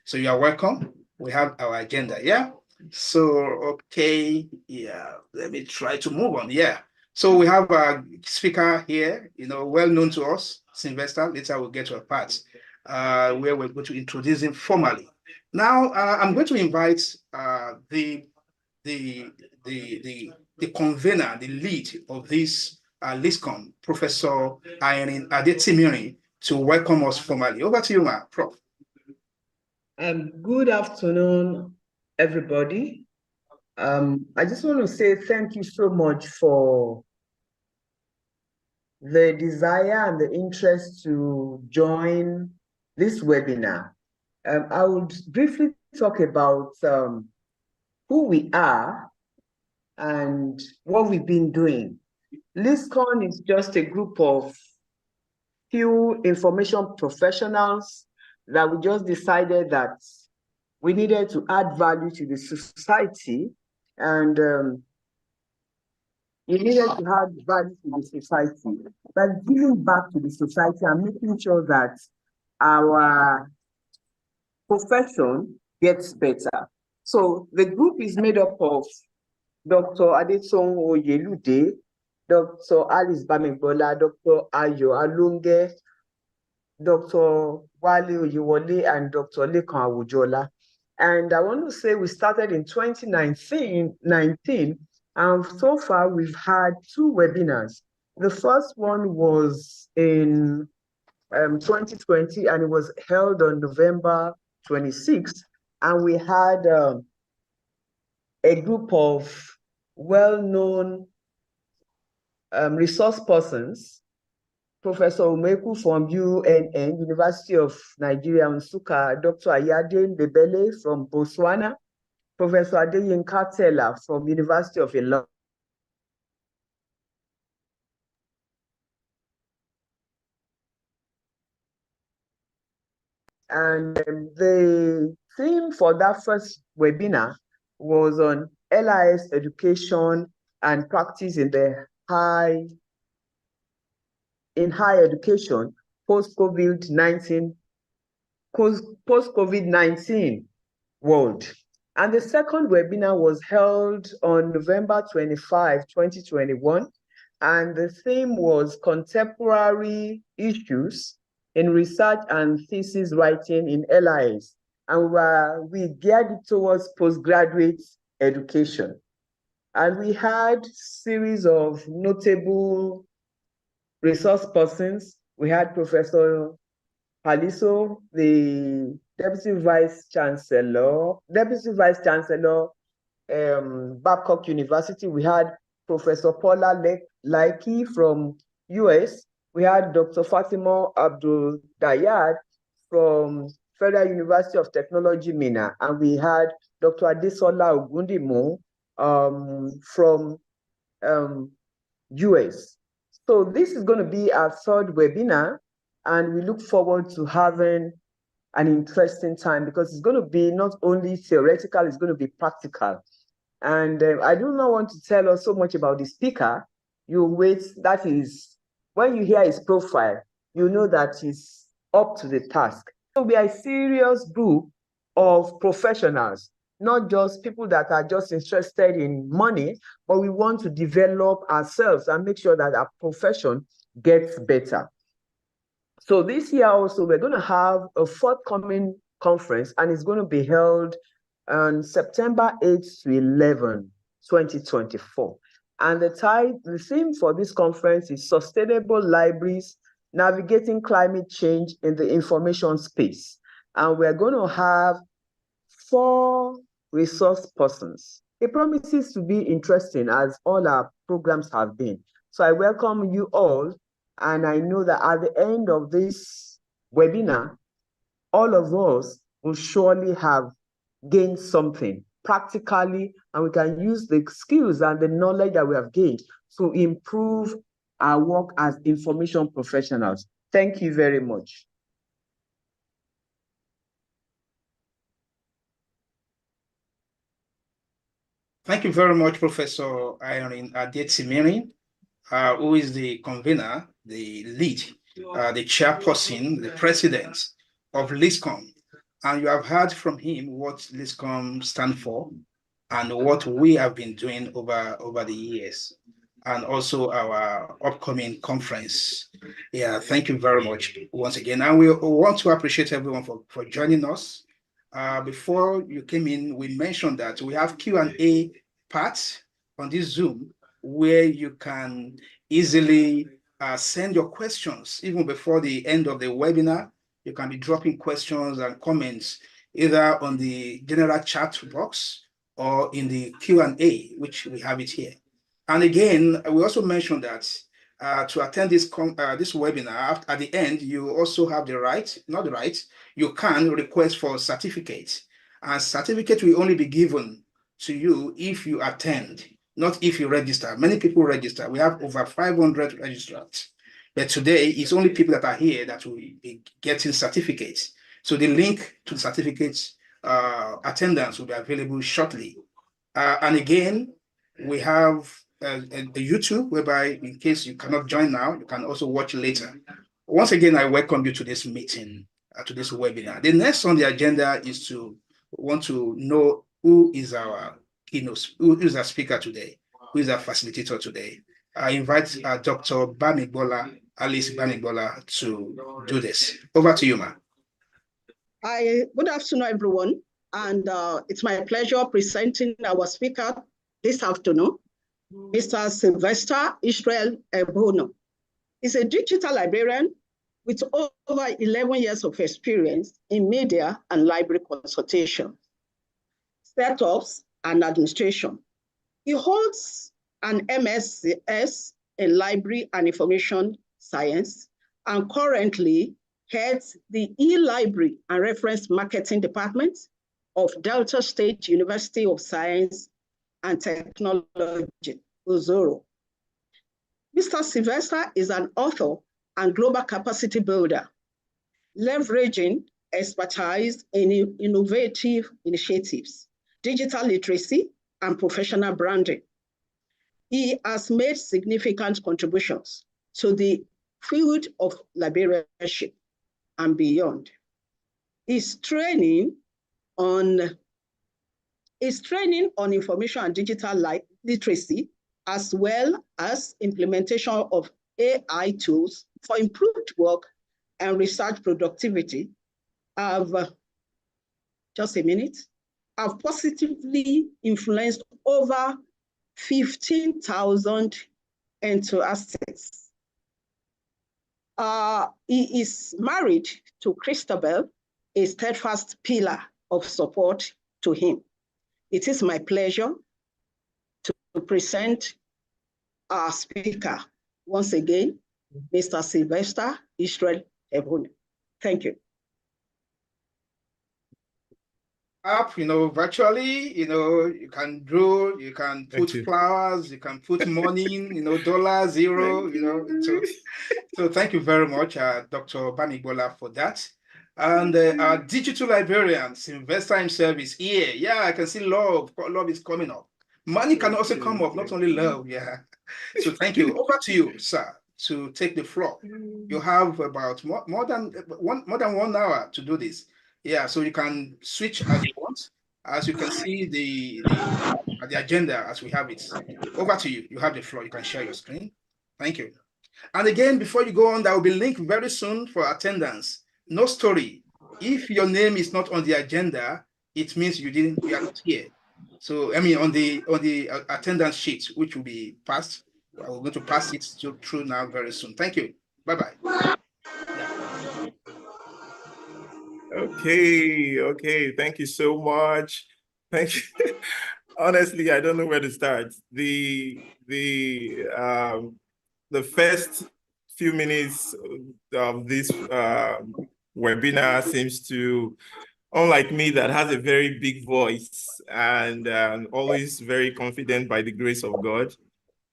So you are welcome. We have our agenda, yeah? So, okay, yeah, let me try to move on, yeah. So we have a speaker here, well known to us, Sylvester. Later we'll get to a part where we're going to introduce him formally. Now, I'm going to invite the convener, the lead of this LISCON, Professor Irene Adetimiri, to welcome us formally. Over to you, Prof. Good afternoon, everybody. I just want to say thank you so much for the desire and the interest to join this webinar. I would briefly talk about who we are and what we've been doing. LISCON is just a group of few information professionals that we just decided that we needed to add value to the society, and we needed to add value to the society by giving back to the society and making sure that our profession gets better. So the group is made up of Dr. Adetong Oyelude, Dr. Alice Bamigbola, Dr. Ayo Alunge, Dr. Wale Oyewole, and Dr. Lekan Awujola. And I want to say we started in 2019, and so far we've had 2 webinars. The first one was in 2020, and it was held on November 26th. And we had a group of well-known resource persons, Professor Umeku from UNN, University of Nigeria, Nsukka, Dr. Ayade Bebele from Botswana, Professor Adeyinka Tella from University of Ilorin. And the theme for that first webinar was on LIS education and practice in the higher education post-COVID-19 world. And the second webinar was held on November 25, 2021, and the theme was contemporary issues in research and thesis writing in LIS, and we geared it towards postgraduate education. And we had series of notable resource persons. We had Professor Paliso, the Deputy Vice Chancellor, Babcock University. We had Professor Paula Laiki from US. We had Dr. Fatima Abdul Dayad from Federal University of Technology, Mina, and we had Dr. Adesola Ogundimo from US. So this is going to be our third webinar, and we look forward to having an interesting time because it's going to be not only theoretical, it's going to be practical. And I do not want to tell us so much about the speaker. You wait, that is, when you hear his profile, you know that he's up to the task. So we are a serious group of professionals, not just people that are just interested in money, but we want to develop ourselves and make sure that our profession gets better. So this year also, we're going to have a forthcoming conference, and it's going to be held on September 8th to 11, 2024. And the theme for this conference is Sustainable Libraries, Navigating Climate Change in the Information Space. And we're going to have 4 resource persons. It promises to be interesting, as all our programs have been. So I welcome you all, and I know that at the end of this webinar, all of us will surely have gained something practically, and we can use the skills and the knowledge that we have gained to improve our work as information professionals. Thank you very much. Thank you very much, Professor Irene Adetimiri, who is the convener, the lead, the chairperson, the president of LISCON. And you have heard from him what LISCON stand for and what we have been doing over the years, and also our upcoming conference. Yeah, thank you very much once again. And we want to appreciate everyone for joining us. Before you came in, we mentioned that we have Q&A parts on this Zoom where you can easily send your questions even before the end of the webinar. You can be dropping questions and comments either on the general chat box or in the Q&A, which we have it here. And again, we also mentioned that to attend this webinar, at the end, you also have the right, not the right, you can request for certificate. And certificate will only be given to you if you attend, not if you register. Many people register. We have over 500 registrants. But today, it's only people that are here that will be getting certificates. So the link to the certificates attendance will be available shortly. And again, we have a YouTube whereby in case you cannot join now, you can also watch later. Once again, I welcome you to this meeting, to this webinar. The next on the agenda is to want to know who is our keynote, who is our speaker today, who is our facilitator today. I invite Dr. Alice Bamigbola to do this. Over to you, ma'am. Hi, good afternoon, everyone. And it's my pleasure presenting our speaker this afternoon, Mr. Sylvester Ebhonu. He's a digital librarian with over 11 years of experience in media and library consultation, setups, and administration. He holds an MSc in Library and Information Science and currently heads the e-library and reference marketing department of Delta State University of Science and Technology, Uzuru. Mr. Sylvester is an author and global capacity builder, leveraging expertise in innovative initiatives, digital literacy, and professional branding. He has made significant contributions to the field of librarianship and beyond. His training on information and digital literacy, as well as implementation of AI tools for improved work and research productivity, have positively influenced over 15,000 enthusiasts. He is married to Christabel, a steadfast pillar of support to him. It is my pleasure to present our speaker once again, Mr. Sylvester Ebhonu. Thank you. Virtually, you can draw, you can put flowers, you can put money, dollar, zero, So thank you very much, Dr. Bamigbola, for that. And our digital librarian, Sylvester himself, is here. Yeah, I can see love. Love is coming up. Money can also come up, not only love. Yeah. So thank you. Over to you, sir, to take the floor. You have about more than 1 hour to do this. Yeah, so you can switch as you want. As you can see the agenda as we have it. Over to you. You have the floor. You can share your screen. Thank you. And again, before you go on, there will be a link very soon for attendance. No story. If your name is not on the agenda, it means you are not here. So I mean on the attendance sheet, which will be passed. We're going to pass it through now very soon. Thank you. Bye-bye. Okay. Thank you so much. Thank you. Honestly, I don't know where to start. The first few minutes of this webinar seems to, unlike me, that has a very big voice and always very confident by the grace of God.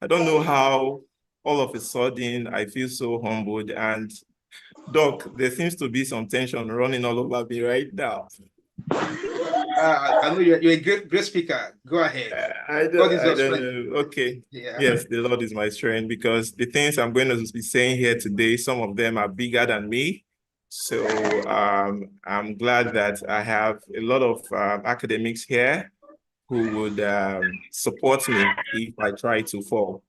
I don't know how all of a sudden I feel so humbled. And Doc, there seems to be some tension running all over me right now. I know you're a great speaker. Go ahead. I don't know. Okay. Yeah. Yes, the Lord is my strength, because the things I'm going to be saying here today, some of them are bigger than me. So I'm glad that I have a lot of academics here who would support me if I try to fall.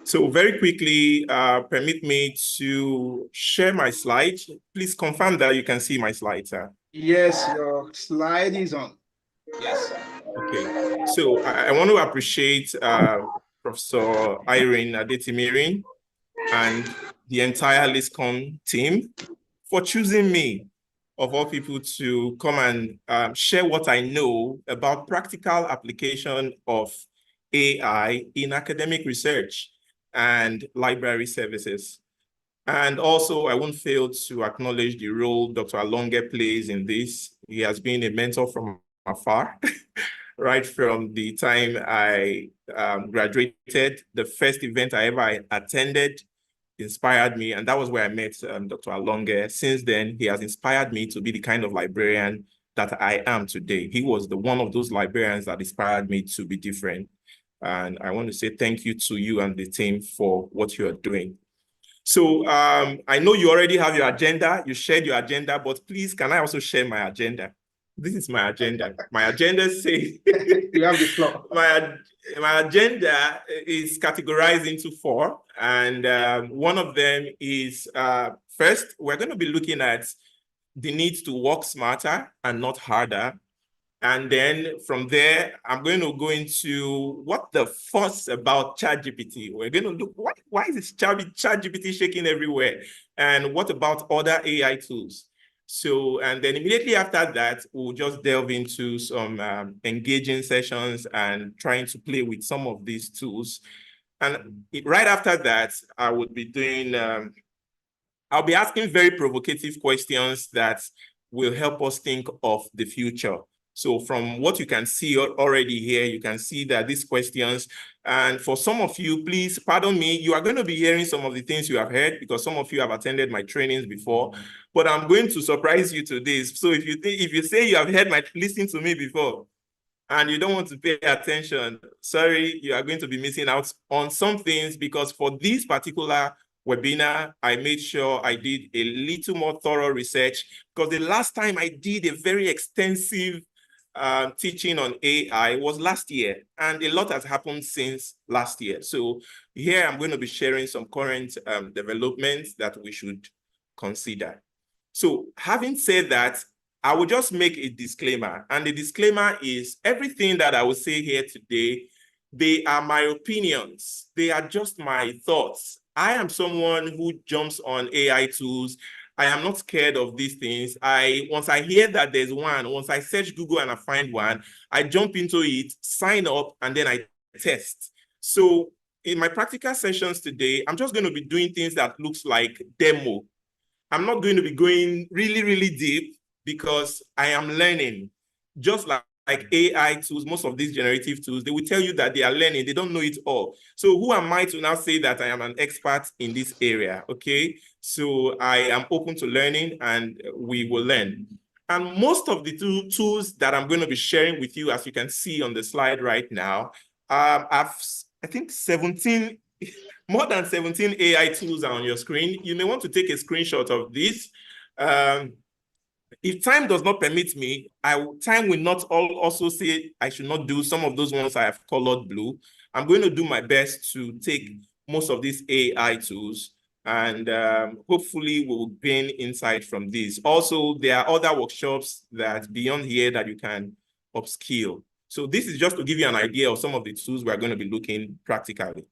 So very quickly, permit me to share my slides. Please confirm that you can see my slides. Yes, your slide is on. Yes. Okay. So I want to appreciate Professor Irene Adetimirin and the entire LISCON team for choosing me, of all people, to come and share what I know about practical application of AI in academic research and library services. And also, I won't fail to acknowledge the role Dr. Alonge plays in this. He has been a mentor from afar, right from the time I graduated. The first event I ever attended inspired me, and that was where I met Dr. Alonge. Since then, he has inspired me to be the kind of librarian that I am today. He was one of those librarians that inspired me to be different. And I want to say thank you to you and the team for what you are doing. So I know you already have your agenda, you shared your agenda, but please, can I also share my agenda? This is my agenda. My agenda says You have the floor. My agenda is categorized into 4, and one of them is first, we're going to be looking at the need to work smarter and not harder. And then from there, I'm going to go into what the fuss about ChatGPT. We're going to look, why is ChatGPT shaking everywhere? And what about other AI tools? So, and then immediately after that, we'll just delve into some engaging sessions and trying to play with some of these tools. And right after that, I would be doing, I'll be asking very provocative questions that will help us think of the future. So from what you can see already here, you can see that these questions, and for some of you, please pardon me, you are going to be hearing some of the things you have heard because some of you have attended my trainings before, but I'm going to surprise you today. So if you say you have listened to me before and you don't want to pay attention, sorry, you are going to be missing out on some things, because for this particular webinar, I made sure I did a little more thorough research, because the last time I did a very extensive teaching on AI was last year, and a lot has happened since last year. So here I'm going to be sharing some current developments that we should consider. So having said that, I will just make a disclaimer, and the disclaimer is everything that I will say here today, they are my opinions. They are just my thoughts. I am someone who jumps on AI tools. I am not scared of these things. Once I hear that there's one, once I search Google and I find one, I jump into it, sign up, and then I test. So in my practical sessions today, I'm just going to be doing things that looks like demo. I'm not going to be going really, really deep because I am learning. Just like AI tools, most of these generative tools, they will tell you that they are learning. They don't know it all. So who am I to now say that I am an expert in this area? Okay. So I am open to learning, and we will learn. And most of the tools that I'm going to be sharing with you, as you can see on the slide right now, I think 17, more than 17 AI tools are on your screen. You may want to take a screenshot of this. If time does not permit me, time will not also say I should not do some of those ones I have colored blue. I'm going to do my best to take most of these AI tools, and hopefully we'll gain insight from these. Also, there are other workshops that beyond here that you can upskill. So this is just to give you an idea of some of the tools we're going to be looking practically.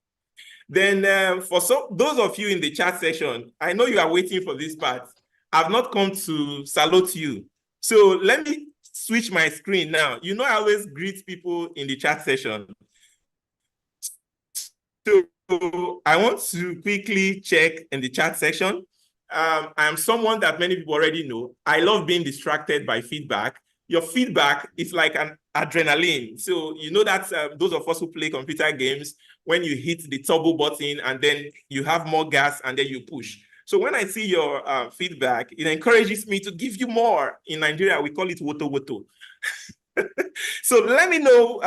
Then for those of you in the chat session, I know you are waiting for this part. I've not come to salute you. So let me switch my screen now. You know, I always greet people in the chat session. So I want to quickly check in the chat section. I'm someone that many people already know. I love being distracted by feedback. Your feedback is like an adrenaline. So you know that those of us who play computer games, when you hit the turbo button and then you have more gas and then you push. So when I see your feedback, it encourages me to give you more. In Nigeria, we call it woto woto. So let me know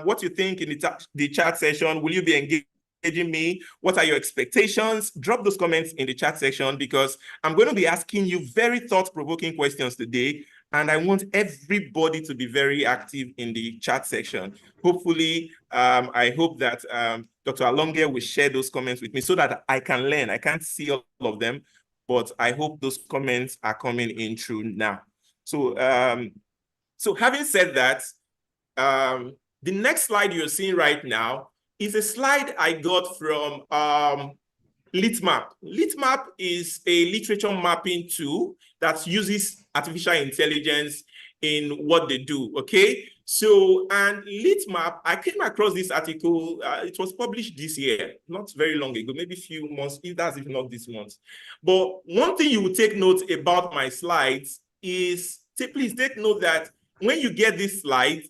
what you think in the chat session. Will you be engaged engaging me? What are your expectations? Drop those comments in the chat section, because I'm going to be asking you very thought-provoking questions today, and I want everybody to be very active in the chat section. Hopefully, I hope that Dr. Alonge will share those comments with me so that I can learn. I can't see all of them, but I hope those comments are coming in through now. So, so having said that, the next slide you're seeing right now is a slide I got from LitMap. LitMap is a literature mapping tool that uses artificial intelligence in what they do, okay? So, and LitMap, I came across this article, it was published this year, not very long ago, maybe a few months, if not this month. But one thing you will take note about my slides is, please take note that when you get this slide,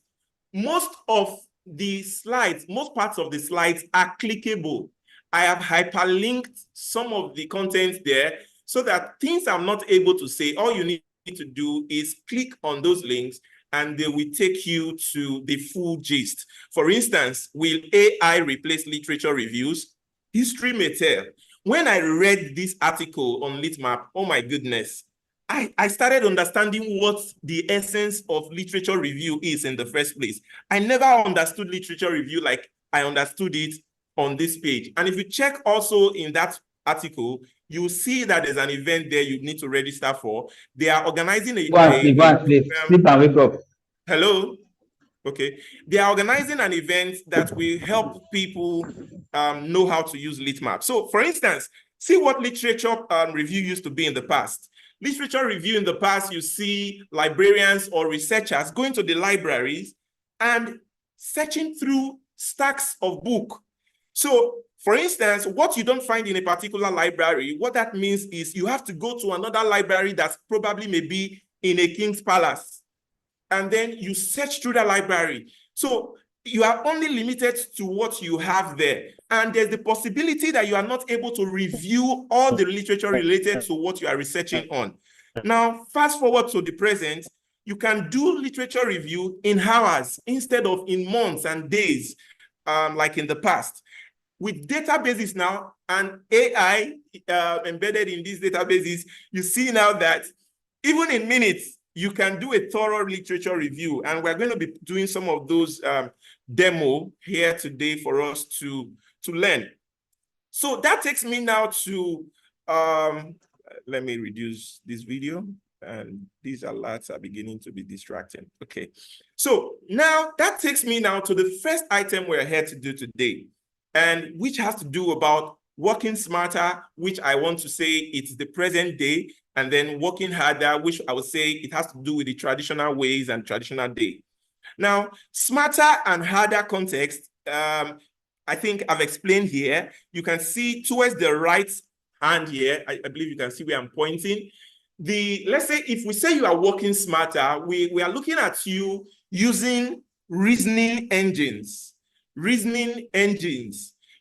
most of the slides, most parts of the slides are clickable. I have hyperlinked some of the content there so that things I'm not able to say, all you need to do is click on those links and they will take you to the full gist. For instance, will AI replace literature reviews? History may tell. When I read this article on LitMap, oh my goodness, I started understanding what the essence of literature review is in the first place. I never understood literature review like I understood it on this page. And if you check also in that article, you see that there's an event there you need to register for. They are organizing a sleep and wake up. Hello? Okay. They are organizing an event that will help people know how to use LitMap. So for instance, see what literature review used to be in the past. Literature review in the past, you see librarians or researchers going to the libraries and searching through stacks of books. So, for instance, what you don't find in a particular library, what that means is you have to go to another library that's probably maybe in a king's palace. And then you search through the library. So you are only limited to what you have there. And there's the possibility that you are not able to review all the literature related to what you are researching on. Now, fast forward to the present, you can do literature review in hours instead of in months and days, like in the past. With databases now and AI embedded in these databases, you see now that even in minutes, you can do a thorough literature review. And we're going to be doing some of those demo here today for us to learn. So that takes me now to, let me reduce this video. And these alerts are beginning to be distracting. Okay. So now that takes me now to the first item we're here to do today, and which has to do about working smarter, which I want to say it's the present day, and then working harder, which I would say it has to do with the traditional ways and traditional day. Now, smarter and harder context, I think I've explained here. You can see towards the right hand here, I believe you can see where I'm pointing. Let's say if we say you are working smarter, we are looking at you using reasoning engines,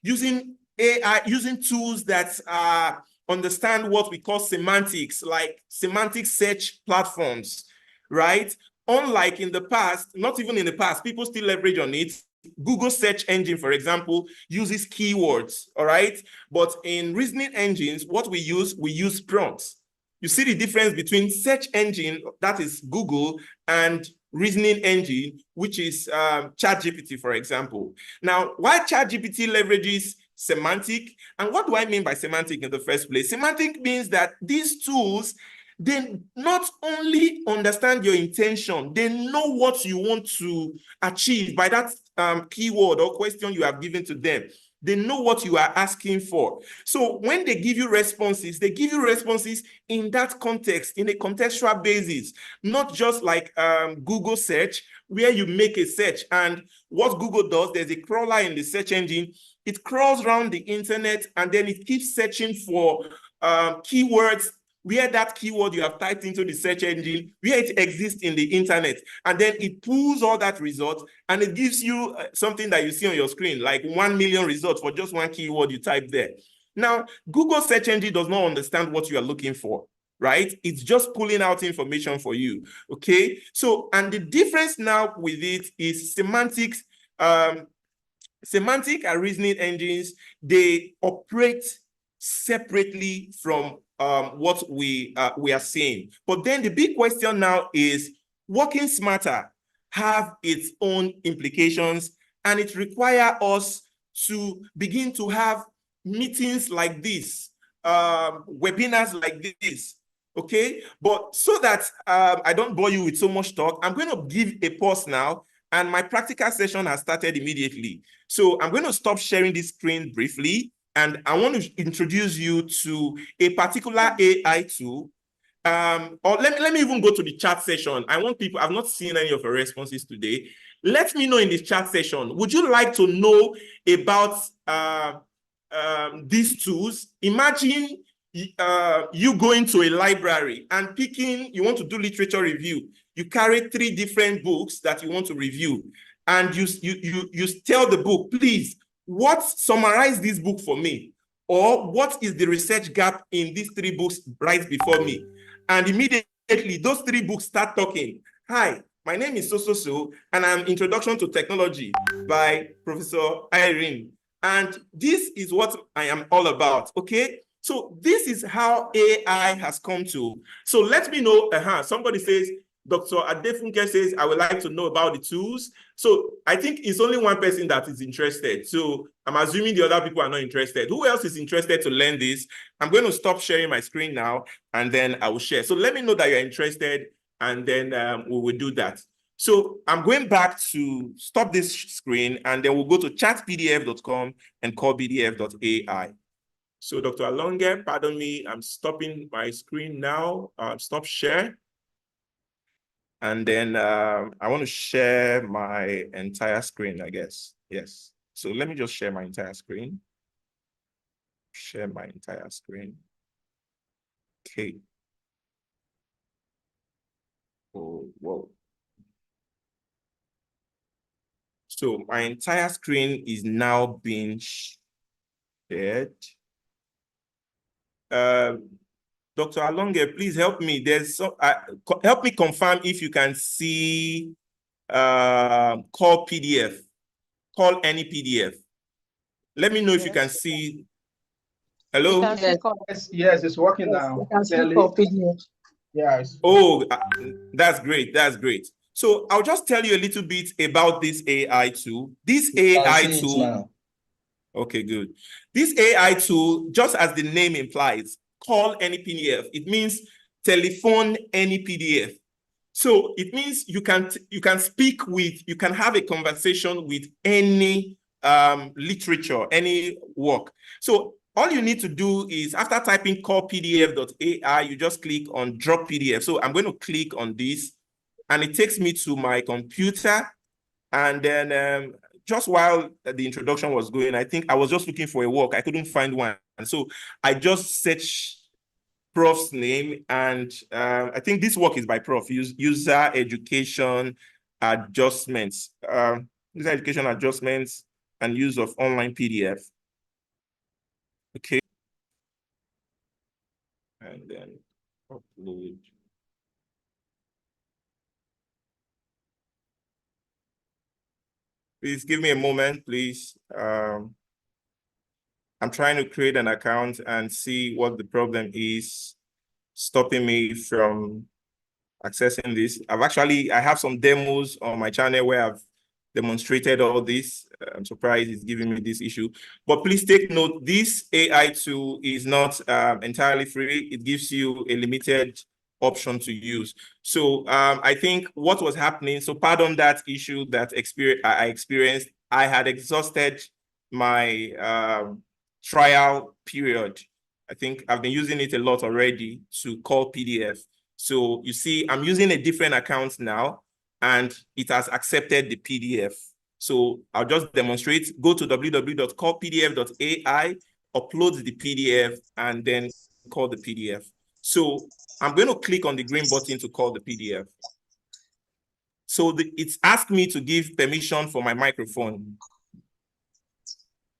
using AI, using tools that understand what we call semantics, like semantic search platforms, right? Unlike in the past, not even in the past, people still leverage on it. Google search engine, for example, uses keywords, all right? But in reasoning engines, what we use prompts. You see the difference between search engine, that is Google, and reasoning engine, which is ChatGPT, for example. Now, why ChatGPT leverages semantic, and what do I mean by semantic in the first place? Semantic means that these tools, they not only understand your intention, they know what you want to achieve by that keyword or question you have given to them. They know what you are asking for. So when they give you responses, they give you responses in that context, in a contextual basis, not just like Google search, where you make a search. And what Google does, there's a crawler in the search engine. It crawls around the internet, and then it keeps searching for keywords where that keyword you have typed into the search engine, where it exists in the internet. And then it pulls all that results, and it gives you something that you see on your screen, like 1 million results for just one keyword you type there. Now, Google search engine does not understand what you are looking for, right? It's just pulling out information for you, okay? So, and the difference now with it is semantics semantic and reasoning engines, they operate separately from what we are seeing. But then the big question now is, working smarter have its own implications, and it requires us to begin to have meetings like this, webinars like this, okay? But so that I don't bore you with so much talk, I'm going to give a pause now, and my practical session has started immediately. So I'm going to stop sharing this screen briefly, and I want to introduce you to a particular AI tool. Or let me even go to the chat session. I want people, I've not seen any of your responses today. Let me know in the chat session, would you like to know about these tools? Imagine you going to a library and picking, you want to do literature review. You carry 3 different books that you want to review. And you tell the book, please, summarize this book for me? Or what is the research gap in these 3 books right before me? And immediately those 3 books start talking. Hi, my name is so, and I'm Introduction to Technology by Professor Irene. And this is what I am all about, okay? So this is how AI has come to. So let me know, somebody says, Dr. Adefunke says, I would like to know about the tools. So I think it's only one person that is interested. So I'm assuming the other people are not interested. Who else is interested to learn this? I'm going to stop sharing my screen now, and then I will share. So let me know that you're interested, and then we will do that. So I'm going back to stop this screen, and then we'll go to chatpdf.com and callpdf.ai. So Dr. Alonge, pardon me, I'm stopping my screen now. Stop share. And then I want to share my entire screen, I guess. Yes. So let me just share my entire screen. Share my entire screen. Okay. Oh, whoa. So my entire screen is now being shared. Dr. Alonge, please help me. Help me confirm if you can see call PDF. Call any PDF. Let me know if you can see. Hello? Yes, it's working now. Yes. Oh, that's great. That's great. So I'll just tell you a little bit about this AI tool. This AI tool. Okay, good. This AI tool, just as the name implies, call any PDF. It means telephone any PDF. So it means you can speak with, you can have a conversation with any literature, any work. So all you need to do is, after typing callpdf.ai, you just click on drop PDF. So I'm going to click on this, and it takes me to my computer. And then just while the introduction was going, I think I was just looking for a work. I couldn't find one. And so I just searched Prof's name, and I think this work is by Prof, user education adjustments, user education adjustments and use of online PDF. Okay. And then upload. Please give me a moment, please. I'm trying to create an account and see what the problem is stopping me from accessing this. I have some demos on my channel where I've demonstrated all this. I'm surprised it's giving me this issue. But please take note, this AI tool is not entirely free. It gives you a limited option to use. So I think what was happening, so pardon that issue that I experienced. I had exhausted my trial period. I think I've been using it a lot already to call PDF. So you see, I'm using a different account now, and it has accepted the PDF. So I'll just demonstrate. Go to www.callpdf.ai, upload the PDF, and then call the PDF. So I'm going to click on the green button to call the PDF. So it's asked me to give permission for my microphone.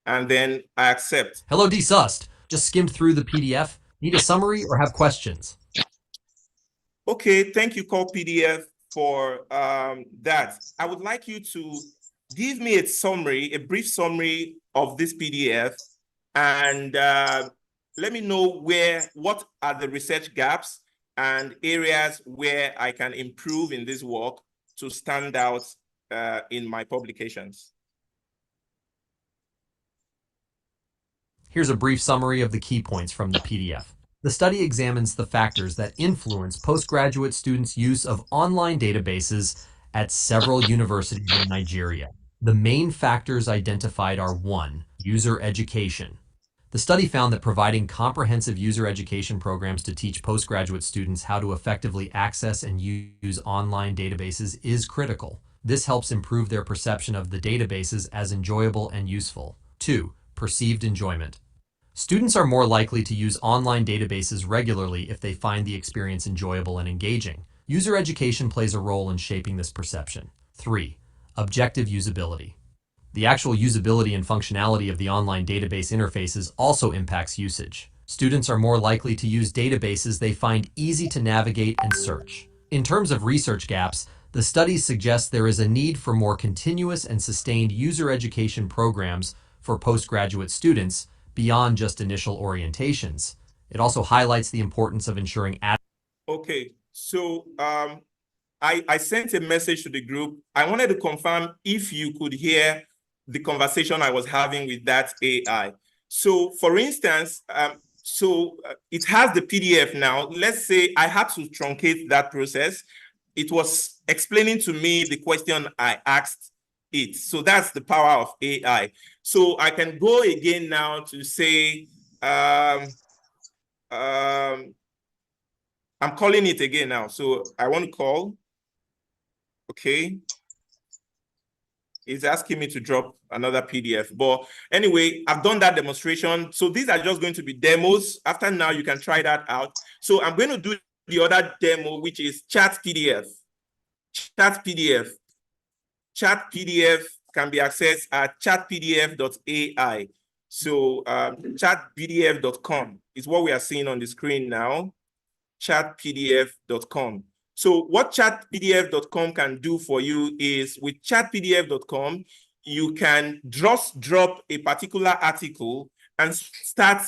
And then I accept. Hello, DSUST. Just skimmed through the PDF. Need a summary or have questions? Okay, thank you, Call PDF, for that. I would like you to give me a summary, a brief summary of this PDF, and let me know what are the research gaps and areas where I can improve in this work to stand out in my publications. Here's a brief summary of the key points from the PDF. The study examines the factors that influence postgraduate students' use of online databases at several universities in Nigeria. The main factors identified are 1. User education. The study found that providing comprehensive user education programs to teach postgraduate students how to effectively access and use online databases is critical. This helps improve their perception of the databases as enjoyable and useful. 2. Perceived enjoyment. Students are more likely to use online databases regularly if they find the experience enjoyable and engaging. User education plays a role in shaping this perception. 3. Objective usability. The actual usability and functionality of the online database interfaces also impacts usage. Students are more likely to use databases they find easy to navigate and search. In terms of research gaps, the study suggests there is a need for more continuous and sustained user education programs for postgraduate students beyond just initial orientations. It also highlights the importance of ensuring Okay, so I sent a message to the group. I wanted to confirm if you could hear the conversation I was having with that AI. So for instance, it has the PDF now. Let's say I had to truncate that process. It was explaining to me the question I asked it. So that's the power of AI. So I can go again now to say, I'm calling it again now. So I want to call. Okay. It's asking me to drop another PDF. But anyway, I've done that demonstration. So these are just going to be demos. After now, you can try that out. So I'm going to do the other demo, which is Chat PDF. Chat PDF. Chat PDF can be accessed at chatpdf.ai. So chatpdf.com is what we are seeing on the screen now. Chatpdf.com. So what chatpdf.com can do for you is with chatpdf.com, you can just drop a particular article and start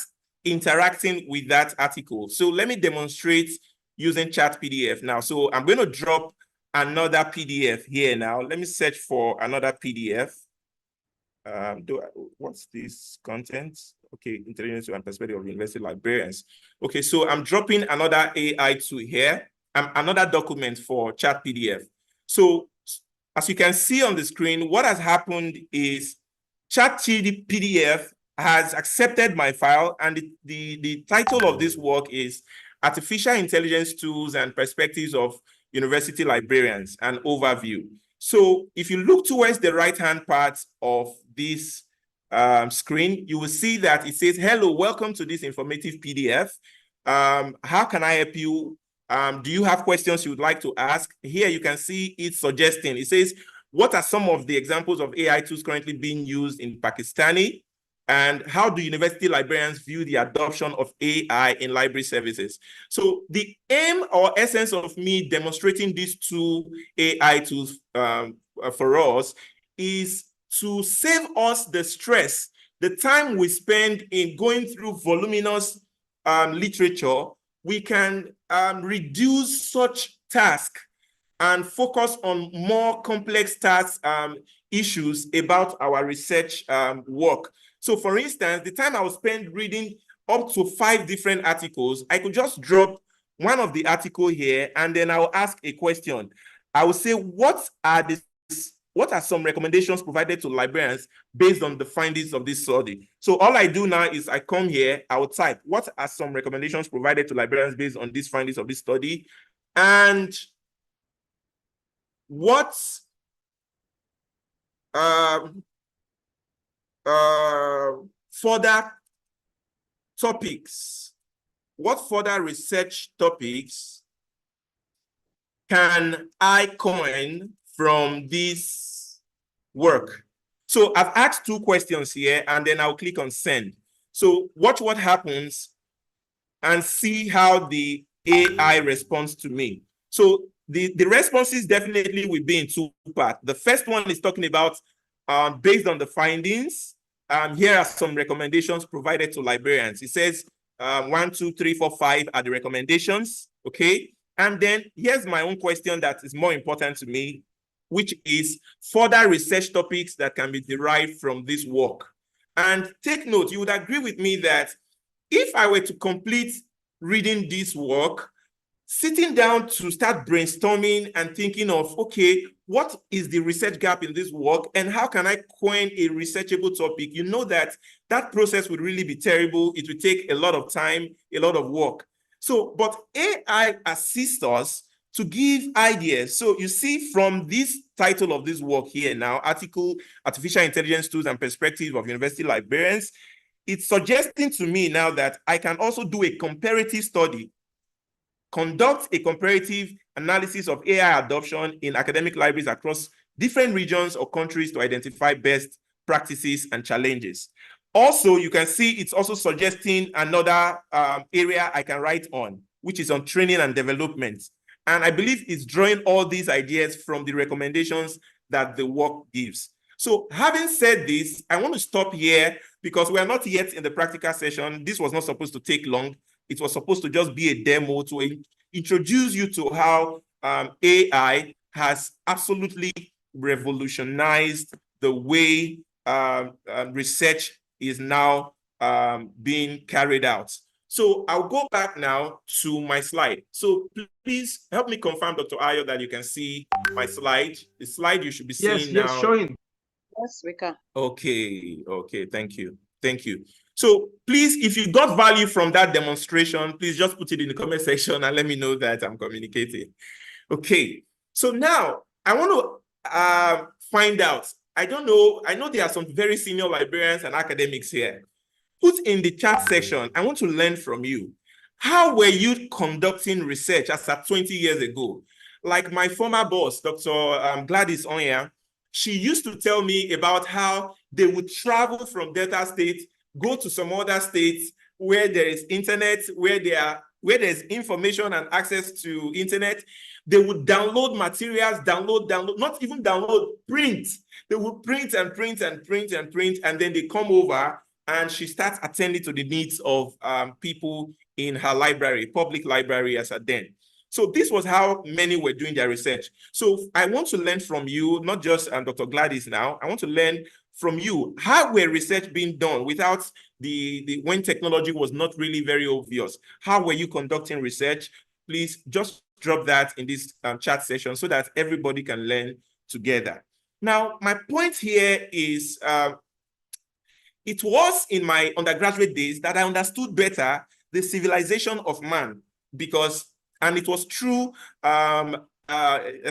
interacting with that article. So let me demonstrate using chatpdf now. So I'm going to drop another PDF here now. Let me search for another PDF. What's this content? Okay, intelligence and perspective of university librarians. Okay, so I'm dropping another AI tool here, another document for Chat PDF. So as you can see on the screen, what has happened is Chat PDF has accepted my file, and the title of this work is Artificial Intelligence Tools and Perspectives of University Librarians, an overview. So if you look towards the right-hand part of this screen, you will see that it says, hello, welcome to this informative PDF. How can I help you? Do you have questions you would like to ask? Here you can see it suggesting. It says, what are some of the examples of AI tools currently being used in Pakistani? And how do university librarians view the adoption of AI in library services? So the aim or essence of me demonstrating these two AI tools for us is to save us the stress, the time we spend in going through voluminous literature. We can reduce such tasks and focus on more complex tasks, issues about our research work. So for instance, the time I will spend reading up to 5 different articles, I could just drop one of the article here, and then I'll ask a question. I will say, what are some recommendations provided to librarians based on the findings of this study? So all I do now is I come here, I will type, what are some recommendations provided to librarians based on these findings of this study? And what further topics, what further research topics can I coin from this work? So I've asked 2 questions here, and then I'll click on send. So watch what happens and see how the AI responds to me. So the responses definitely will be in 2 parts. The first one is talking about based on the findings, here are some recommendations provided to librarians. It says 1, 2, 3, 4, 5 are the recommendations, okay? And then here's my own question that is more important to me, which is further research topics that can be derived from this work. And take note, you would agree with me that if I were to complete reading this work, sitting down to start brainstorming and thinking of, okay, what is the research gap in this work and how can I coin a researchable topic? You know that that process would really be terrible. It would take a lot of time, a lot of work. So, but AI assists us to give ideas. So you see from this title of this work here now, article, Artificial Intelligence Tools and Perspectives of University Librarians, it's suggesting to me now that I can also do a comparative study, conduct a comparative analysis of AI adoption in academic libraries across different regions or countries to identify best practices and challenges. Also, you can see it's also suggesting another area I can write on, which is on training and development. And I believe it's drawing all these ideas from the recommendations that the work gives. So having said this, I want to stop here because we are not yet in the practical session. This was not supposed to take long. It was supposed to just be a demo to introduce you to how AI has absolutely revolutionized the way research is now being carried out. So I'll go back now to my slide. So please help me confirm, Dr. Ayo, that you can see my slide. The slide you should be seeing now. Yes, showing. Yes, we can. Okay, thank you. So please, if you got value from that demonstration, please just put it in the comment section and let me know that I'm communicating. Okay, so now I want to find out, I know there are some very senior librarians and academics here. Put in the chat section, I want to learn from you. How were you conducting research as at 20 years ago? Like my former boss, Dr. Gladys Onya, she used to tell me about how they would travel from Delta State, go to some other states where there is internet, where there's information and access to internet. They would download materials, not even download, print. They would print, and then they come over and she starts attending to the needs of people in her library, public library as at then. So this was how many were doing their research. So I want to learn from you, not just Dr. Gladys now, I want to learn from you, how were research being done without when technology was not really very obvious? How were you conducting research? Please just drop that in this chat session so that everybody can learn together. Now, my point here is, it was in my undergraduate days that I understood better the civilization of man, and it was through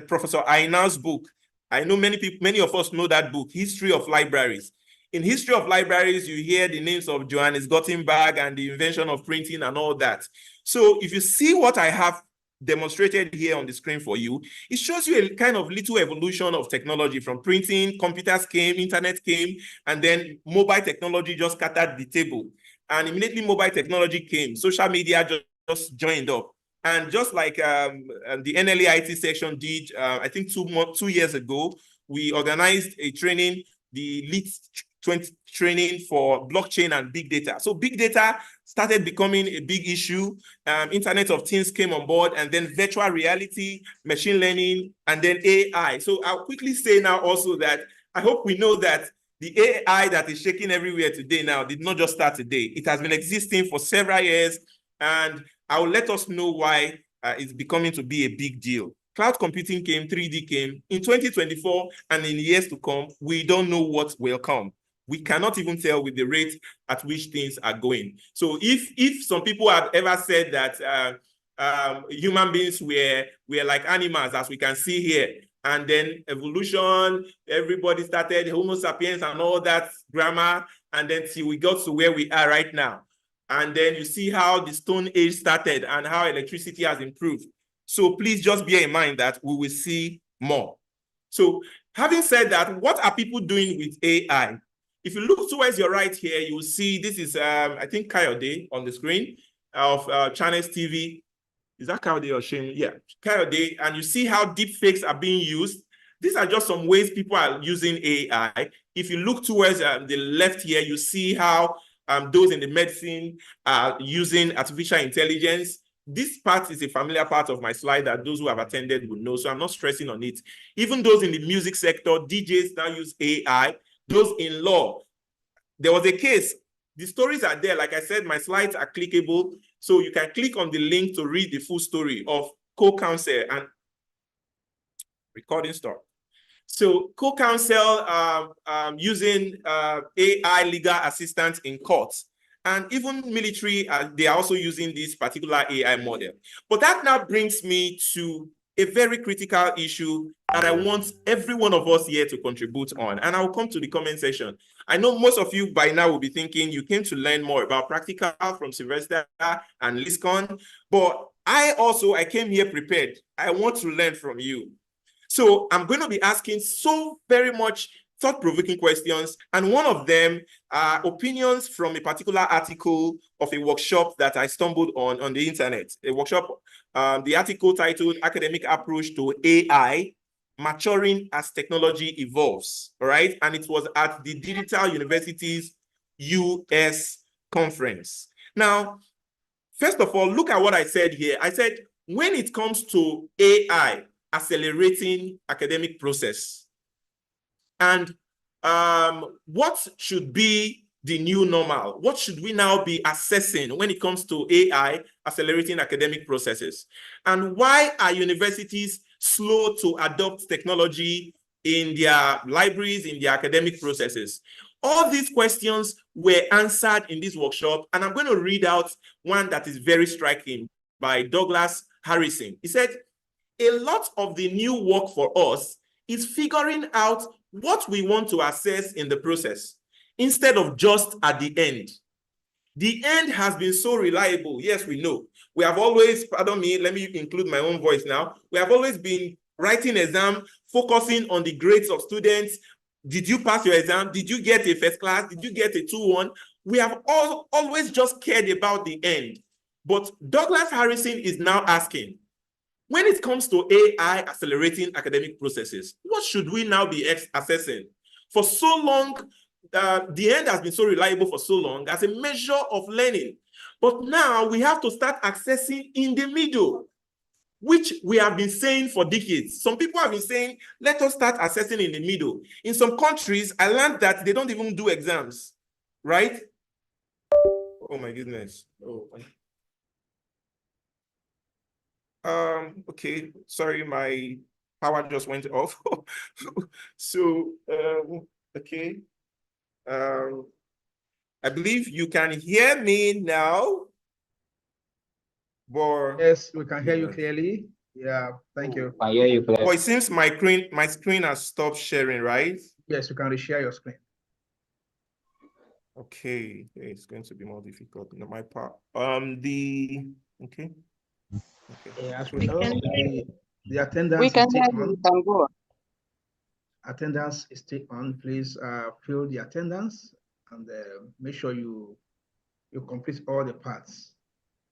Professor Aina's book. I know many of us know that book, History of Libraries. In History of Libraries, you hear the names of Johannes Gutenberg and the invention of printing and all that. So if you see what I have demonstrated here on the screen for you, it shows you a kind of little evolution of technology from printing, computers came, internet came, and then mobile technology just scattered the table. And immediately mobile technology came, social media just joined up. And just like the NLEIT section did, I think 2 years ago, we organized a training, the LEAD 20 training for blockchain and big data. So big data started becoming a big issue. Internet of Things came on board, and then virtual reality, machine learning, and then AI. So I'll quickly say now also that I hope we know that the AI that is shaking everywhere today now did not just start today. It has been existing for several years, and I will let us know why it's becoming to be a big deal. Cloud computing came, 3D came. In 2024 and in years to come, we don't know what will come. We cannot even tell with the rate at which things are going. So if some people have ever said that human beings were like animals, as we can see here, and then evolution, everybody started Homo sapiens and all that grammar, and then till we got to where we are right now. And then you see how the Stone Age started and how electricity has improved. So please just bear in mind that we will see more. So having said that, what are people doing with AI? If you look towards your right here, you will see this is, I think, Kayode on the screen of Channels TV. Is that Kayode or Shane? Yeah, Kayode. And you see how deep fakes are being used. these are just some ways people are using AI. If you look towards the left here, you see how those in the medicine are using artificial intelligence. This part is a familiar part of my slide that those who have attended will know, so I'm not stressing on it. Even those in the music sector, DJs now use AI. Those in law, there was a case. The stories are there. Like I said, my slides are clickable, so you can click on the link to read the full story of co-counsel and recording stop. So co-counsel using AI legal assistance in courts, and even military, they are also using this particular AI model. But that now brings me to a very critical issue that I want every one of us here to contribute on. And I'll come to the comment section. I know most of you by now will be thinking you came to learn more about practical from Sylvester and LISCON, but I came here prepared. I want to learn from you. So I'm going to be asking so very much thought-provoking questions, and one of them are opinions from a particular article of a workshop that I stumbled on the internet. A workshop, the article titled "Academic Approach to AI, Maturing as Technology Evolves," all right? And it was at the Digital Universities US conference. Now, first of all, look at what I said here. I said, when it comes to AI, accelerating academic process, and what should be the new normal? What should we now be assessing when it comes to AI accelerating academic processes? And why are universities slow to adopt technology in their libraries, in their academic processes? All these questions were answered in this workshop, and I'm going to read out one that is very striking by Douglas Harrison. He said, a lot of the new work for us is figuring out what we want to assess in the process instead of just at the end. The end has been so reliable. Yes, we know. We have always, pardon me, let me include my own voice now. We have always been writing exam, focusing on the grades of students. Did you pass your exam? Did you get a first class? Did you get a 2-1? We have always just cared about the end. But Douglas Harrison is now asking, when it comes to AI accelerating academic processes, what should we now be assessing? For so long, the end has been so reliable for so long as a measure of learning. But now we have to start accessing in the middle, which we have been saying for decades. Some people have been saying, let us start assessing in the middle. In some countries, I learned that they don't even do exams, right? Oh my goodness. Oh. Okay, sorry, my power just went off. So, okay. I believe you can hear me now. But yes, we can hear you clearly. Yeah, thank you. I hear you clearly. But it seems my screen has stopped sharing, right? Yes, you can reshare your screen. Okay, it's going to be more difficult on my part. Okay. Yeah, as we know, the attendance We can is hear still you, on. you can go. Attendance is still on. Please fill the attendance and make sure you complete all the parts.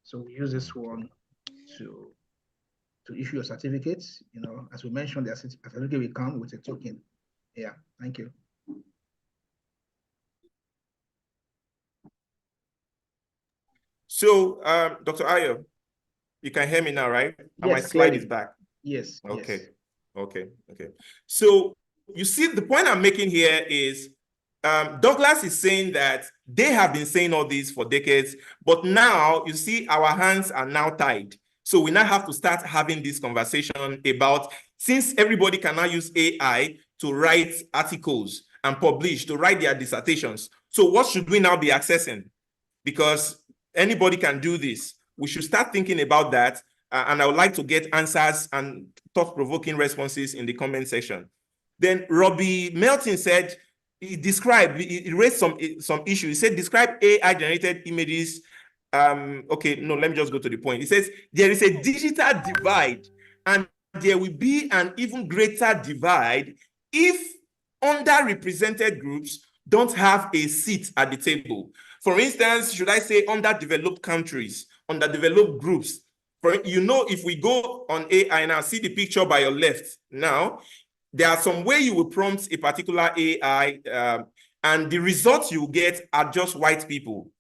So we use this one to issue your certificates. You know, as we mentioned, the certificate will come with a token. Yeah, thank you. So, Dr. Ayo, you can hear me now, right? Yes, and my slide is back. Yes. Okay. Yes. Okay. So you see, the point I'm making here is Douglas is saying that they have been saying all this for decades, but now you see our hands are now tied. So we now have to start having this conversation about, since everybody can now use AI to write articles and publish, to write their dissertations. So what should we now be accessing? Because anybody can do this. We should start thinking about that. And I would like to get answers and thought-provoking responses in the comment section. Then Robbie Melton said, he raised some issues. He said, describe AI-generated images. Okay, no, let me just go to the point. He says, there is a digital divide, and there will be an even greater divide if underrepresented groups don't have a seat at the table. For instance, should I say underdeveloped countries, underdeveloped groups? If we go on AI now, see the picture by your left now, there are some way you will prompt a particular AI, and the results you get are just white people.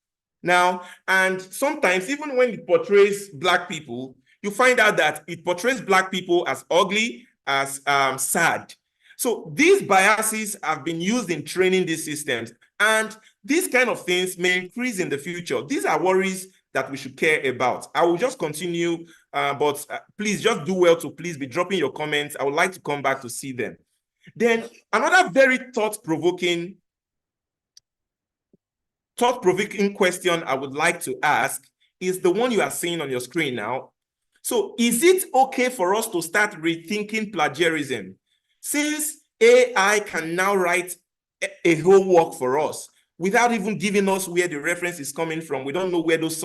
Now, and sometimes even when it portrays Black people, you find out that it portrays Black people as ugly, as sad. So these biases have been used in training these systems, and these kind of things may increase in the future. These are worries that we should care about. I will just continue, but please just do well to please be dropping your comments. I would like to come back to see them. Then another very thought-provoking question I would like to ask is the one you are seeing on your screen now. So is it okay for us to start rethinking plagiarism? Since AI can now write a whole work for us without even giving us where the reference is coming from, we don't know where those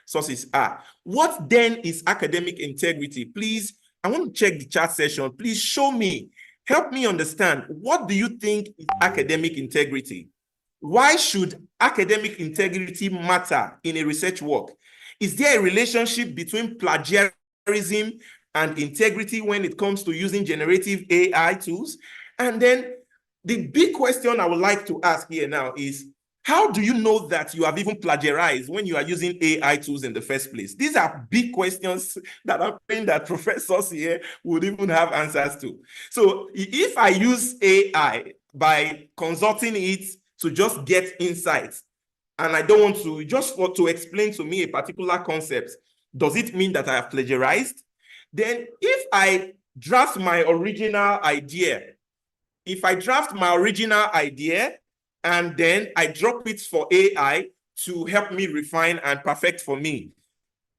sources are. What then is academic integrity? Please, I want to check the chat session. Please show me, help me understand, what do you think is academic integrity? Why should academic integrity matter in a research work? Is there a relationship between plagiarism and integrity when it comes to using generative AI tools? And then the big question I would like to ask here now is, how do you know that you have even plagiarized when you are using AI tools in the first place? These are big questions that I'm saying that professors here would even have answers to. So if I use AI by consulting it to just get insights, and I don't want to, just want to explain to me a particular concept, does it mean that I have plagiarized? Then if I draft my original idea, and then I drop it for AI to help me refine and perfect for me,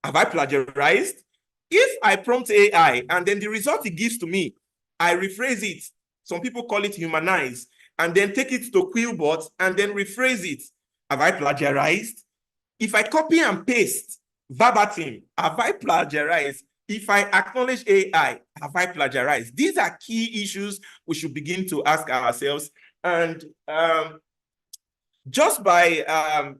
have I plagiarized? If I prompt AI and then the result it gives to me, I rephrase it, some people call it humanize, and then take it to Quillbot and then rephrase it, have I plagiarized? If I copy and paste verbatim, have I plagiarized? If I acknowledge AI, have I plagiarized? These are key issues we should begin to ask ourselves. And just by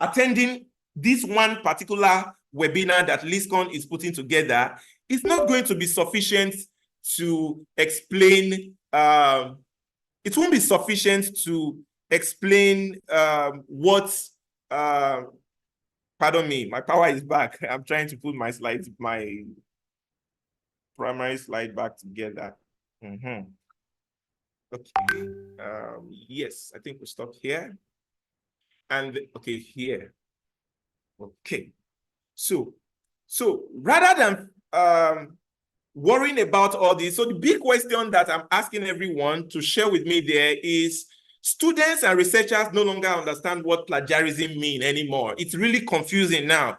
attending this one particular webinar that LISCON is putting together, it's not going to be sufficient to explain, it won't be sufficient to explain what, pardon me, my power is back. I'm trying to put my slides, my primary slide back together. Okay, yes, I think we'll stop here. And okay, here. Okay, so rather than worrying about all this, so the big question that I'm asking everyone to share with me there is, students and researchers no longer understand what plagiarism means anymore. It's really confusing now.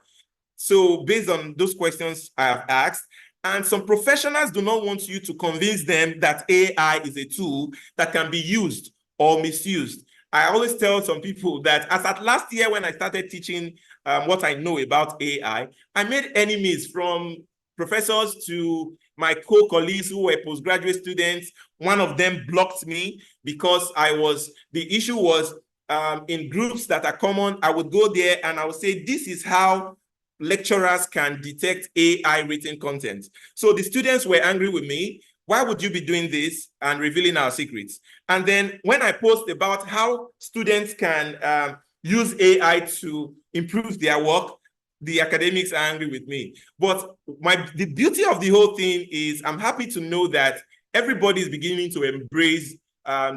So based on those questions I have asked, and some professionals do not want you to convince them that AI is a tool that can be used or misused. I always tell some people that as at last year when I started teaching what I know about AI, I made enemies from professors to my co-colleagues who were postgraduate students. One of them blocked me because the issue was in groups that are common. I would go there and I would say, this is how lecturers can detect AI written content. So the students were angry with me. Why would you be doing this and revealing our secrets? And then when I post about how students can use AI to improve their work, the academics are angry with me. But the beauty of the whole thing is I'm happy to know that everybody is beginning to embrace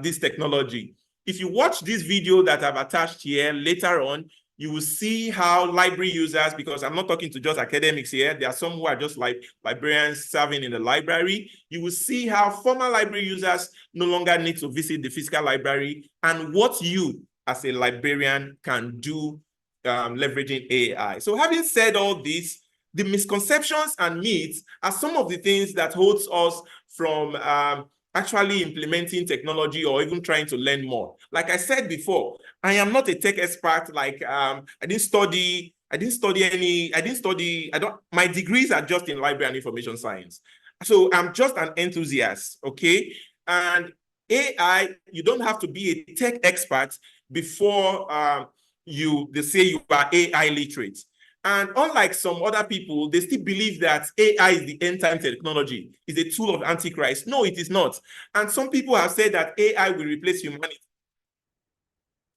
this technology. If you watch this video that I've attached here later on, you will see how library users, because I'm not talking to just academics here, there are some who are just like librarians serving in the library. You will see how former library users no longer need to visit the physical library and what you as a librarian can do leveraging AI. So having said all this, the misconceptions and myths are some of the things that holds us from actually implementing technology or even trying to learn more. Like I said before, I am not a tech expert. Like my degrees are just in library and information science. So I'm just an enthusiast, okay? And AI, you don't have to be a tech expert before they say you are AI literate. And unlike some other people, they still believe that AI is the end time technology, is a tool of Antichrist. No, it is not. And some people have said that AI will replace humanity.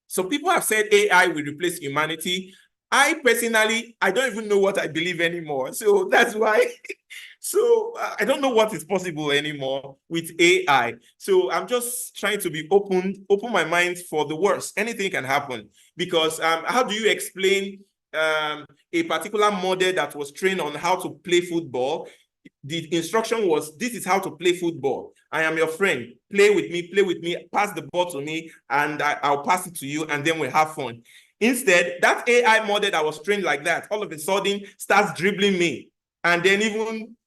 So people have said AI will replace humanity. I personally, I don't even know what I believe anymore. So that's why. So I don't know what is possible anymore with AI. So I'm just trying to be open my mind for the worst. Anything can happen. Because how do you explain a particular model that was trained on how to play football? The instruction was, this is how to play football. I am your friend. Play with me, pass the ball to me, and I'll pass it to you, and then we'll have fun. Instead, that AI model that was trained like that, all of a sudden starts dribbling me. And then even,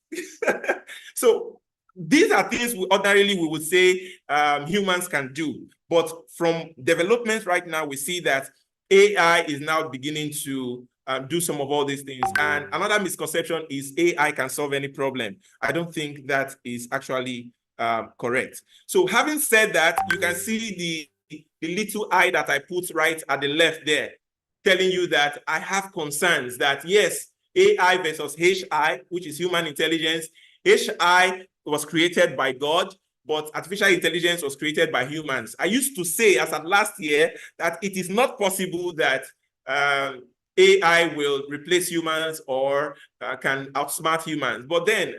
so these are things ordinarily we would say humans can do. But from developments right now, we see that AI is now beginning to do some of all these things. And another misconception is AI can solve any problem. I don't think that is actually correct. So having said that, you can see the little I that I put right at the left there, telling you that I have concerns that yes, AI versus HI, which is human intelligence. HI was created by God, but artificial intelligence was created by humans. I used to say, as of last year, that it is not possible that AI will replace humans or can outsmart humans. But then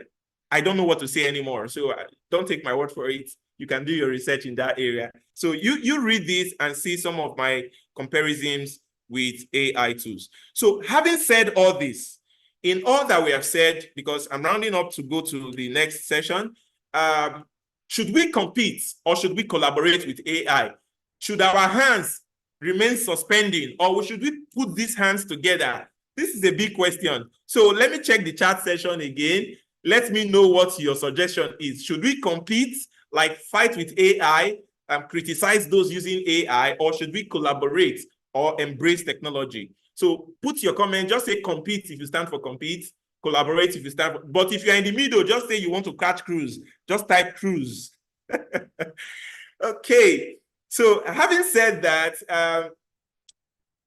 I don't know what to say anymore. So don't take my word for it. You can do your research in that area. So you read this and see some of my comparisons with AI tools. So having said all this, in all that we have said, because I'm rounding up to go to the next session, should we compete or should we collaborate with AI? Should our hands remain suspending or should we put these hands together? This is a big question. So let me check the chat session again. Let me know what your suggestion is. Should we compete, like fight with AI, criticize those using AI, or should we collaborate or embrace technology? So put your comment, just say compete if you stand for compete, collaborate if you stand for, but if you're in the middle, just say you want to catch cruise, just type cruise. Okay, so having said that,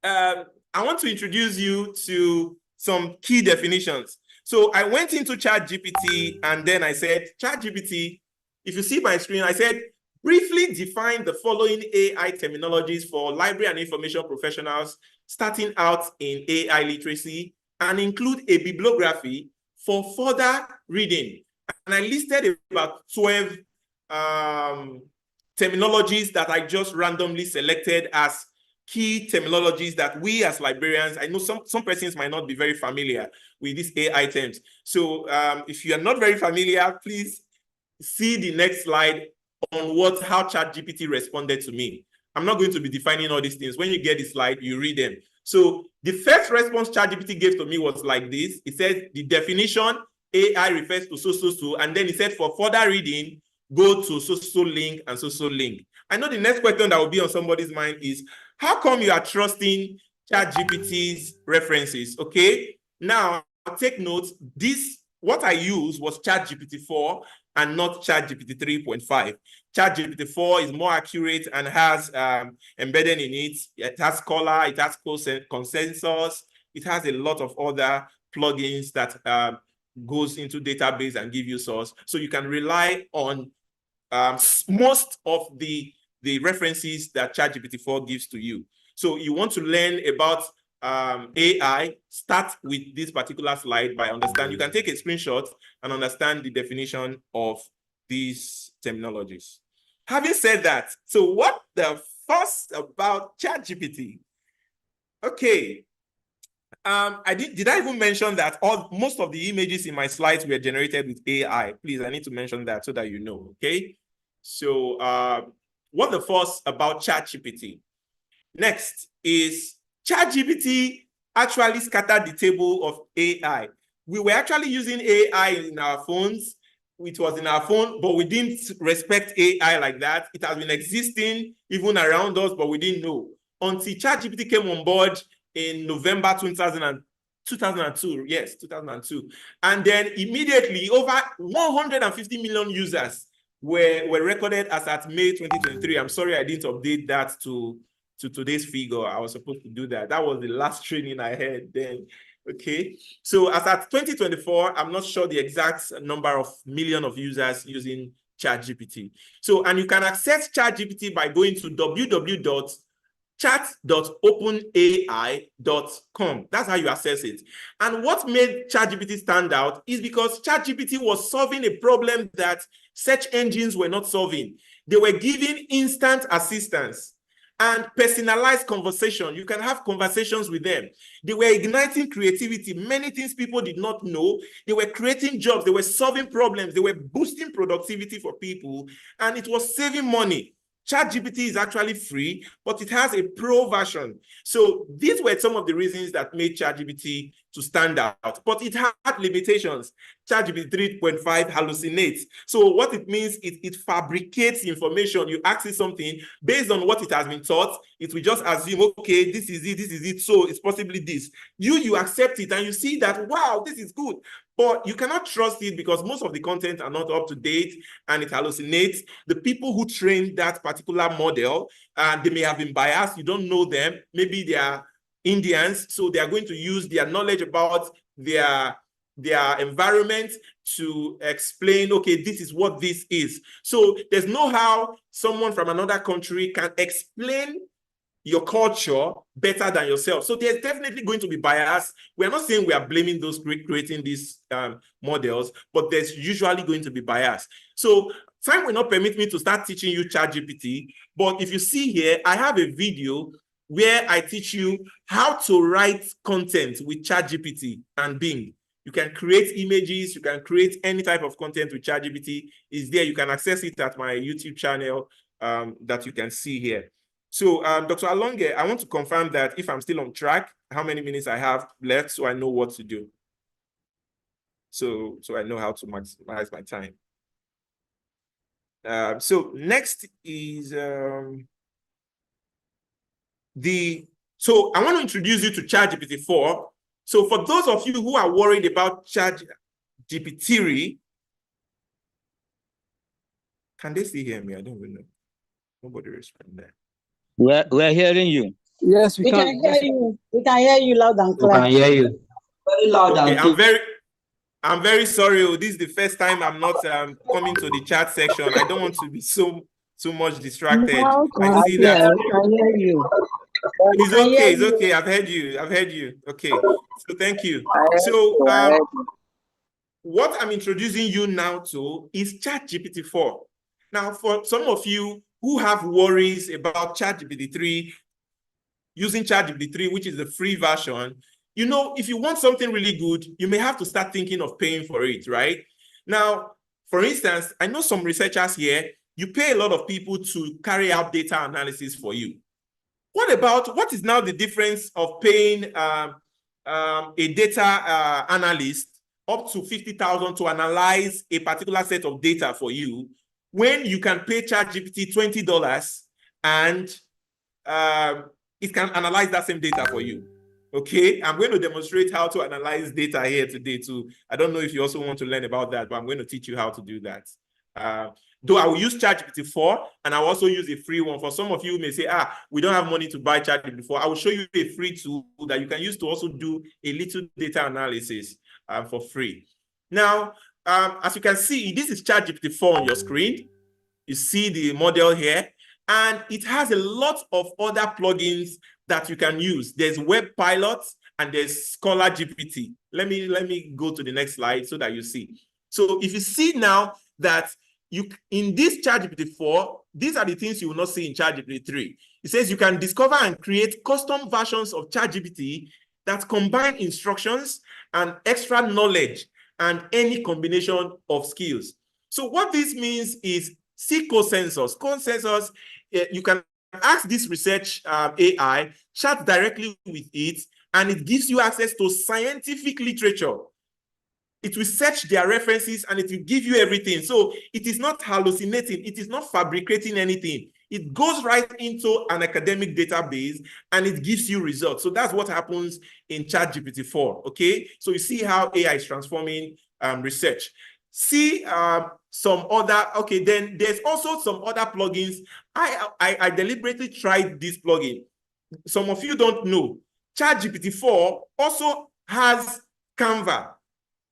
I want to introduce you to some key definitions. So I went into ChatGPT and then I said, ChatGPT, if you see my screen, I said, briefly define the following AI terminologies for library and information professionals starting out in AI literacy and include a bibliography for further reading. And I listed about 12 terminologies that I just randomly selected as key terminologies that we as librarians, I know some persons might not be very familiar with these AI terms. So if you are not very familiar, please see the next slide on how ChatGPT responded to me. I'm not going to be defining all these things. When you get the slide, you read them. So the first response ChatGPT gave to me was like this. It said the definition, AI refers to so, and then it said for further reading, go to so link and so link. I know the next question that will be on somebody's mind is, how come you are trusting ChatGPT's references? Okay, now take note, what I used was ChatGPT 4 and not ChatGPT 3.5. ChatGPT 4 is more accurate and has embedded in it. It has Scholar, it has Consensus, it has a lot of other plugins that goes into database and give you source. So you can rely on most of the references that ChatGPT 4 gives to you. So you want to learn about AI, start with this particular slide by understanding. You can take a screenshot and understand the definition of these terminologies. Having said that, so what the fuss about ChatGPT? Okay, did I even mention that most of the images in my slides were generated with AI? Please, I need to mention that so that you know, okay? So what the fuss about ChatGPT? Next is ChatGPT actually scattered the table of AI. We were actually using AI in our phones. It was in our phone, but we didn't respect AI like that. It has been existing even around us, but we didn't know. Until ChatGPT came on board in November 2002. Yes, 2002. And then immediately over 150 million users were recorded as at May 2023. I'm sorry I didn't update that to today's figure. I was supposed to do that. That was the last training I had then. Okay, so as at 2024, I'm not sure the exact number of million of users using ChatGPT. So, and you can access ChatGPT by going to www.chat.openai.com. That's how you access it. And what made ChatGPT stand out is because ChatGPT was solving a problem that search engines were not solving. They were giving instant assistance and personalized conversation. You can have conversations with them. They were igniting creativity, many things people did not know. They were creating jobs, they were solving problems, they were boosting productivity for people, and it was saving money. ChatGPT is actually free, but it has a pro version. So these were some of the reasons that made ChatGPT to stand out, but it had limitations. ChatGPT 3.5 hallucinates. So what it means is it fabricates information. You ask it something based on what it has been taught, it will just assume, okay, this is it, so it's possibly this. You accept it and you see that, wow, this is good. But you cannot trust it because most of the content are not up to date and it hallucinates. The people who trained that particular model, they may have been biased. You don't know them. Maybe they are Indians, so they are going to use their knowledge about their environment to explain, okay, this is what this is. So there's no how someone from another country can explain your culture better than yourself. So there's definitely going to be bias. We're not saying we are blaming those creating these models, but there's usually going to be bias. So time will not permit me to start teaching you ChatGPT, but if you see here, I have a video where I teach you how to write content with ChatGPT and Bing. You can create images, you can create any type of content with ChatGPT. It's there. You can access it at my YouTube channel that you can see here. So, Dr. Alonge, I want to confirm that if I'm still on track, how many minutes I have left so I know what to do. So I know how to maximize my time. So next is so I want to introduce you to ChatGPT 4. So for those of you who are worried about ChatGPT, can they still hear me? I don't even know. Nobody respond there. We're hearing you. Yes, we can hear you. We can hear you loud and clear. We can hear you. Very loud Okay, and clear. I'm very sorry. This is the first time I'm not coming to the chat section. I don't want to be so much distracted. No, I see that. I can hear you. It's okay. It's okay. I've heard you. Okay. So thank you. So what I'm introducing you now to is ChatGPT 4. Now, for some of you who have worries about ChatGPT 3, using ChatGPT 3, which is the free version, you know, if you want something really good, you may have to start thinking of paying for it, right? Now, for instance, I know some researchers here, you pay a lot of people to carry out data analysis for you. What is now the difference of paying a data analyst up to 50,000 to analyze a particular set of data for you, when you can pay ChatGPT $20 and it can analyze that same data for you? Okay, I'm going to demonstrate how to analyze data here today too. I don't know if you also want to learn about that, but I'm going to teach you how to do that. Though I will use ChatGPT 4 and I'll also use a free one. For some of you may say, we don't have money to buy ChatGPT 4. I will show you a free tool that you can use to also do a little data analysis for free. Now, as you can see, this is ChatGPT 4 on your screen. You see the model here, and it has a lot of other plugins that you can use. There's Web Pilot and there's Scholar GPT. Let me go to the next slide so that you see. So if you see now that in this ChatGPT 4, these are the things you will not see in ChatGPT 3. It says you can discover and create custom versions of ChatGPT that combine instructions and extra knowledge and any combination of skills. So what this means is, see consensus. Consensus, you can ask this research AI, chat directly with it, and it gives you access to scientific literature. It will search their references and it will give you everything. So it is not hallucinating. It is not fabricating anything. It goes right into an academic database and it gives you results. So that's what happens in ChatGPT 4, okay? So you see how AI is transforming research. See some other, okay, then there's also some other plugins. I deliberately tried this plugin. Some of you don't know. ChatGPT 4 also has Canva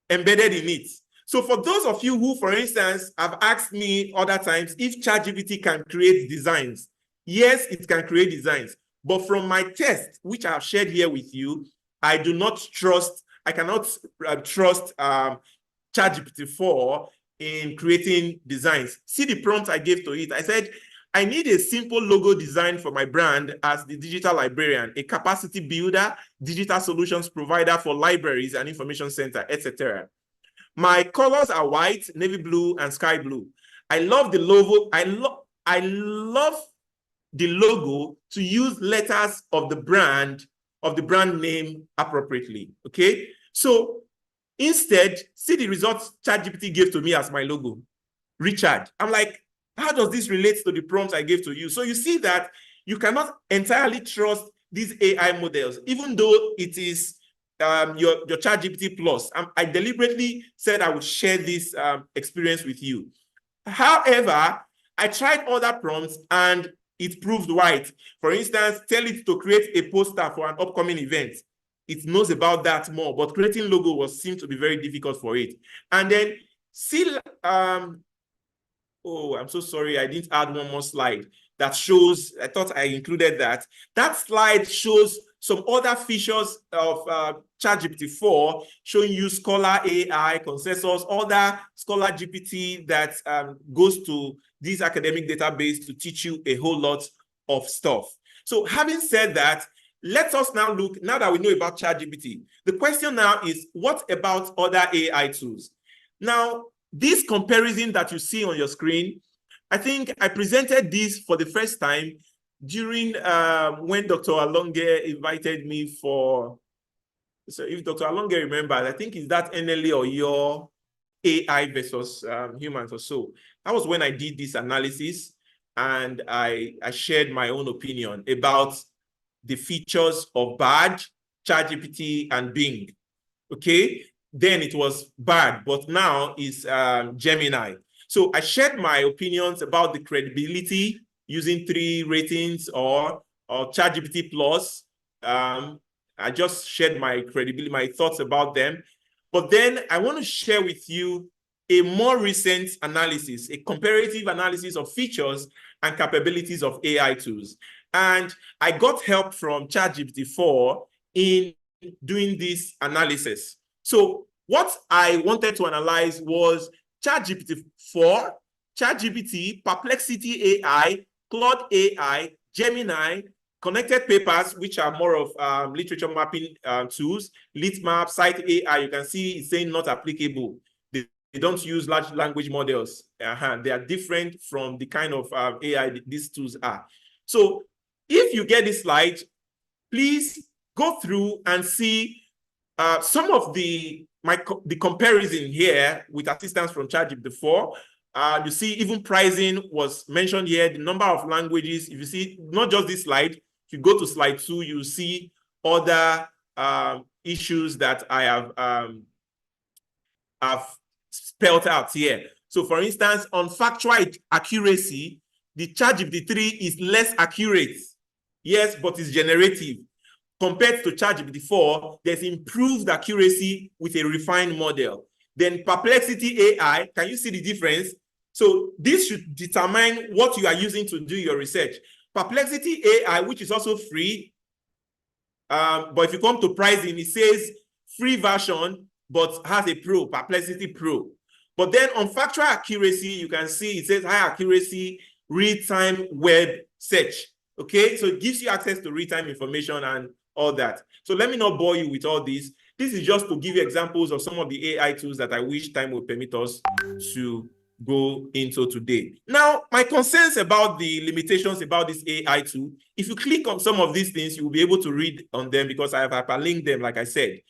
embedded in it. So for those of you who, for instance, have asked me other times if ChatGPT can create designs, yes, it can create designs. But from my test, which I've shared here with you, I cannot trust ChatGPT-4 in creating designs. See the prompt I gave to it. I said, I need a simple logo design for my brand as the digital librarian, a capacity builder, digital solutions provider for libraries and information center, etc. My colors are white, navy blue, and sky blue. I love the logo. I love the logo to use letters of the brand name appropriately. Okay. So instead, see the results ChatGPT gave to me as my logo. Richard. I'm like, how does this relate to the prompts I gave to you? So you see that you cannot entirely trust these AI models, even though it is your ChatGPT Plus. I deliberately said I would share this experience with you. However, I tried other prompts and it proved right. For instance, tell it to create a poster for an upcoming event. It knows about that more, but creating logo seemed to be very difficult for it. And then see, oh, I'm so sorry, I didn't add one more slide that shows, I thought I included that. That slide shows some other features of ChatGPT-4 showing you Scholar AI, Consensus, other Scholar GPT that goes to this academic database to teach you a whole lot of stuff. So having said that, let us now look, now that we know about ChatGPT, the question now is, what about other AI tools? Now, this comparison that you see on your screen, I think I presented this for the first time during when Dr. Alonge invited me for, so if Dr. Alonge remembers, I think it's that NLA or your AI versus humans or so. That was when I did this analysis and I shared my own opinion about the features of Bard, ChatGPT, and Bing. Okay, then it was Bard, but now it's Gemini. So I shared my opinions about the credibility using 3 ratings or ChatGPT Plus. I just shared my credibility, my thoughts about them. But then I want to share with you a more recent analysis, a comparative analysis of features and capabilities of AI tools. And I got help from ChatGPT-4 in doing this analysis. So what I wanted to analyze was ChatGPT-4, ChatGPT, Perplexity AI, Claude AI, Gemini, connected papers, which are more of literature mapping tools, Litmap, Site AI. You can see it's saying not applicable. They don't use large language models. They are different from the kind of AI these tools are. So if you get this slide, please go through and see some of the comparison here with assistance from ChatGPT-4. You see even pricing was mentioned here, the number of languages. If you see, not just this slide, if you go to slide 2, you see other issues that I have spelled out here. So for instance, on factual accuracy, the ChatGPT-3 is less accurate. Yes, but it's generative. Compared to ChatGPT-4, there's improved accuracy with a refined model. Then Perplexity AI, can you see the difference? So this should determine what you are using to do your research. Perplexity AI, which is also free, but if you come to pricing, it says free version, but has a Pro, Perplexity Pro. But then on factual accuracy, you can see it says high accuracy, real-time web search. Okay, so it gives you access to real-time information and all that. So let me not bore you with all this. This is just to give you examples of some of the AI tools that I wish time would permit us to go into today. Now, my concerns about the limitations about this AI tool, if you click on some of these things, you will be able to read on them because I have hyperlinked them, like I said.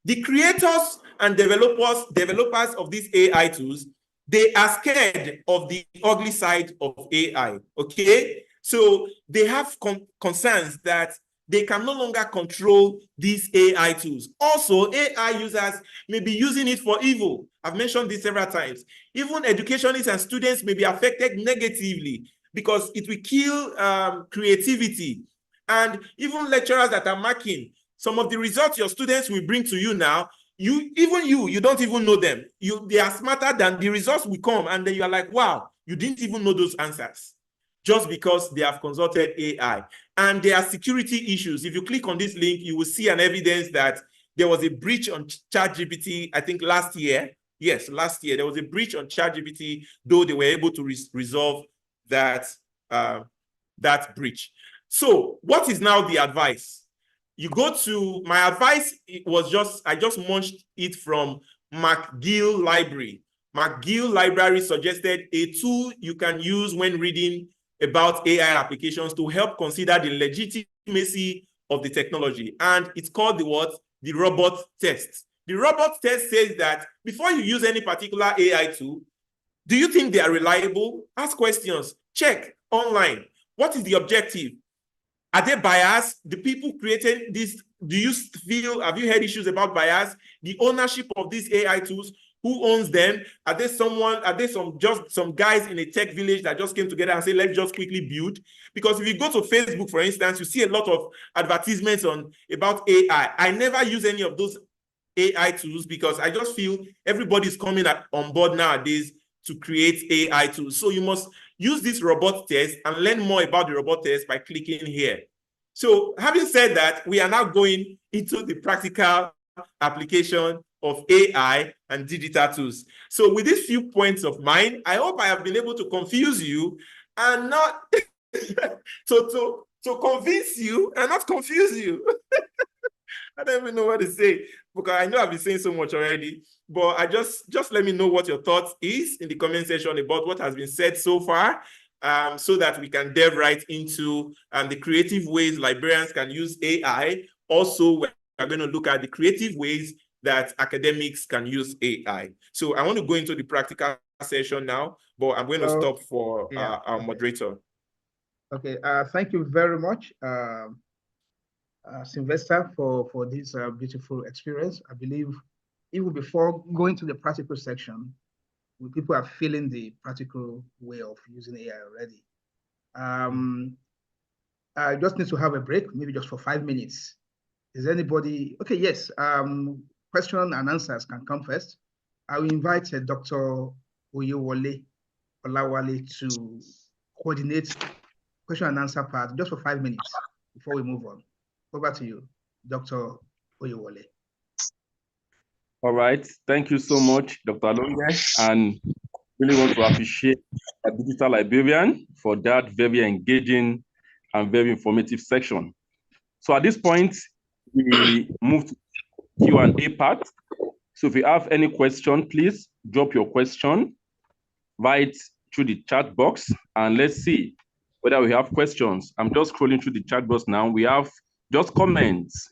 The creators and developers of these AI tools, they are scared of the ugly side of AI, okay? So they have concerns that they can no longer control these AI tools. Also, AI users may be using it for evil. I've mentioned this several times. Even educationists and students may be affected negatively because it will kill creativity. And even lecturers that are marking, some of the results your students will bring to you now, you don't even know them. They are smarter than the results will come, and then you are like, wow, you didn't even know those answers, just because they have consulted AI. And there are security issues. If you click on this link, you will see an evidence that there was a breach on ChatGPT, I think last year. Yes, last year there was a breach on ChatGPT, though they were able to resolve that breach. So what is now the advice? You go to, my advice, I just launched it from McGill Library. McGill Library suggested a tool you can use when reading about AI applications to help consider the legitimacy of the technology. And it's called the robot test. The robot test says that before you use any particular AI tool, do you think they are reliable? Ask questions, check online. What is the objective? Are they biased? The people creating this, have you heard issues about bias? The ownership of these AI tools, who owns them? Are there some guys in a tech village that just came together and say, let's just quickly build? Because if you go to Facebook, for instance, you see a lot of advertisements about AI. I never use any of those AI tools because I just feel everybody's coming on board nowadays to create AI tools. So you must use this robot test and learn more about the robot test by clicking here. So having said that, we are now going into the practical application of AI and digital tools. So with these few points of mine, I hope I have been able to confuse you and not to convince you and not confuse you. I don't even know what to say because I know I've been saying so much already, but I just let me know what your thoughts is in the comment section about what has been said so far, so that we can delve right into the creative ways librarians can use AI. Also, we're going to look at the creative ways that academics can use AI. So I want to go into the practical session now, but I'm going to stop for our moderator. Okay, thank you very much, Sylvester, for this beautiful experience. I believe even before going to the practical section, people are feeling the practical way of using AI already. I just need to have a break, maybe just for 5 minutes. Is anybody? Okay, yes. Question and answers can come first. I will invite Dr. Olawale to coordinate question and answer part just for 5 minutes before we move on. Over to you, Dr. Oyewole. All right. Thank you so much, Dr. Alonge, and really want to appreciate a digital librarian for that very engaging and very informative section. So at this point, we move to Q&A part. So if you have any question, please drop your question right through the chat box, and let's see whether we have questions. I'm just scrolling through the chat box now. We have just comments.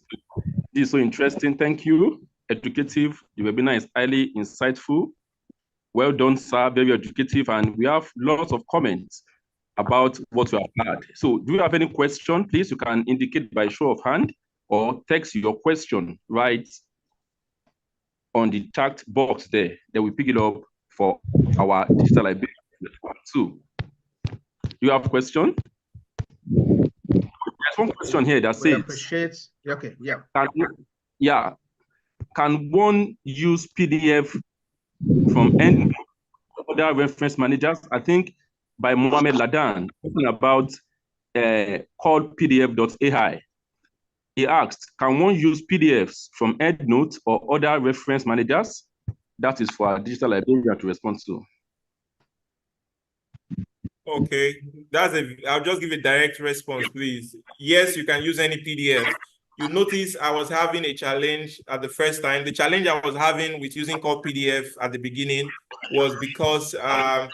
This is so interesting. Thank you. Educative. The webinar is highly insightful. Well done, sir. Very educative. And we have lots of comments about what we have had. So do you have any question? Please, you can indicate by show of hand or text your question right on the chat box there. Then we pick it up for our digital librarian too. Do you have a question? There's one question here that says, okay, yeah. Can one use PDF from any other reference managers? I think by Mohamed Ladan, talking about called PDF.ai. He asked, can one use PDFs from EndNote or other reference managers? That is for our digital librarian to respond to. Okay, I'll just give a direct response, please. Yes, you can use any PDF. You notice I was having a challenge at the first time. The challenge I was having with using called PDF at the beginning was because I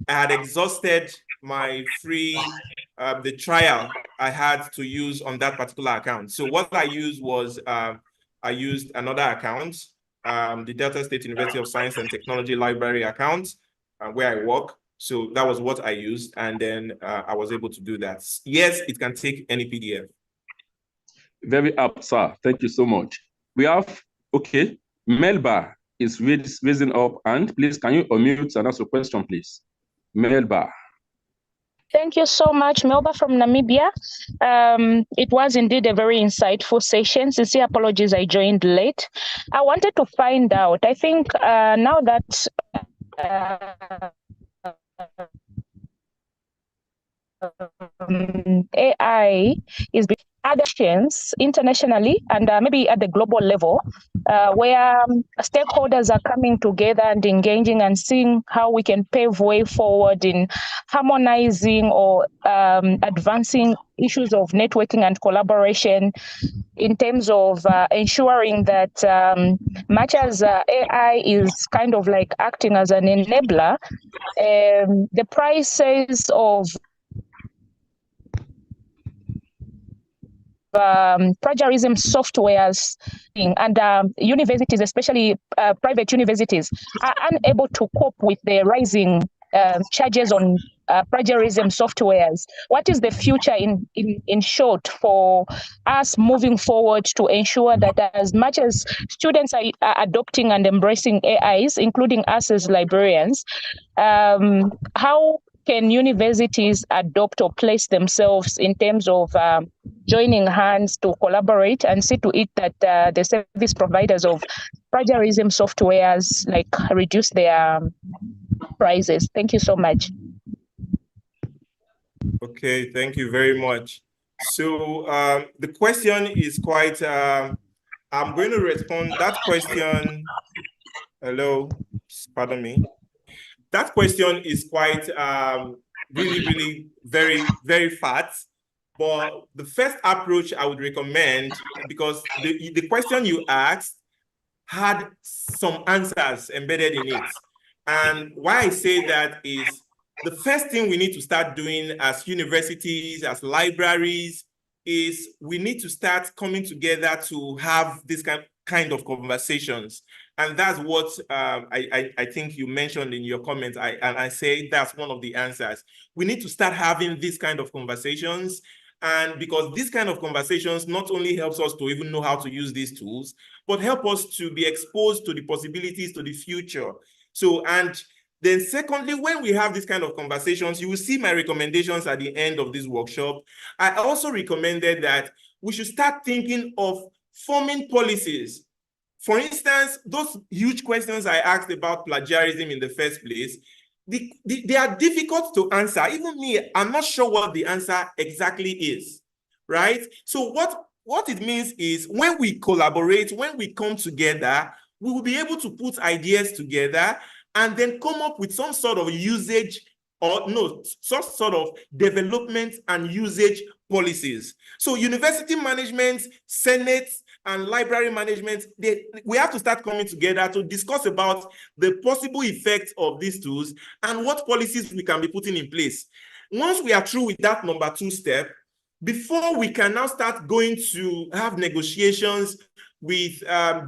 had exhausted my free, the trial I had to use on that particular account. So what I used was, I used another account, the Delta State University of Science and Technology Library account, where I work. So that was what I used, and then I was able to do that. Yes, it can take any PDF. Very apt, sir. Thank you so much. We have, okay, Melba is raising up, and please, can you unmute and ask a question, please? Melba. Thank you so much, Melba from Namibia. It was indeed a very insightful session. Sincere apologies, I joined late. I wanted to find out, I think now that AI is being adoptions internationally and maybe at the global level, where stakeholders are coming together and engaging and seeing how we can pave way forward in harmonizing or advancing issues of networking and collaboration in terms of ensuring that much as AI is kind of like acting as an enabler, the prices of plagiarism softwares and universities, especially private universities, are unable to cope with the rising charges on plagiarism softwares. What is the future in short for us moving forward to ensure that as much as students are adopting and embracing AIs, including us as librarians, how can universities adopt or place themselves in terms of joining hands to collaborate and see to it that the service providers of plagiarism softwares like reduce their prices? Thank you so much. Okay, thank you very much. So the question is quite, I'm going to respond that question. Hello, pardon me. That question is quite really very fat. But the first approach I would recommend, because the question you asked had some answers embedded in it. And why I say that is the first thing we need to start doing as universities, as libraries, is we need to start coming together to have this kind of conversations. And that's what I think you mentioned in your comments. And I say that's one of the answers. We need to start having this kind of conversations. And because this kind of conversations not only helps us to even know how to use these tools, but help us to be exposed to the possibilities to the future. So, and then secondly, when we have this kind of conversations, you will see my recommendations at the end of this workshop. I also recommended that we should start thinking of forming policies. For instance, those huge questions I asked about plagiarism in the first place, they are difficult to answer. Even me, I'm not sure what the answer exactly is, right? So what it means is when we collaborate, when we come together, we will be able to put ideas together and then come up with some sort of usage or no, some sort of development and usage policies. So university management, Senate, and library management, we have to start coming together to discuss about the possible effects of these tools and what policies we can be putting in place. Once we are through with that number 2 step, before we can now start going to have negotiations with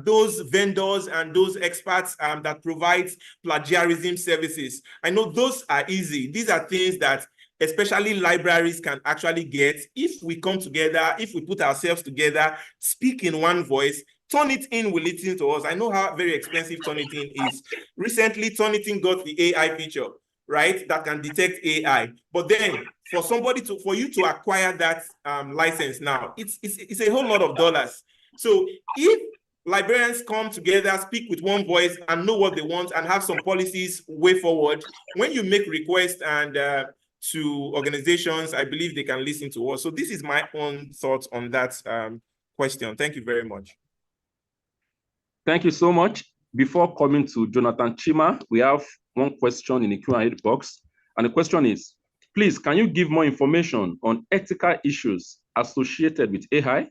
those vendors and those experts that provide plagiarism services. I know those are easy. These are things that especially libraries can actually get if we come together, if we put ourselves together, speak in one voice. Turnitin will listen to us. I know how very expensive Turnitin is. Recently, Turnitin got the AI feature, right, that can detect AI. But then for you to acquire that license now, it's a whole lot of dollars. So if librarians come together, speak with one voice and know what they want and have some policies way forward, when you make requests and to organizations, I believe they can listen to us. So this is my own thoughts on that question. Thank you very much. Thank you so much. Before coming to Jonathan Chima, we have one question in the Q&A box. And the question is, please, can you give more information on ethical issues associated with AI?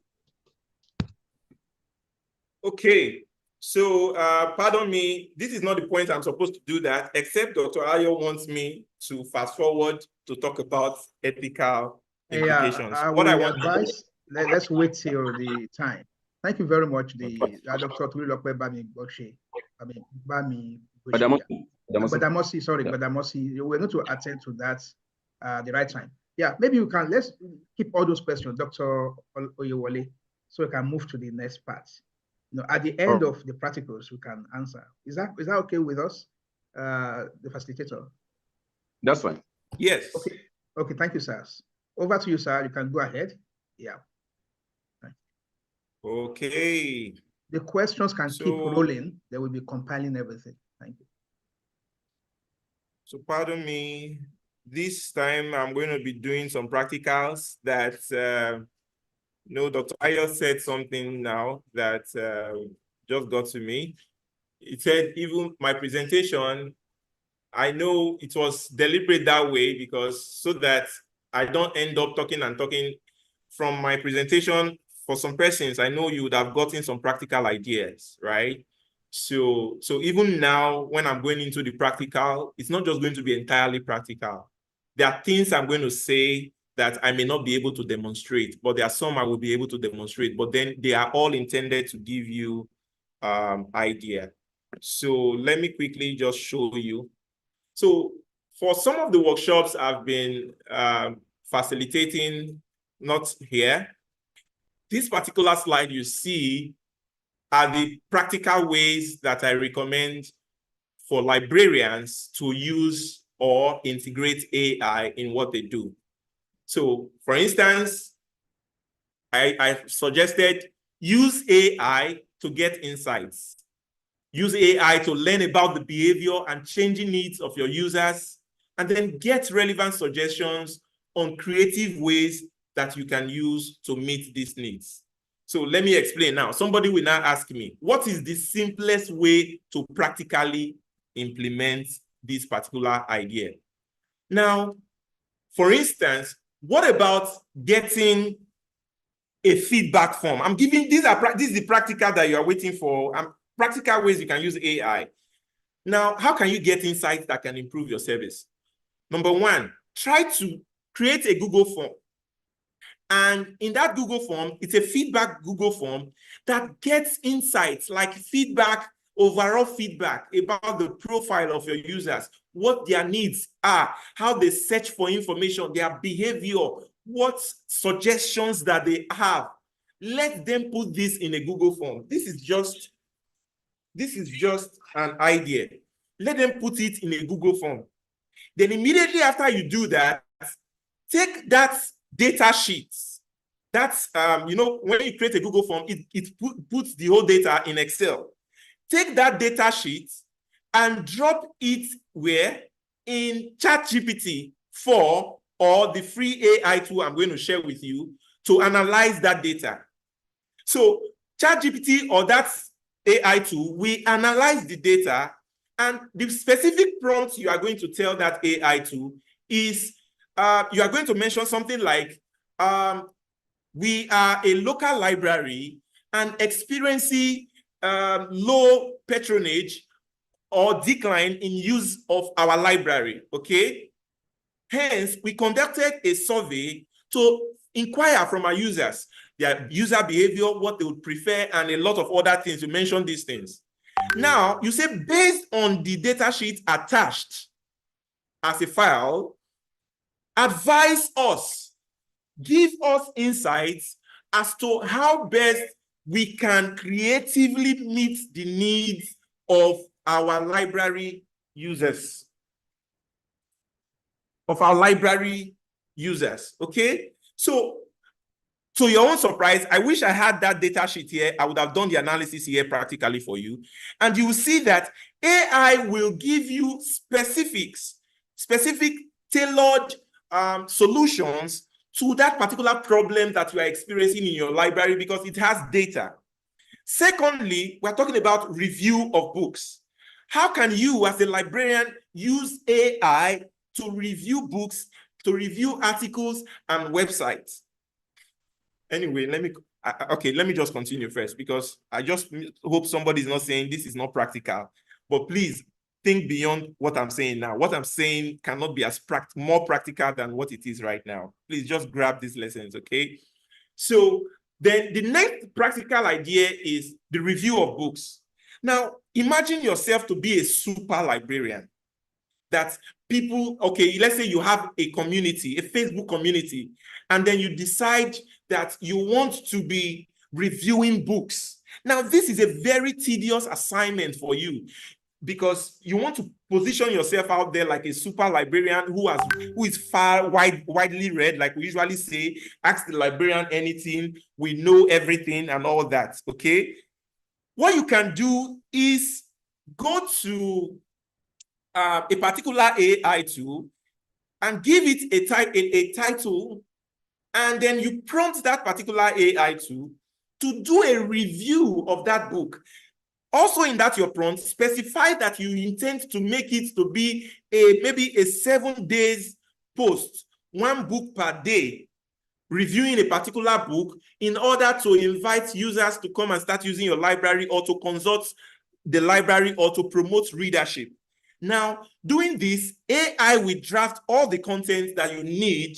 Okay, so pardon me, this is not the point I'm supposed to do that, except Dr. Ayo wants me to fast forward to talk about ethical implications. Yeah, what I want advise, let's wait till the time. Thank you very much, Dr. Tulilope Bami Boshi. I mean, Bami Badamosi, sorry, Badamosi. We're going to attend to that the right time. Yeah, maybe you can, let's keep all those questions, Dr. Oyewole, so we can move to the next part. You know, at the end of the practicals, we can answer. Is that okay with us, the facilitator? That's fine. Yes. Okay. Okay, thank you, sir. Over to you, sir. You can go ahead. Yeah. Okay. The questions can keep rolling. They will be compiling everything. Thank you. So pardon me, this time I'm going to be doing some practicals that, Dr. Ayo said something now that just got to me. It said, even my presentation, I know it was deliberate that way because so that I don't end up talking and talking from my presentation. For some persons, I know you would have gotten some practical ideas, right? So even now, when I'm going into the practical, it's not just going to be entirely practical. There are things I'm going to say that I may not be able to demonstrate, but there are some I will be able to demonstrate, but then they are all intended to give you idea. So let me quickly just show you. So for some of the workshops I've been facilitating, not here, this particular slide you see are the practical ways that I recommend for librarians to use or integrate AI in what they do. So for instance, I suggested use AI to get insights. Use AI to learn about the behavior and changing needs of your users, and then get relevant suggestions on creative ways that you can use to meet these needs. So let me explain now. Somebody will now ask me, what is the simplest way to practically implement this particular idea? Now, for instance, what about getting a feedback form? I'm giving, this is the practical that you are waiting for. Practical ways you can use AI. Now, how can you get insights that can improve your service? Number one, try to create a Google form. And in that Google form, it's a feedback Google form that gets insights like feedback, overall feedback about the profile of your users, what their needs are, how they search for information, their behavior, what suggestions that they have. Let them put this in a Google form. This is just an idea. Let them put it in a Google form. Then immediately after you do that, take that data sheet. That's, when you create a Google form, it puts the whole data in Excel. Take that data sheet and drop it where? In ChatGPT 4 or the free AI tool I'm going to share with you to analyze that data. So ChatGPT or that AI tool, we analyze the data, and the specific prompts you are going to tell that AI tool is, you are going to mention something like, we are a local library and experiencing low patronage or decline in use of our library, okay? Hence, we conducted a survey to inquire from our users, their user behavior, what they would prefer, and a lot of other things. You mentioned these things. Now, you say, based on the data sheet attached as a file, advise us, give us insights as to how best we can creatively meet the needs of our library users. Okay? So, to your own surprise, I wish I had that data sheet here. I would have done the analysis here practically for you. And you will see that AI will give you specific tailored solutions to that particular problem that you are experiencing in your library because it has data. Secondly, we're talking about review of books. How can you, as a librarian, use AI to review books, to review articles and websites? Anyway, let me just continue first because I just hope somebody's not saying this is not practical. But please think beyond what I'm saying now. What I'm saying cannot be as more practical than what it is right now. Please just grab these lessons, okay? So then the next practical idea is the review of books. Now, imagine yourself to be a super librarian. That people, okay, let's say you have a community, a Facebook community, and then you decide that you want to be reviewing books. Now, this is a very tedious assignment for you. because you want to position yourself out there like a super librarian who is widely read, like we usually say, ask the librarian anything, we know everything and all that, okay? What you can do is go to a particular AI tool and give it a title, and then you prompt that particular AI tool to do a review of that book. Also in that your prompt, specify that you intend to make it to be maybe a 7 days post, 1 book per day, reviewing a particular book in order to invite users to come and start using your library or to consult the library or to promote readership. Now, doing this, AI will draft all the content that you need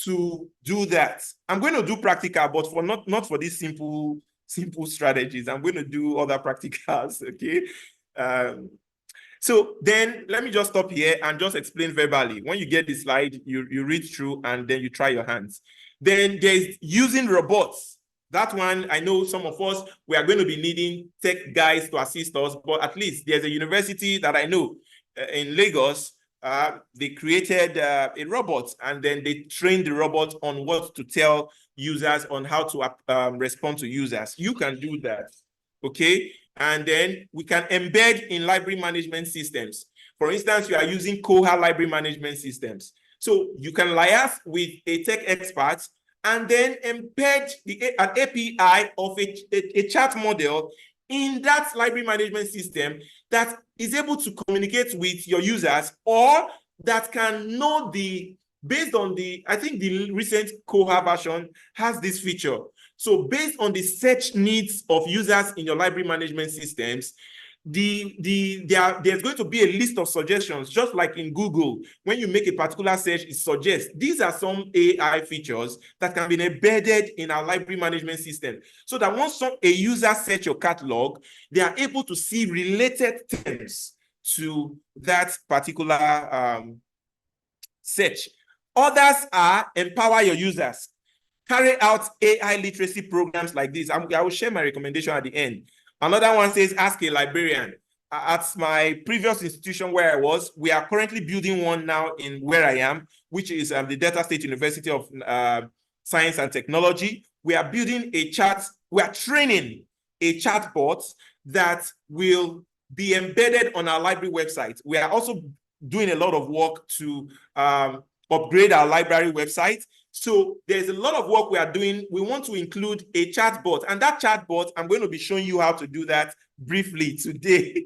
to do that. I'm going to do practical, but for not for these simple strategies. I'm going to do other practicals, okay? So then let me just stop here and just explain verbally. When you get the slide, you read through and then you try your hands. Then there's using robots. That one, I know some of us, we are going to be needing tech guys to assist us, but at least there's a university that I know in Lagos, they created a robot, and then they trained the robot on what to tell users, on how to respond to users. You can do that, okay? And then we can embed in library management systems. For instance, you are using Koha library management systems. So you can liaise with a tech expert and then embed an API of a chat model in that library management system that is able to communicate with your users, or that can know based on I think the recent Koha version has this feature. So based on the search needs of users in your library management systems, there's going to be a list of suggestions, just like in Google. When you make a particular search, it suggests. These are some AI features that can be embedded in our library management system, so that once a user search your catalog, they are able to see related terms to that particular search. Others are empower your users. Carry out AI literacy programs like this. I will share my recommendation at the end. Another one says, ask a librarian. At my previous institution where I was, we are currently building one now in where I am, which is the Delta State University of Science and Technology. We are building we are training a chatbot that will be embedded on our library website. We are also doing a lot of work to upgrade our library website. So there's a lot of work we are doing. We want to include a chatbot, and that chatbot, I'm going to be showing you how to do that briefly today.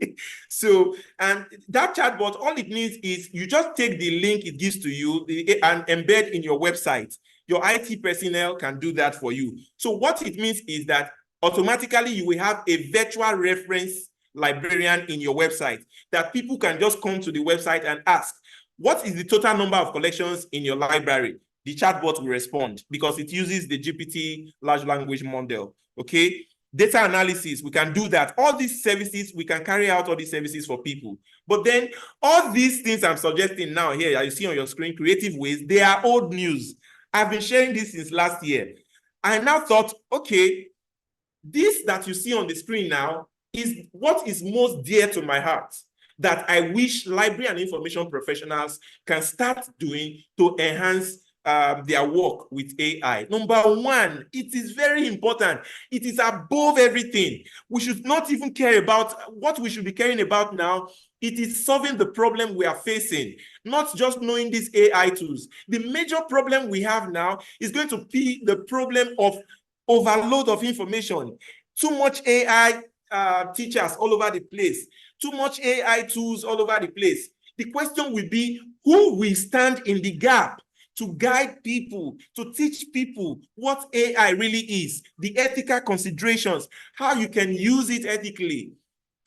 So, and that chatbot, all it needs is you just take the link it gives to you and embed in your website. Your IT personnel can do that for you. So what it means is that automatically you will have a virtual reference librarian in your website that people can just come to the website and ask, what is the total number of collections in your library? The chatbot will respond because it uses the GPT large language model, okay? Data analysis, we can do that. All these services, we can carry out all these services for people. But then all these things I'm suggesting now here, you see on your screen, creative ways, they are old news. I've been sharing this since last year. I now thought, okay, this that you see on the screen now is what is most dear to my heart, that I wish library and information professionals can start doing to enhance their work with AI. Number one, it is very important. It is above everything. We should not even care about what we should be caring about now. It is solving the problem we are facing, not just knowing these AI tools. The major problem we have now is going to be the problem of overload of information. Too much AI teachers all over the place. Too much AI tools all over the place. The question will be, who will stand in the gap to guide people, to teach people what AI really is, the ethical considerations, how you can use it ethically.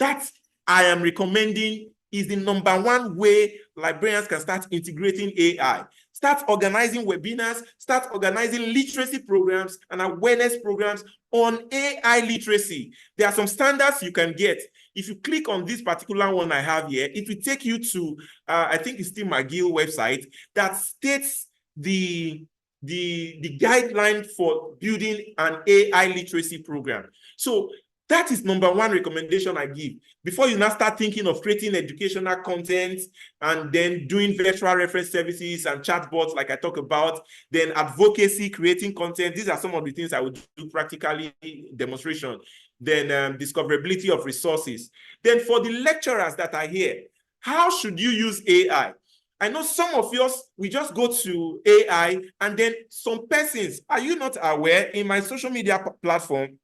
That I am recommending is the number one way librarians can start integrating AI. Start organizing webinars, start organizing literacy programs and awareness programs on AI literacy. There are some standards you can get. If you click on this particular one I have here, it will take you to, I think it's Steve McGill website that states the guideline for building an AI literacy program. So That is number one recommendation I give. Before you now start thinking of creating educational content and then doing virtual reference services and chatbots like I talk about, then advocacy, creating content. These are some of the things I would do practically, demonstration. Then discoverability of resources. Then for the lecturers that are here, how should you use AI? I know some of us, we just go to AI and then some persons, are you not aware, in my social media platform,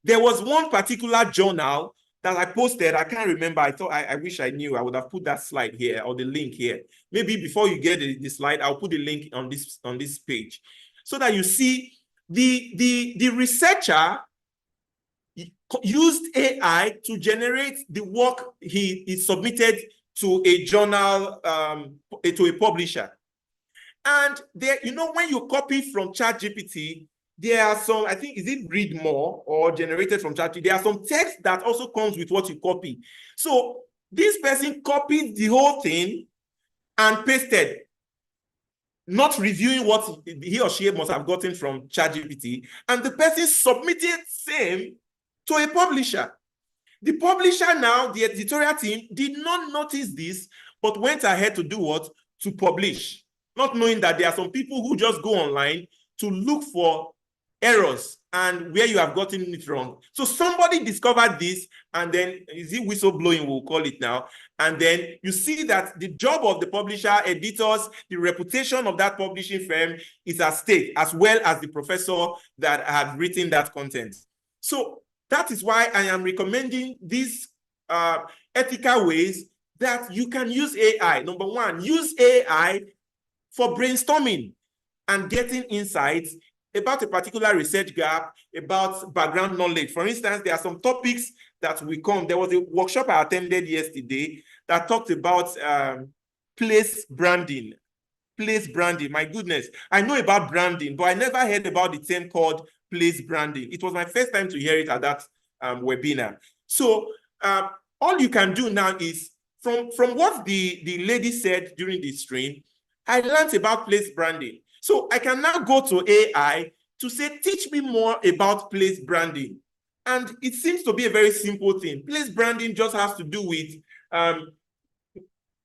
there was one particular journal that I posted. I can't remember. I wish I knew. I would have put that slide here or the link here. Maybe before you get the slide, I'll put the link on this page so that you see the researcher used AI to generate the work he submitted to a journal, to a publisher. And there, you know, when you copy from ChatGPT, there are some, I think, is it read more or generated from ChatGPT? There are some text that also comes with what you copy. So this person copied the whole thing and pasted, not reviewing what he or she must have gotten from ChatGPT, and the person submitted same to a publisher. The publisher now, the editorial team, did not notice this, but went ahead to do what? To publish, not knowing that there are some people who just go online to look for errors and where you have gotten it wrong. So somebody discovered this, and then, is it whistleblowing, we'll call it now, and then you see that the job of the publisher, editors, the reputation of that publishing firm is at stake, as well as the professor that had written that content. So that is why I am recommending these ethical ways that you can use AI. Number one, use AI for brainstorming and getting insights about a particular research gap, about background knowledge. For instance, there are some topics that will come. There was a workshop I attended yesterday that talked about place branding. Place branding, my goodness. I know about branding, but I never heard about the term called place branding. It was my first time to hear it at that webinar. So all you can do now is, from what the lady said during the stream, I learned about place branding. So I can now go to AI to say, teach me more about place branding. And it seems to be a very simple thing. Place branding just has to do with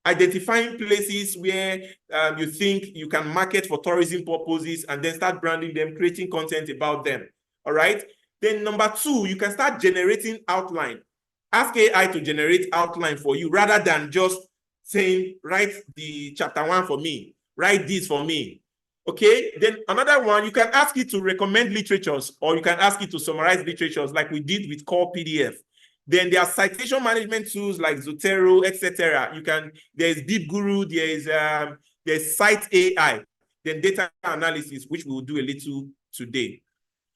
identifying places where you think you can market for tourism purposes and then start branding them, creating content about them. All right. Then number two, you can start generating outline. Ask AI to generate outline for you rather than just saying, write the chapter 1 for me, write this for me. Okay, then another one, you can ask it to recommend literatures, or you can ask it to summarize literatures like we did with Core PDF. Then there are citation management tools like Zotero, etc. You can, there's BibGuru, there's Cite AI, then data analysis, which we will do a little today.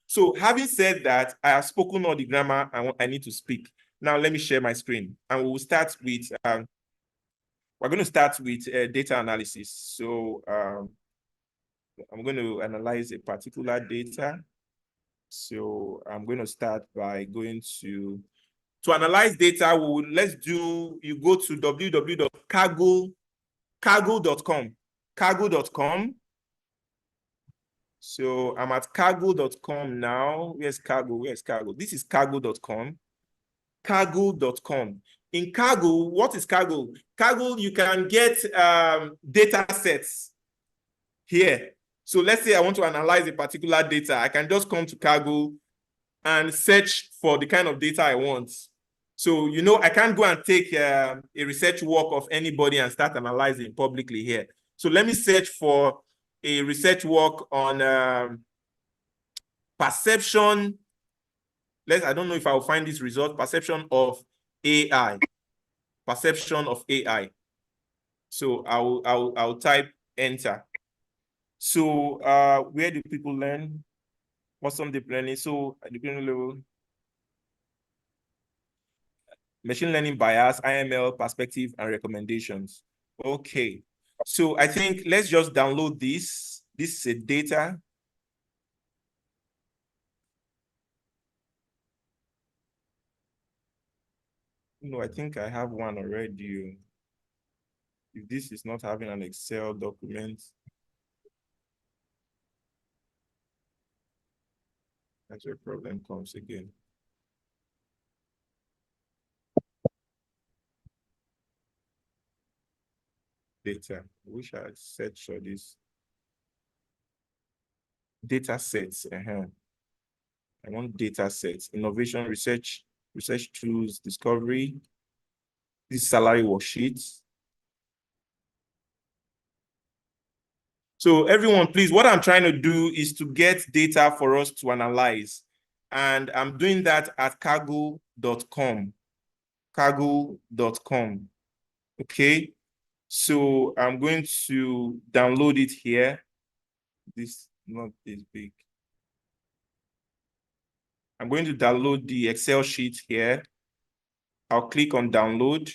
So having said that, I have spoken all the grammar I need to speak. Now let me share my screen, and we will start with, we're going to start with data analysis. So I'm going to analyze a particular data. So I'm going to start by going to analyze data. You go to www.kaggle.com. Kaggle.com. So I'm at kaggle.com now. Where's Kaggle? Where's Kaggle? This is kaggle.com. Kaggle.com. In Kaggle, what is Kaggle? Kaggle, you can get data sets here. So let's say I want to analyze a particular data. I can just come to Kaggle and search for the kind of data I want. So, you know, I can't go and take a research work of anybody and start analyzing publicly here. So let me search for a research work on perception. I don't know if I'll find this result. Perception of AI. Perception of AI. So I'll type enter. So where do people learn? What's on deep learning? So at the beginning level, machine learning bias, IML, perspective, and recommendations. Okay. So I think let's just download this. This is a data. No, I think I have one already. If this is not having an Excel document, that's where problem comes again. Data. I wish I had searched for this. Data sets. I want data sets. Innovation, research tools, discovery. This salary worksheet. So everyone, please, what I'm trying to do is to get data for us to analyze. And I'm doing that at kaggle.com. Kaggle.com. Okay. So I'm going to download it here. This not this big. I'm going to download the Excel sheet here. I'll click on download.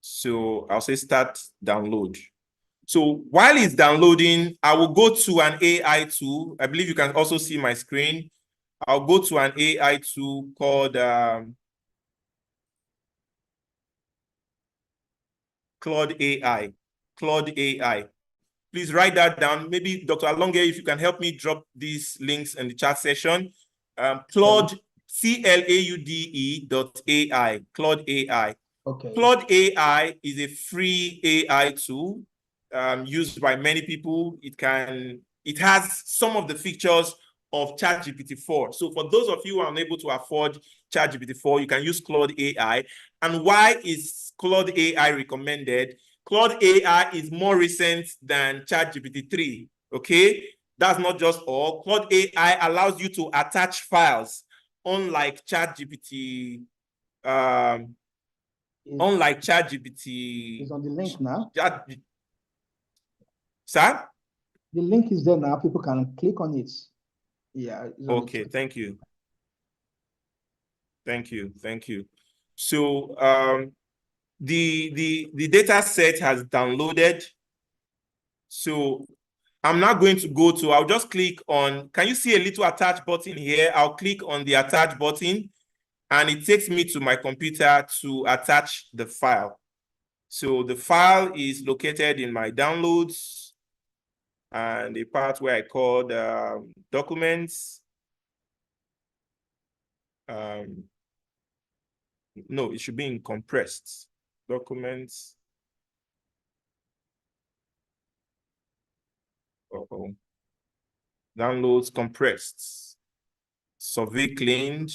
So I'll say start download. So while it's downloading, I will go to an AI tool. I believe you can also see my screen. I'll go to an AI tool called Claude AI. Claude AI. Please write that down. Maybe Dr. Alonge, if you can help me drop these links in the chat session. Claude, CLAUDE.ai, Claude AI. Okay. Claude AI is a free AI tool used by many people. It has some of the features of ChatGPT-4. So for those of you who are unable to afford ChatGPT-4, you can use Claude AI. And why is Claude AI recommended? Claude AI is more recent than ChatGPT-3, okay? That's not just all. Claude AI allows you to attach files, unlike ChatGPT, unlike ChatGPT. It's on the link now. Sir? The link is there now. People can click on it. Yeah. Okay, thank you. Thank you. Thank you. So the data set has downloaded. So I'm not going to go to, I'll just click on, can you see a little attach button here? I'll click on the attach button and it takes me to my computer to attach the file. So the file is located in my downloads and the part where I called documents. No, it should be in compressed documents. Downloads compressed, survey cleaned.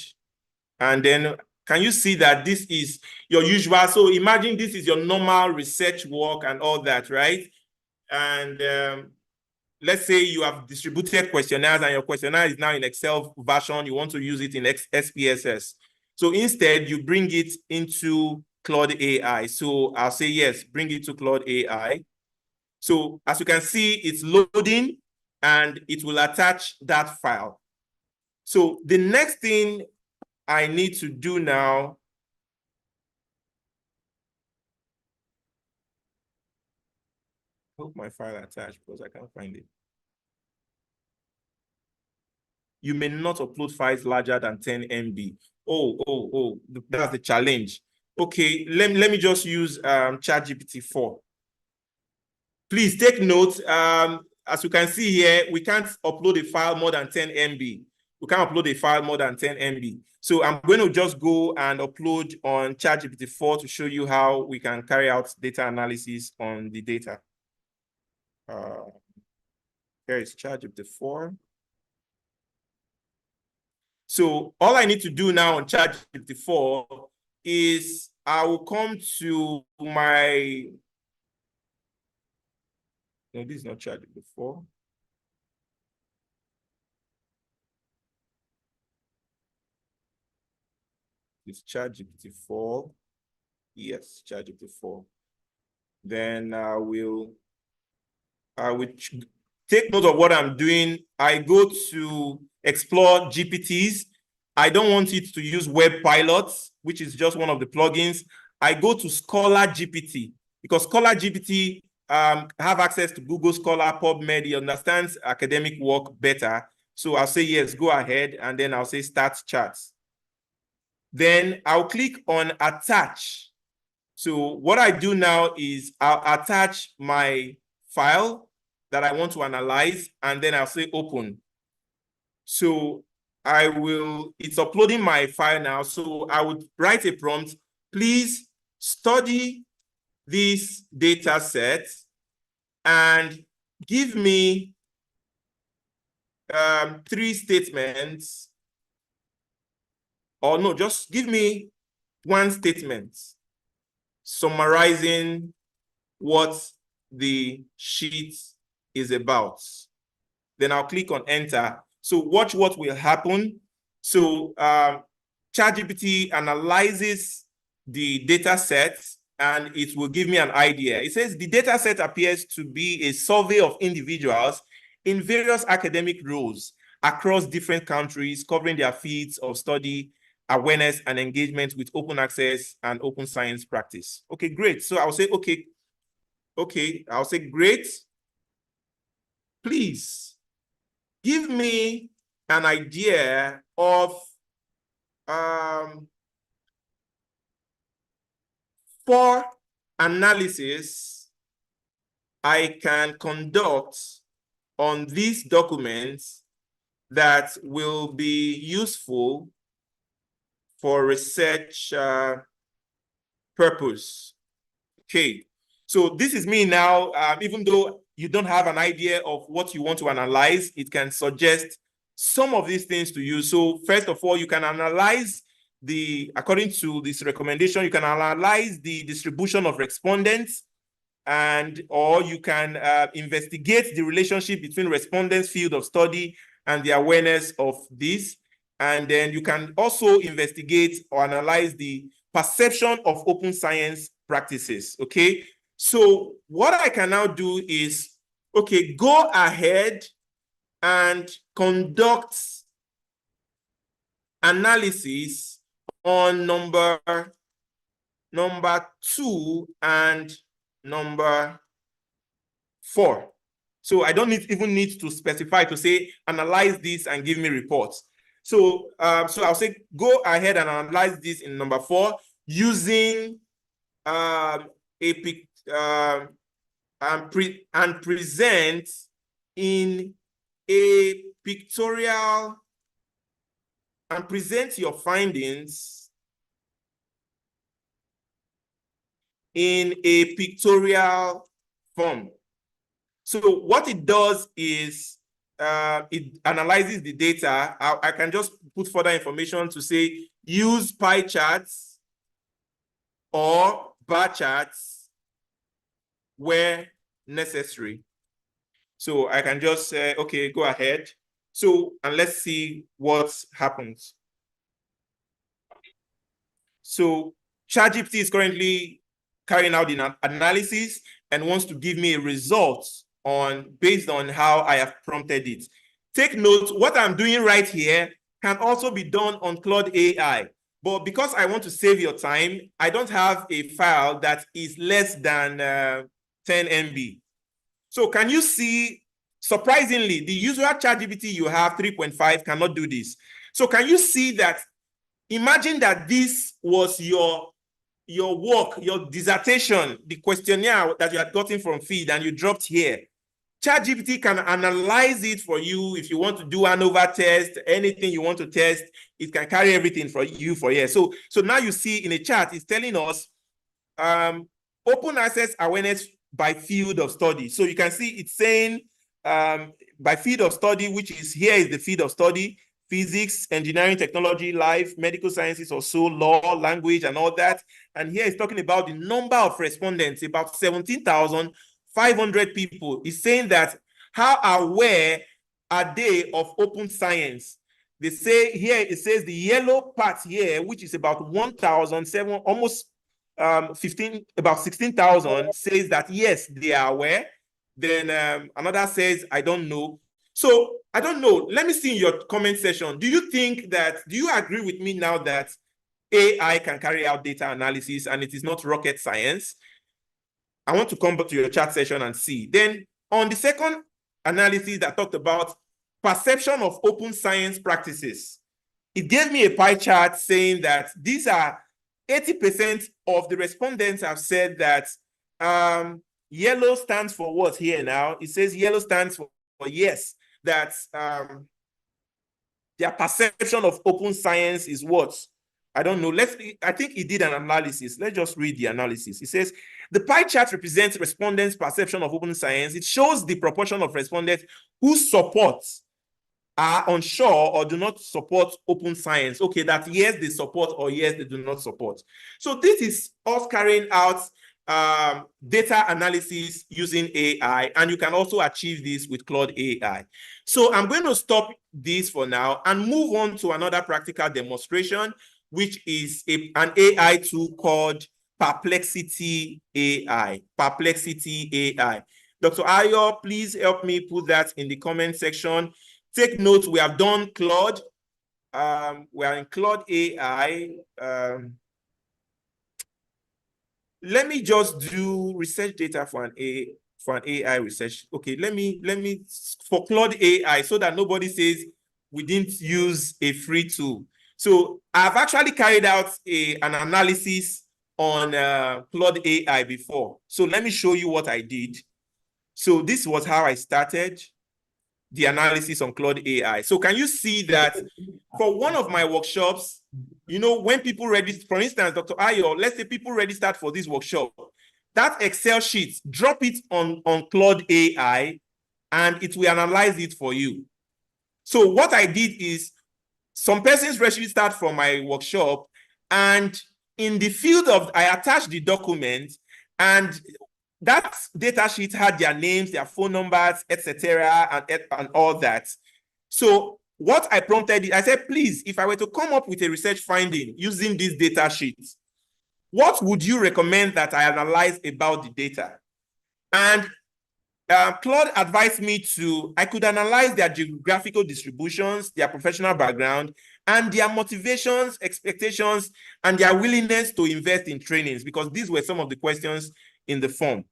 And then can you see that this is your usual? So imagine this is your normal research work and all that, right? And let's say you have distributed questionnaires and your questionnaire is now in Excel version. You want to use it in SPSS. So instead, you bring it into Claude AI. So I'll say, yes, bring it to Claude AI. So as you can see, it's loading and it will attach that file. So the next thing I need to do now I hope my file attached because I can't find it. You may not upload files larger than 10 MB. Oh, that's the challenge. Okay, let me just use ChatGPT-4. Please take note. As you can see here, we can't upload a file more than 10 MB. We can't upload a file more than 10 MB. So I'm going to just go and upload on ChatGPT-4 to show you how we can carry out data analysis on the data. Here is ChatGPT-4. So all I need to do now on ChatGPT-4 is I will come to my, no, this is not ChatGPT-4. It's ChatGPT-4. Yes, ChatGPT-4. Then I will take note of what I'm doing. I go to explore GPTs. I don't want it to use Web Pilots, which is just one of the plugins. I go to Scholar GPT because Scholar GPT have access to Google Scholar, PubMed. He understands academic work better. So I'll say, yes, go ahead. And then I'll say start charts. Then I'll click on attach. So what I do now is I'll attach my file that I want to analyze, and then I'll say open. So it's uploading my file now. So I would write a prompt, please study this data set and give me 3 statements, or no, just give me 1 statement summarizing what the sheet is about. Then I'll click on enter. So watch what will happen. So ChatGPT analyzes the data set and it will give me an idea. It says the data set appears to be a survey of individuals in various academic roles across different countries, covering their fields of study, awareness, and engagement with open access and open science practice. Okay, great. So I'll say, okay, I'll say, great. Please give me an idea of 4 analysis I can conduct on these documents that will be useful for research purpose. Okay, so this is me now. Even though you don't have an idea of what you want to analyze, it can suggest some of these things to you. So first of all, you can analyze according to this recommendation, you can analyze the distribution of respondents, or you can investigate the relationship between respondents' field of study and the awareness of this. And then you can also investigate or analyze the perception of open science practices, okay? So what I can now do is, okay, go ahead and conduct analysis on number 2 and number 4. So I don't even need to specify to say, analyze this and give me reports. So, so I'll say, go ahead and analyze this in number 4 using and present in a pictorial, and present your findings in a pictorial form. So what it does is it analyzes the data. I can just put further information to say, use pie charts or bar charts where necessary. So I can just say, okay, go ahead. So, and let's see what happens. So ChatGPT is currently carrying out the analysis and wants to give me a result based on how I have prompted it. Take note, what I'm doing right here can also be done on Claude AI. But because I want to save your time, I don't have a file that is less than 10 MB. So can you see, surprisingly, the usual ChatGPT you have, 3.5, cannot do this. So can you see that? Imagine that this was your work, your dissertation, the questionnaire that you had gotten from feed and you dropped here. ChatGPT can analyze it for you. If you want to do an over test, anything you want to test, it can carry everything for you for here. So now you see in a chart, it's telling us open access awareness by field of study. So you can see it's saying by field of study, which is here is the field of study: physics, engineering, technology, life, medical sciences, or so, law, language, and all that. And here it's talking about the number of respondents, about 17,500 people. It's saying that how aware are they of open science? They say here, it says the yellow part here, which is about 1,007, almost about 16,000, says that yes, they are aware. Then another says, I don't know. So I don't know. Let me see in your comment section. Do you agree with me now that AI can carry out data analysis and it is not rocket science? I want to come back to your chat session and see. Then on the second analysis that talked about perception of open science practices, it gave me a pie chart saying that these are 80% of the respondents have said that yellow stands for what here now? It says yellow stands for yes, that their perception of open science is what? I don't know. I think he did an analysis. Let's just read the analysis. It says, The pie chart represents respondents' perception of open science. It shows the proportion of respondents who support, are unsure, or do not support open science. Okay, that yes, they support, or yes, they do not support. So this is us carrying out data analysis using AI, and you can also achieve this with Claude AI. So I'm going to stop this for now and move on to another practical demonstration, which is an AI tool called Perplexity AI. Perplexity AI. Dr. Ayo, please help me put that in the comment section. Take note, we have done Claude. We are in Claude AI. Let me just do research data for an AI research. Okay, let me for Claude AI, so that nobody says we didn't use a free tool. So I've actually carried out an analysis on Claude AI before. So let me show you what I did. So this was how I started the analysis on Claude AI. So can you see that for one of my workshops, you know, when people register, for instance, Dr. Ayo, let's say people registered for this workshop, that Excel sheet, drop it on Claude AI and it will analyze it for you. So what I did is some persons registered for my workshop, and in the field of, I attached the document, and that data sheet had their names, their phone numbers, etc., and all that. So what I prompted, I said, please, if I were to come up with a research finding using this data sheet, what would you recommend that I analyze about the data? And Claude advised me I could analyze their geographical distributions, their professional background, and their motivations, expectations, and their willingness to invest in trainings, because these were some of the questions in the form.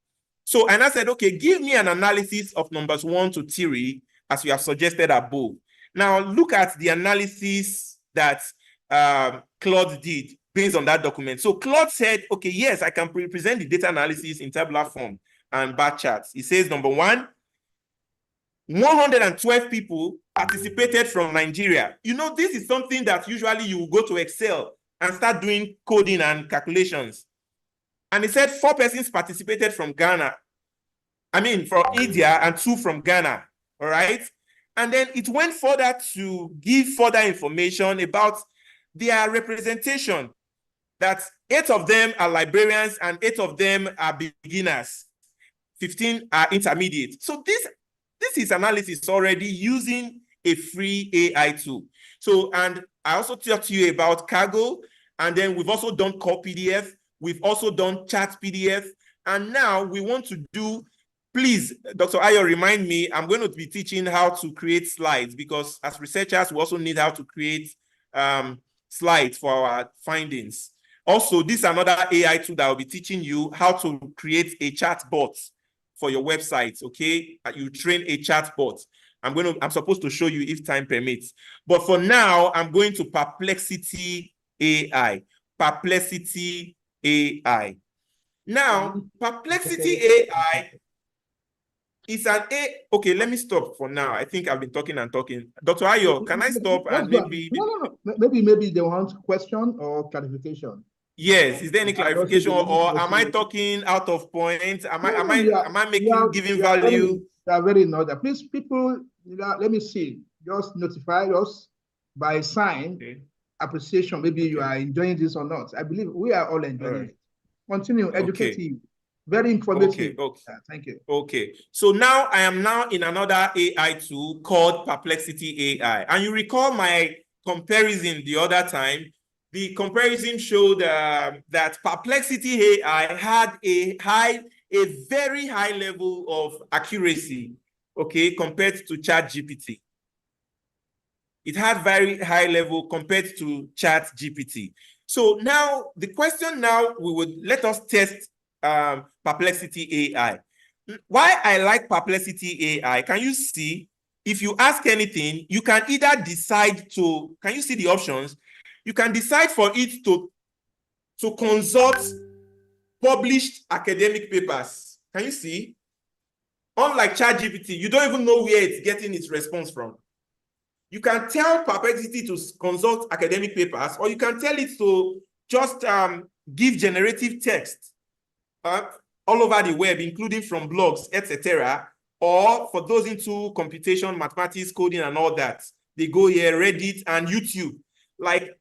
So, and I said, okay, give me an analysis of numbers 1 to 3, as you have suggested above. Now, look at the analysis that Claude did based on that document. So Claude said, okay, yes, I can present the data analysis in tabular form and bar charts. It says, number 1, 112 people participated from Nigeria. You know, this is something that usually you will go to Excel and start doing coding and calculations. And it said 4 persons participated from Ghana. I mean, from India, and 2 from Ghana, all right? And then it went further to give further information about their representation, that 8 of them are librarians and 8 of them are beginners. 15 are intermediate. So this is analysis already using a free AI tool. So, and I also talked to you about Cargo, and then we've also done Core PDF. We've also done Chat PDF. And now we want to do, please, Dr. Ayo, remind me, I'm going to be teaching how to create slides, because as researchers, we also need how to create slides for our findings. Also, this is another AI tool that I'll be teaching you how to create a chat bot for your website, okay? You train a chat bot. I'm supposed to show you if time permits. But for now, I'm going to Perplexity AI. Perplexity AI. Now, Perplexity AI is an okay, let me stop for now. I think I've been talking and talking. Dr. Ayo, can I stop and maybe... No. Maybe they want question or clarification. Yes, is there any clarification, or am I talking out of point? Am I giving value? You are very in order. Please, people, let me see. Just notify us by sign appreciation. Maybe you are enjoying this or not. I believe we are all enjoying it. Continue, educative, very informative. Okay. Thank you. Okay, so now I am now in another AI tool called Perplexity AI. And you recall my comparison the other time. The comparison showed that Perplexity AI had a very high level of accuracy, okay, compared to ChatGPT. It had very high level compared to ChatGPT. So now the question now, let us test Perplexity AI. Why I like Perplexity AI, can you see, if you ask anything, you can either decide to, can you see the options? You can decide for it to consult published academic papers. Can you see? Unlike ChatGPT, you don't even know where it's getting its response from. You can tell Perplexity to consult academic papers, or you can tell it to just give generative text. all over the web, including from blogs, etc. Or for those into computation, mathematics, coding, and all that, they go here, Reddit and YouTube. Like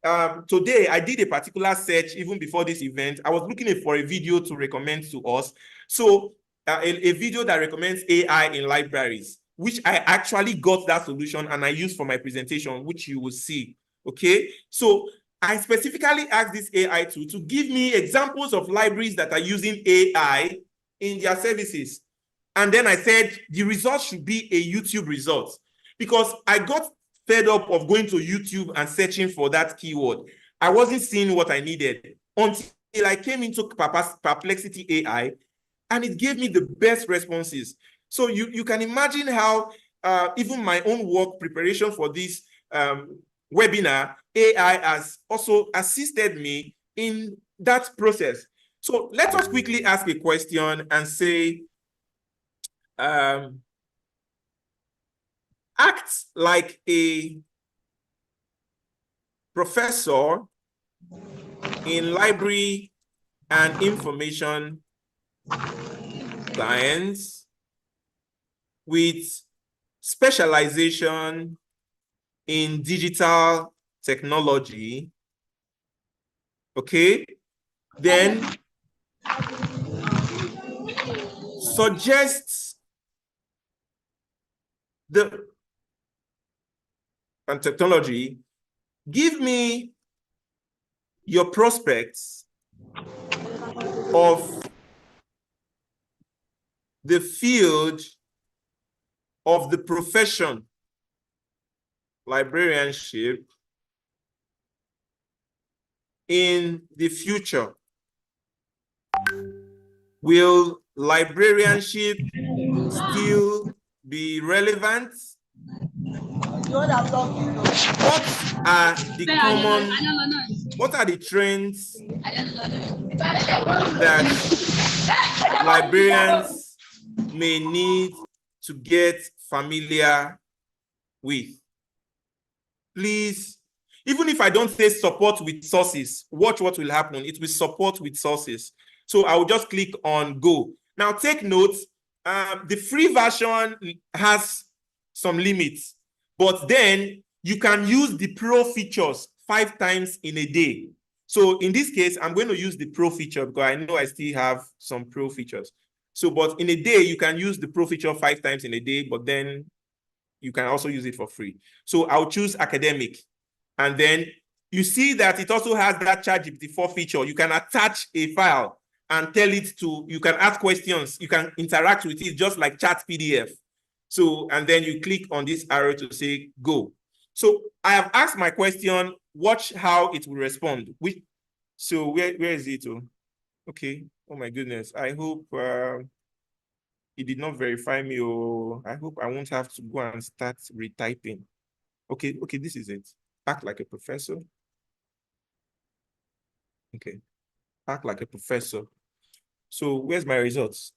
today, I did a particular search even before this event. I was looking for a video to recommend to us. So a video that recommends AI in libraries, which I actually got that solution and I used for my presentation, which you will see. Okay, so I specifically asked this AI tool to give me examples of libraries that are using AI in their services. And then I said, the result should be a YouTube result, because I got fed up of going to YouTube and searching for that keyword. I wasn't seeing what I needed until I came into Perplexity AI, and it gave me the best responses. So you can imagine how even my own work preparation for this webinar, AI has also assisted me in that process. So let us quickly ask a question and say, act like a professor in library and information science with specialization in digital technology. Okay, then suggest the and technology. Give me your prospects of the field of the profession librarianship in the future. Will librarianship still be relevant? What are the trends that librarians may need to get familiar with? Please, even if I don't say support with sources, watch what will happen. It will support with sources. So I will just click on go. Now take note, the free version has some limits, but then you can use the pro features 5 times in a day. So in this case, I'm going to use the pro feature because I know I still have some pro features. So, but in a day, you can use the pro feature 5 times in a day, but then you can also use it for free. So I'll choose academic. And then you see that it also has that ChatGPT-4 feature. You can attach a file and tell it to, you can ask questions, you can interact with it just like chat PDF. So, and then you click on this arrow to say go. So I have asked my question, watch how it will respond. So where is it? Oh, okay. Oh my goodness. I hope it did not verify me, or I hope I won't have to go and start retyping. Okay, this is it. Act like a professor. Okay, act like a professor. So where's my results?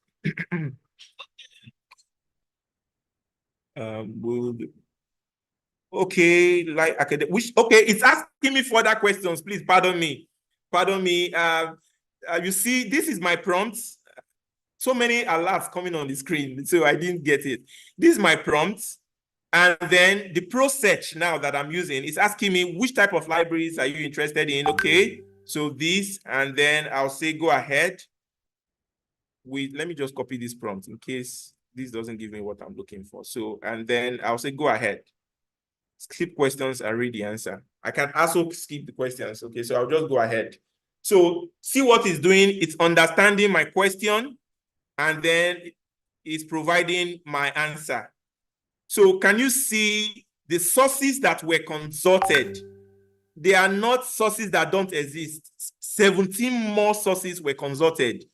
Okay, like academic. Okay, it's asking me further questions. Please pardon me. Pardon me. You see, this is my prompts. So many alerts coming on the screen, so I didn't get it. This is my prompts. And then the pro search now that I'm using is asking me which type of libraries are you interested in? Okay, so this, and then I'll say go ahead. Let me just copy this prompt in case this doesn't give me what I'm looking for. So, and then I'll say go ahead. Skip questions and read the answer. I can also skip the questions. Okay, so I'll just go ahead. So see what it's doing. It's understanding my question, and then it's providing my answer. So can you see the sources that were consulted? They are not sources that don't exist. 17 more sources were consulted.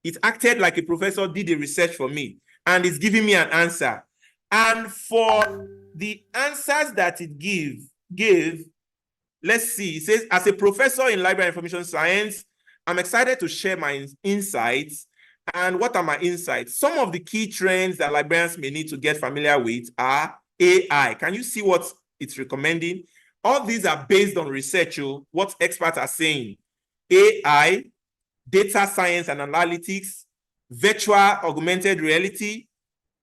It acted like a professor did a research for me, and it's giving me an answer. And for the answers that it gave, let's see, it says, as a professor in library and information science, I'm excited to share my insights. And what are my insights? Some of the key trends that librarians may need to get familiar with are AI. Can you see what it's recommending? All these are based on research, what experts are saying. AI, data science and analytics, virtual augmented reality,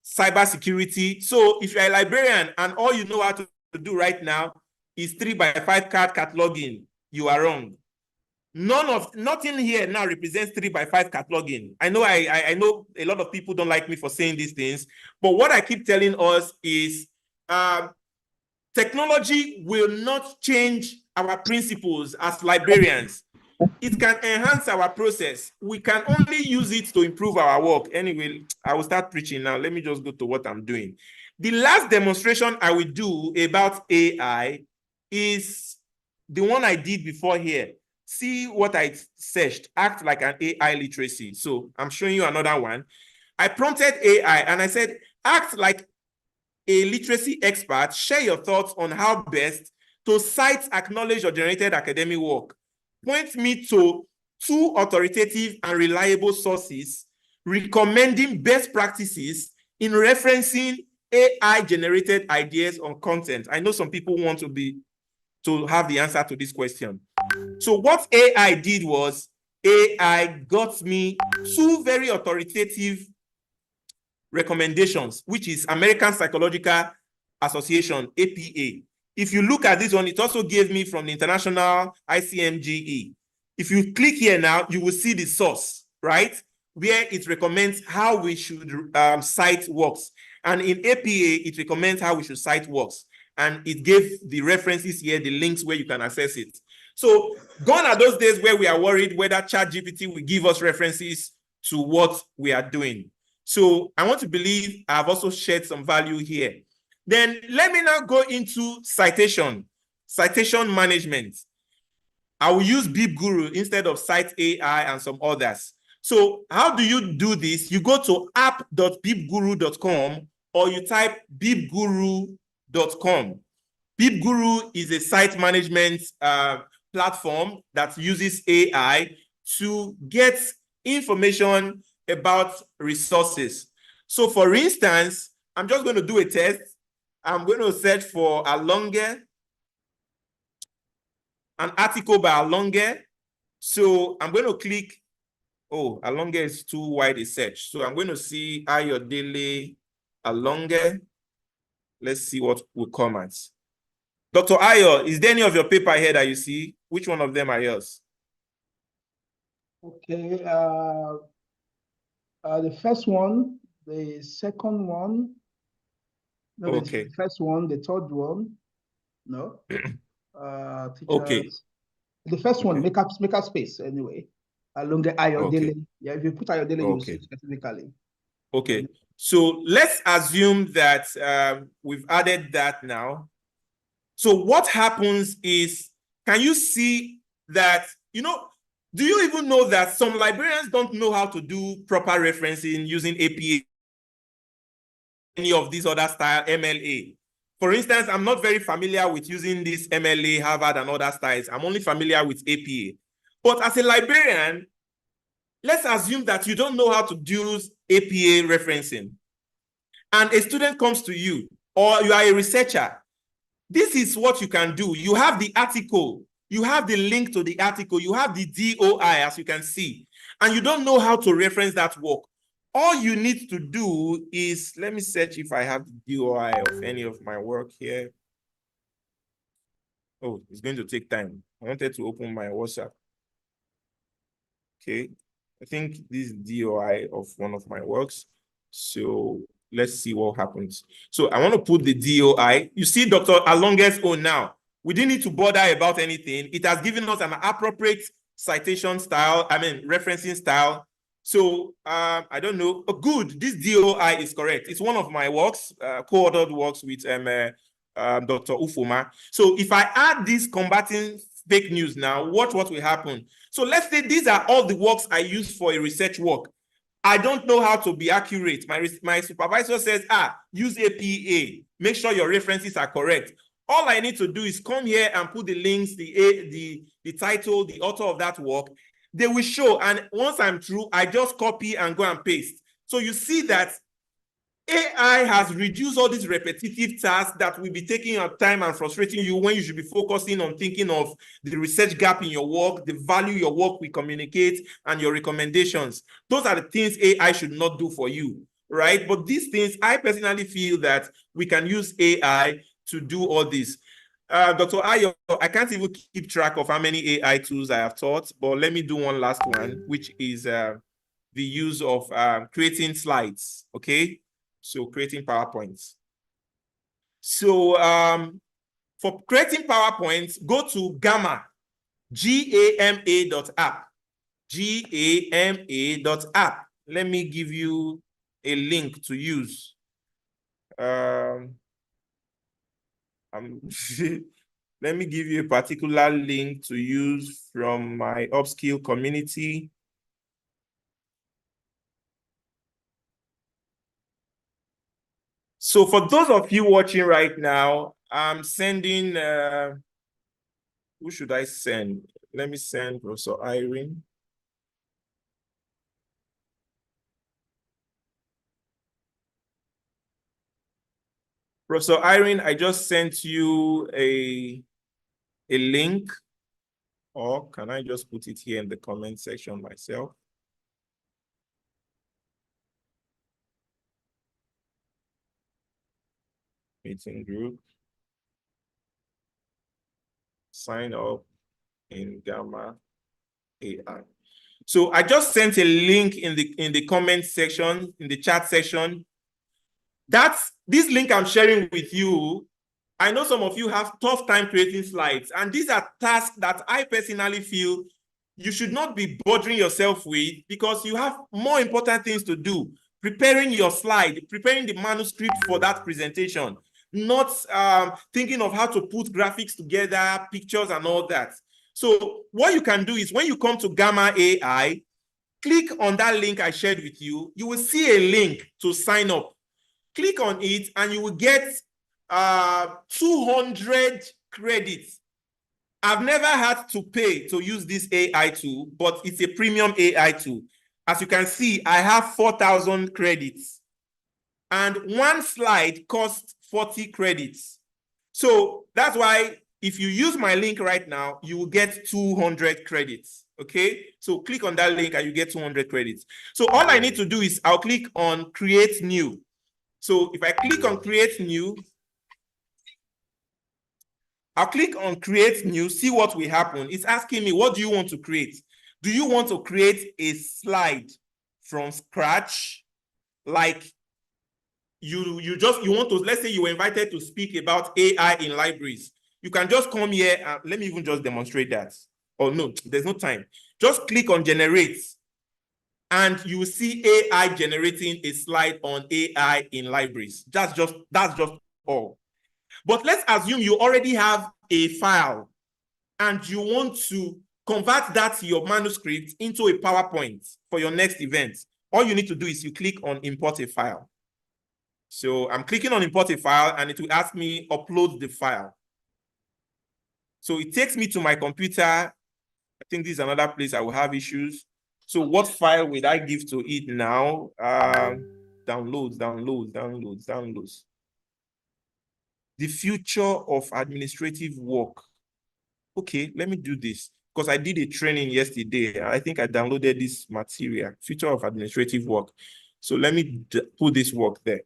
cybersecurity. So if you're a librarian and all you know how to do right now is 3x5 card cataloging, you are wrong. Nothing here now represents 3x5 cataloging. I know I know a lot of people don't like me for saying these things, but what I keep telling us is technology will not change our principles as librarians. It can enhance our process. We can only use it to improve our work. Anyway, I will start preaching now. Let me just go to what I'm doing. The last demonstration I will do about AI is the one I did before here. See what I searched, act like an AI literacy. So I'm showing you another one. I prompted AI and I said, act like a literacy expert, share your thoughts on how best to cite acknowledged or generated academic work. Point me to 2 authoritative and reliable sources recommending best practices in referencing AI-generated ideas on content. I know some people want to have the answer to this question. So what AI did was, AI got me 2 very authoritative recommendations, which is American Psychological Association, APA. If you look at this one, it also gave me from the International ICMGE. If you click here now, you will see the source, right? Where it recommends how we should cite works. And in APA, it recommends how we should cite works. And it gave the references here, the links where you can access it. So gone are those days where we are worried whether ChatGPT will give us references to what we are doing. So I want to believe I've also shared some value here. Then let me now go into citation management. I will use BibGuru instead of Cite AI and some others. So how do you do this? You go to app.bibguru.com or you type bibguru.com. BibGuru is a site management platform that uses AI to get information about resources. So for instance, I'm just going to do a test. I'm going to search for Alonge, an article by Alonge. So I'm going to click, oh, Alonge is too wide a search. So I'm going to see Ayodele Alonge. Let's see what will come at. Dr. Ayo, is there any of your paper here that you see? Which one of them are yours? Okay, the first one, the second one, no, okay. The first one, the third one, no. Teachers. Okay. The first one, make up space anyway. Along the Ayodele. Okay. Yeah, if you put Ayodele, you see specifically. Okay. So let's assume that we've added that now. So what happens is, can you see that, do you even know that some librarians don't know how to do proper referencing using APA, any of these other style, MLA? For instance, I'm not very familiar with using this MLA, Harvard, and other styles. I'm only familiar with APA. But as a librarian, let's assume that you don't know how to use APA referencing. And a student comes to you, or you are a researcher. This is what you can do. You have the article. You have the link to the article. You have the DOI, as you can see. And you don't know how to reference that work. All you need to do is, let me search if I have the DOI of any of my work here. Oh, it's going to take time. I wanted to open my WhatsApp. Okay. I think this is DOI of one of my works. So let's see what happens. So I want to put the DOI. You see Dr. Alonge's own now. We didn't need to bother about anything. It has given us an appropriate citation style, referencing style. So I don't know. Oh, good. This DOI is correct. It's one of my works, co-authored works with Dr. Ufoma. So if I add this combating fake news now, watch what will happen. So let's say these are all the works I use for a research work. I don't know how to be accurate. My supervisor says, use APA. Make sure your references are correct. All I need to do is come here and put the links, the title, the author of that work. They will show. And once I'm through, I just copy and go and paste. So you see that AI has reduced all these repetitive tasks that will be taking your time and frustrating you when you should be focusing on thinking of the research gap in your work, the value your work will communicate, and your recommendations. Those are the things AI should not do for you, right? But these things, I personally feel that we can use AI to do all this. Dr. Ayo, I can't even keep track of how many AI tools I have taught, but let me do one last one, which is the use of creating slides, okay? So creating PowerPoints. So for creating PowerPoints, go to Gamma, GAMA.app, GAMA.app. Let me give you a link to use. Let me give you a particular link to use from my upskill community. So for those of you watching right now, I'm sending, who should I send? Let me send Professor Irene. Professor Irene, I just sent you a link, or can I just put it here in the comment section myself? Meeting group. Sign up in Gamma AI. So I just sent a link in the comment section, in the chat section. This link I'm sharing with you. I know some of you have tough time creating slides, and these are tasks that I personally feel you should not be bothering yourself with because you have more important things to do. Preparing your slide, preparing the manuscript for that presentation, not thinking of how to put graphics together, pictures and all that. So what you can do is when you come to Gamma AI, click on that link I shared with you. You will see a link to sign up. Click on it and you will get 200 credits. I've never had to pay to use this AI tool, but it's a premium AI tool. As you can see, I have 4,000 credits. And one slide costs 40 credits. So that's why if you use my link right now, you will get 200 credits. Okay, so click on that link and you get 200 credits. So all I need to do is I'll click on Create New. So if I click on Create New, I'll click on Create New, see what will happen. It's asking me, what do you want to create? Do you want to create a slide from scratch? Like you want to, let's say you were invited to speak about AI in libraries. You can just come here and let me even just demonstrate that. Oh no, there's no time. Just click on Generate and you will see AI generating a slide on AI in libraries. That's just all. But let's assume you already have a file and you want to convert that to your manuscript into a PowerPoint for your next event. All you need to do is you click on Import a file. So I'm clicking on Import a file and it will ask me upload the file. So it takes me to my computer. I think this is another place I will have issues. So what file will I give to it now? Downloads. The future of administrative work. Okay, let me do this because I did a training yesterday. I think I downloaded this material, future of administrative work. So let me put this work there.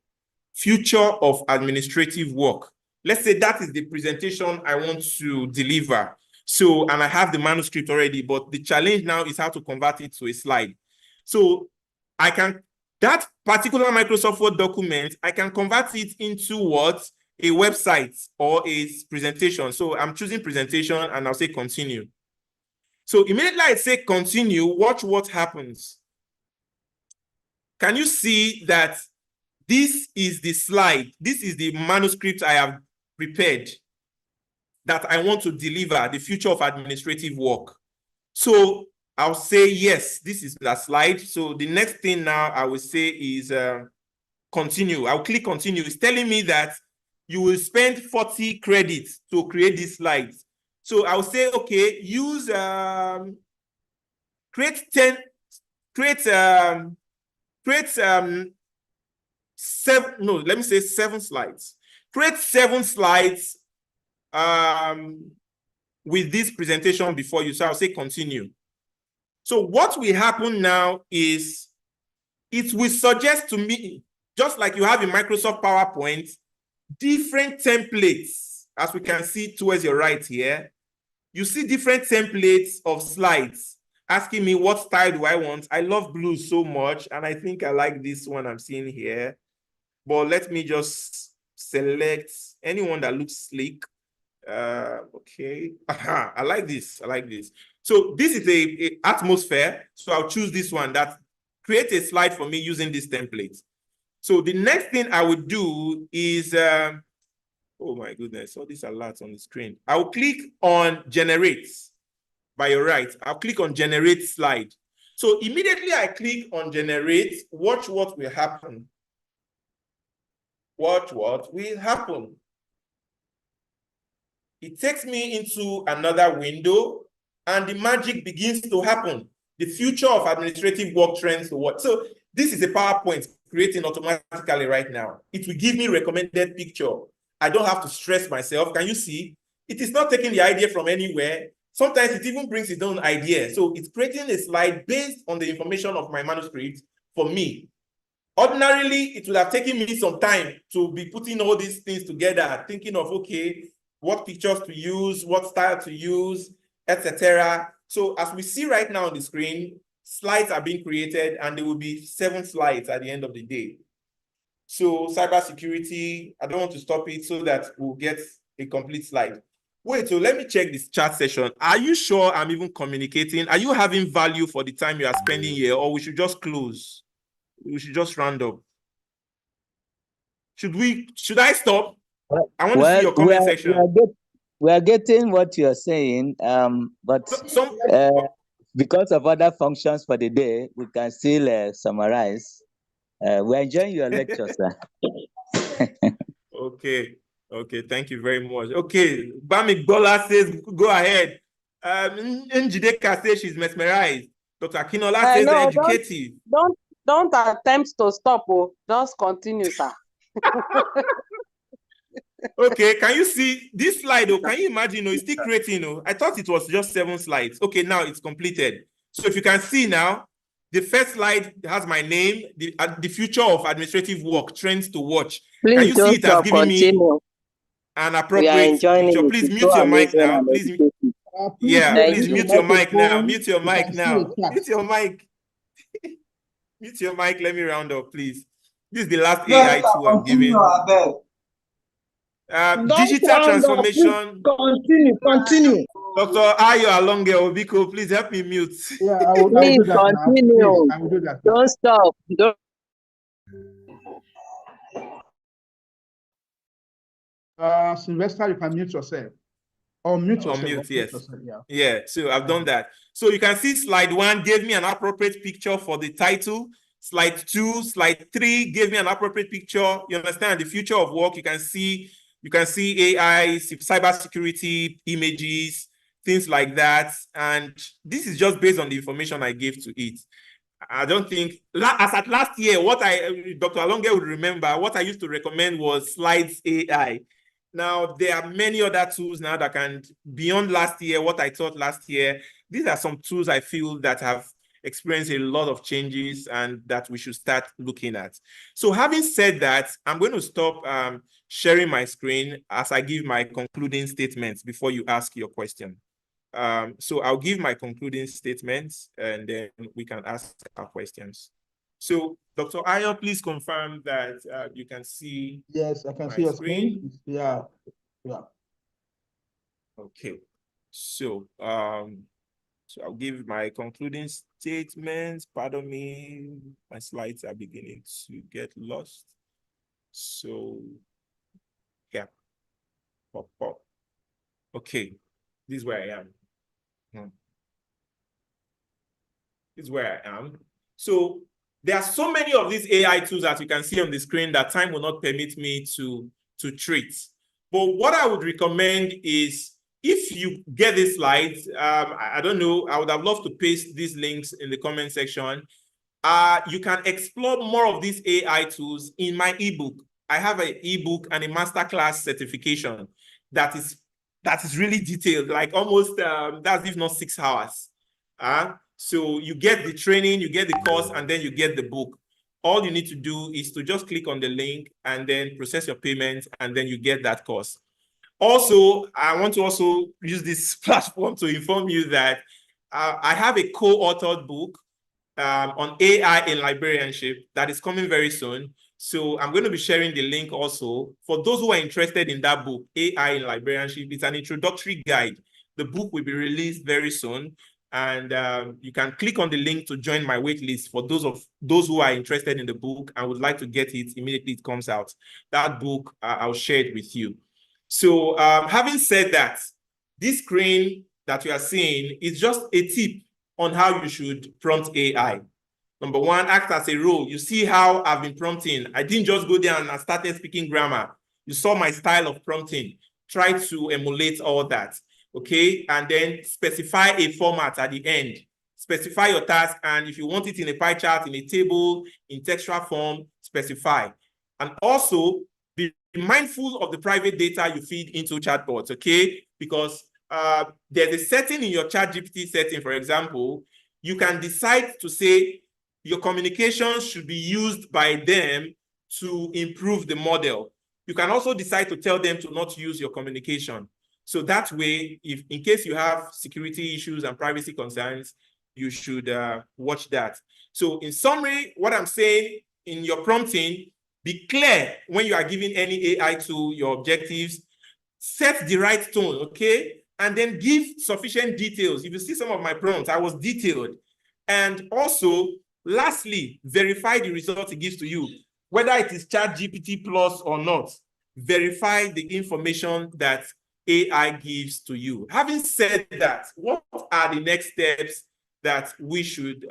Future of administrative work. Let's say that is the presentation I want to deliver. So, and I have the manuscript already, but the challenge now is how to convert it to a slide. So I can, that particular Microsoft Word document, I can convert it into what? A website or a presentation. So I'm choosing presentation and I'll say continue. So immediately I say continue, watch what happens. Can you see that this is the slide? This is the manuscript I have prepared that I want to deliver, the future of administrative work. So I'll say, yes, this is the slide. So the next thing now I will say is continue. I'll click continue. It's telling me that you will spend 40 credits to create these slides. So I'll say, okay, use, create 7 slides. Create 7 slides with this presentation before you. So I'll say continue. So what will happen now is it will suggest to me, just like you have in Microsoft PowerPoint, different templates, as we can see towards your right here. You see different templates of slides asking me what style do I want. I love blue so much, and I think I like this one I'm seeing here. But let me just select anyone that looks sleek. Okay. Aha, I like this. I like this. So this is a atmosphere. So I'll choose this one that create a slide for me using this template. So the next thing I would do is, oh my goodness, all these alerts on the screen. I'll click on generate by your right. I'll click on generate slide. So immediately I click on generate, watch what will happen. Watch what will happen. It takes me into another window and the magic begins to happen. The future of administrative work trends to what? So this is a PowerPoint creating automatically right now. It will give me recommended picture. I don't have to stress myself. Can you see? It is not taking the idea from anywhere. Sometimes it even brings its own idea. So it's creating a slide based on the information of my manuscript for me. Ordinarily, it would have taken me some time to be putting all these things together, thinking of, okay, what pictures to use, what style to use, etc. So as we see right now on the screen, slides are being created and there will be 7 slides at the end of the day. So cybersecurity, I don't want to stop it so that we'll get a complete slide. Wait, so let me check this chat session. Are you sure I'm even communicating? Are you having value for the time you are spending here, or we should just close? We should just round up. Should I stop? I want to see your comment section. We are getting what you're saying, but because of other functions for the day, we can still summarize. We're enjoying your lecture, sir. Okay, thank you very much. Okay, Bami Gola says, go ahead. Njideka says she's mesmerized. Dr. Akinola says educative. Don't attempt to stop, just continue, sir. Okay, can you see this slide? Can you imagine? It's still creating. I thought it was just 7 slides. Okay, now it's completed. So if you can see now, the first slide has my name, the future of administrative work, trends to watch. Please can you see it as giving me an appropriate picture? Please mute your mic now. Please, please mute your mic now. Mute your mic now. Mute your mic. Mute your mic. Let me round up, please. This is the last AI tool I'm giving. Digital transformation. Continue. Dr. Ayo Alonge Obiko, please help me mute. Yeah, I will do that continue. Please, I will do that. Don't stop. Sylvester, you can mute yourself. Or mute yourself. Unmute, yes. Yeah, so I've done that. So you can see slide 1 gave me an appropriate picture for the title. Slide 2, slide 3 gave me an appropriate picture. You understand the future of work. You can see AI, cybersecurity, images, things like that. And this is just based on the information I gave to it. I don't think, as at last year, Dr. Alonge would remember, what I used to recommend was Slides AI. Now, there are many other tools now that can, beyond last year, what I taught last year, these are some tools I feel that have experienced a lot of changes and that we should start looking at. So having said that, I'm going to stop sharing my screen as I give my concluding statements before you ask your question. So I'll give my concluding statements and then we can ask our questions. So Dr. Ayo, please confirm that you can see. Yes, I can see your screen. Yeah. Okay. So so I'll give my concluding statements. Pardon me, my slides are beginning to get lost. So yeah, pop. Okay, this is where I am. This is where I am. So there are so many of these AI tools that you can see on the screen that time will not permit me to treat. But what I would recommend is, if you get these slides, I don't know, I would have loved to paste these links in the comment section. You can explore more of these AI tools in my ebook. I have an ebook and a masterclass certification that is really detailed, like almost that's if not 6 hours. So you get the training, you get the course, and then you get the book. All you need to do is to just click on the link and then process your payment, and then you get that course. Also, I want to also use this platform to inform you that I have a co-authored book on AI in librarianship that is coming very soon. So I'm going to be sharing the link also. For those who are interested in that book, AI in librarianship, it's an introductory guide. The book will be released very soon. And you can click on the link to join my wait list for those who are interested in the book and would like to get it immediately it comes out. That book, I'll share it with you. So having said that, this screen that you are seeing is just a tip on how you should prompt AI. Number one, act as a role. You see how I've been prompting. I didn't just go there and I started speaking grammar. You saw my style of prompting. Try to emulate all that, okay? And then specify a format at the end. Specify your task, and if you want it in a pie chart, in a table, in textual form, specify. And also, be mindful of the private data you feed into chatbots, okay? Because there's a setting in your ChatGPT setting, for example, you can decide to say your communication should be used by them to improve the model. You can also decide to tell them to not use your communication. So that way, if in case you have security issues and privacy concerns, you should watch that. So in summary, what I'm saying in your prompting, be clear when you are giving any AI tool your objectives, set the right tone, okay? And then give sufficient details. If you see some of my prompts, I was detailed. And also, lastly, verify the results it gives to you. Whether it is ChatGPT Plus or not, verify the information that AI gives to you. Having said that, what are the next steps that we should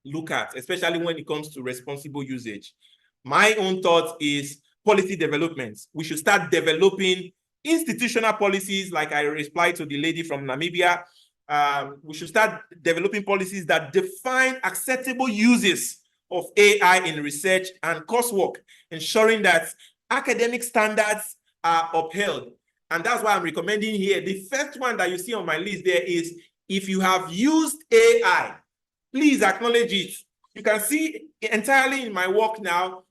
look at, especially when it comes to responsible usage? My own thought is policy development. We should start developing institutional policies, like I replied to the lady from Namibia. We should start developing policies that define acceptable uses of AI in research and coursework, ensuring that academic standards are upheld. And that's why I'm recommending here. The first one that you see on my list there is, if you have used AI, please acknowledge it. You can see entirely in my work now,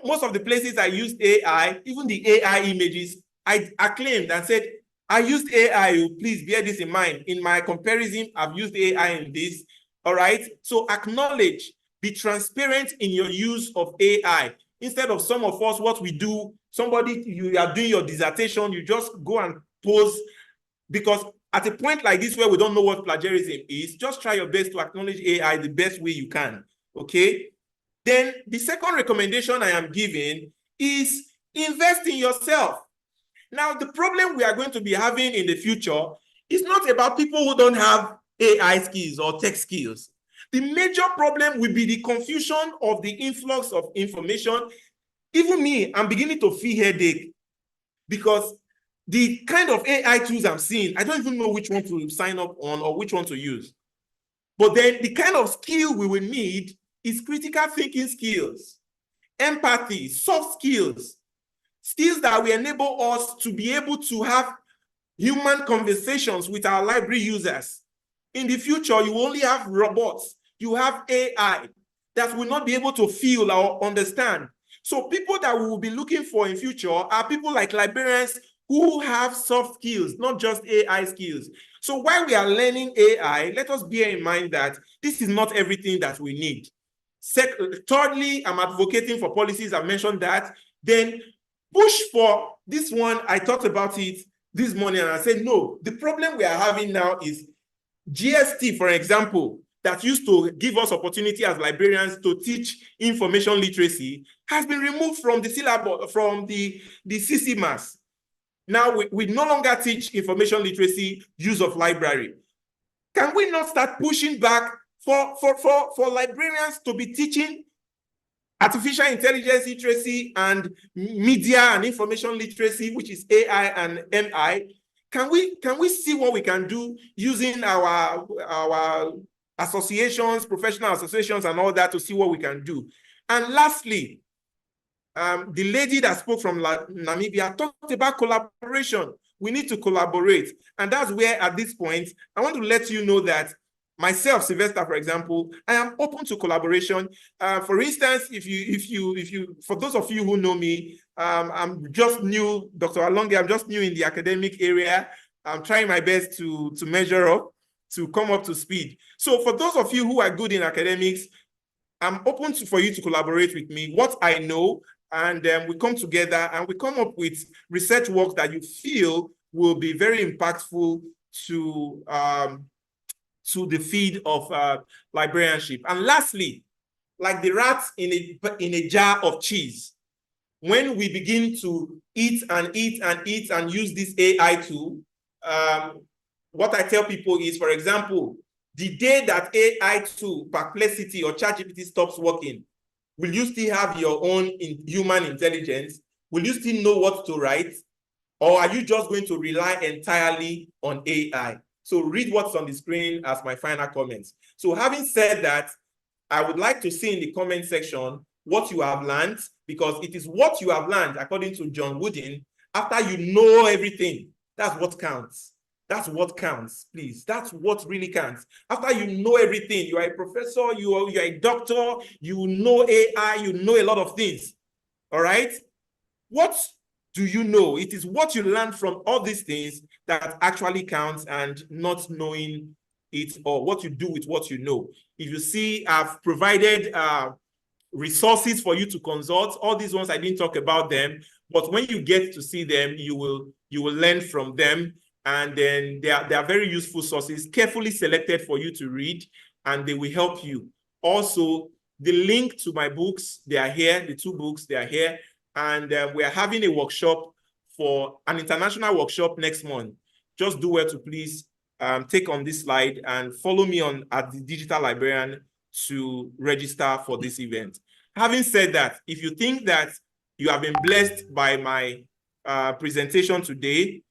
most of the places I used AI, even the AI images, I acclaimed and said, I used AI, please bear this in mind. In my comparison, I've used AI in this, all right? So acknowledge, be transparent in your use of AI. Instead of some of us, what we do, you are doing your dissertation, you just go and pose, because at a point like this where we don't know what plagiarism is, just try your best to acknowledge AI the best way you can, okay? Then the second recommendation I am giving is invest in yourself. Now, the problem we are going to be having in the future is not about people who don't have AI skills or tech skills. The major problem will be the confusion of the influx of information. Even me, I'm beginning to feel headache because the kind of AI tools I'm seeing, I don't even know which one to sign up on or which one to use. But then the kind of skill we will need is critical thinking skills, empathy, soft skills, skills that will enable us to be able to have human conversations with our library users. In the future, you only have robots, you have AI that will not be able to feel or understand. So people that we will be looking for in future are people like librarians who have soft skills, not just AI skills. So while we are learning AI, let us bear in mind that this is not everything that we need. Thirdly, I'm advocating for policies. I mentioned that. Then push for this one. I talked about it this morning and I said, no, the problem we are having now is GST, for example, that used to give us opportunity as librarians to teach information literacy has been removed from the syllabus, from the CCMAS. Now we no longer teach information literacy, use of library. Can we not start pushing back for librarians to be teaching artificial intelligence literacy and media and information literacy, which is AI and MI? Can we see what we can do using our associations, professional associations, and all that to see what we can do. And lastly, the lady that spoke from Namibia talked about collaboration. We need to collaborate. And that's where, at this point, I want to let you know that myself, Sylvester, for example, I am open to collaboration. For instance, for those of you who know me, I'm just new, Dr. Alonge, I'm just new in the academic area. I'm trying my best to measure up, to come up to speed. So for those of you who are good in academics, I'm open for you to collaborate with me, what I know, and we come together and we come up with research work that you feel will be very impactful to the field of librarianship. And lastly, like the rats in a jar of cheese, when we begin to eat and eat and eat and use this AI tool, what I tell people is, for example, the day that AI tool, Perplexity or ChatGPT stops working, will you still have your own human intelligence? Will you still know what to write? Or are you just going to rely entirely on AI? So read what's on the screen as my final comments. So having said that, I would like to see in the comment section what you have learned, because it is what you have learned, according to John Wooden, after you know everything. That's what counts. That's what counts, please. That's what really counts. After you know everything, you are a professor, you are a doctor, you know AI, you know a lot of things. All right? What do you know? It is what you learn from all these things that actually counts, and not knowing it, or what you do with what you know. If you see, I've provided resources for you to consult. All these ones, I didn't talk about them, but when you get to see them, you will learn from them. And then they are very useful sources, carefully selected for you to read, and they will help you. Also, the link to my books, they are here. The 2 books, they are here. And we are having a workshop, for an international workshop next month. Just do well to please take on this slide and follow me at the Digital Librarian to register for this event. Having said that, if you think that you have been blessed by my presentation today,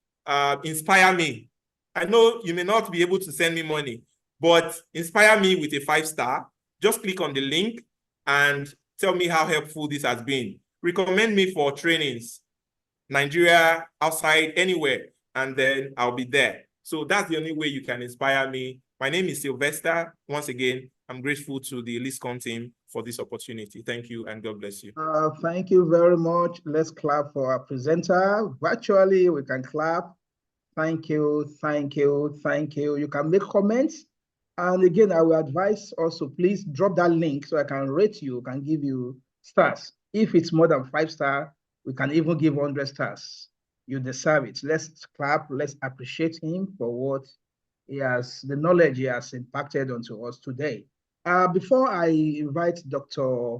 inspire me. I know you may not be able to send me money, but inspire me with a 5-star. Just click on the link and tell me how helpful this has been. Recommend me for trainings, Nigeria, outside, anywhere, and then I'll be there. So that's the only way you can inspire me. My name is Sylvester. Once again, I'm grateful to the LISCON team for this opportunity. Thank you, and God bless you. Thank you very much. Let's clap for our presenter. Virtually, we can clap. Thank you, thank you, thank you. You can make comments. And again, I will advise also, please drop that link so I can rate you, can give you stars. If it's more than 5-star, we can even give 100 stars. You deserve it. Let's clap. Let's appreciate him for what the knowledge he has impacted onto us today. Before I invite Dr.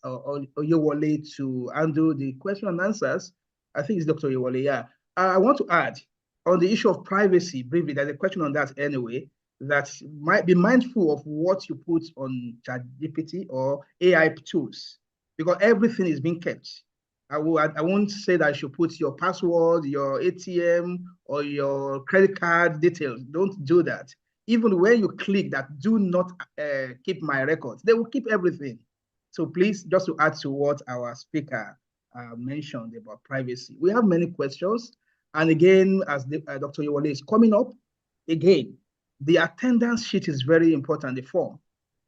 Oyewole to handle the question and answers, I think it's Dr. Oyewole, yeah. I want to add on the issue of privacy, briefly, there's a question on that anyway, that might be mindful of what you put on ChatGPT or AI tools, because everything is being kept. I won't say that you should put your password, your ATM, or your credit card details. Don't do that. Even when you click that, do not keep my records. They will keep everything. So please, just to add to what our speaker mentioned about privacy. We have many questions. And again, as Dr. Oyewole is coming up, again, the attendance sheet is very important, the form.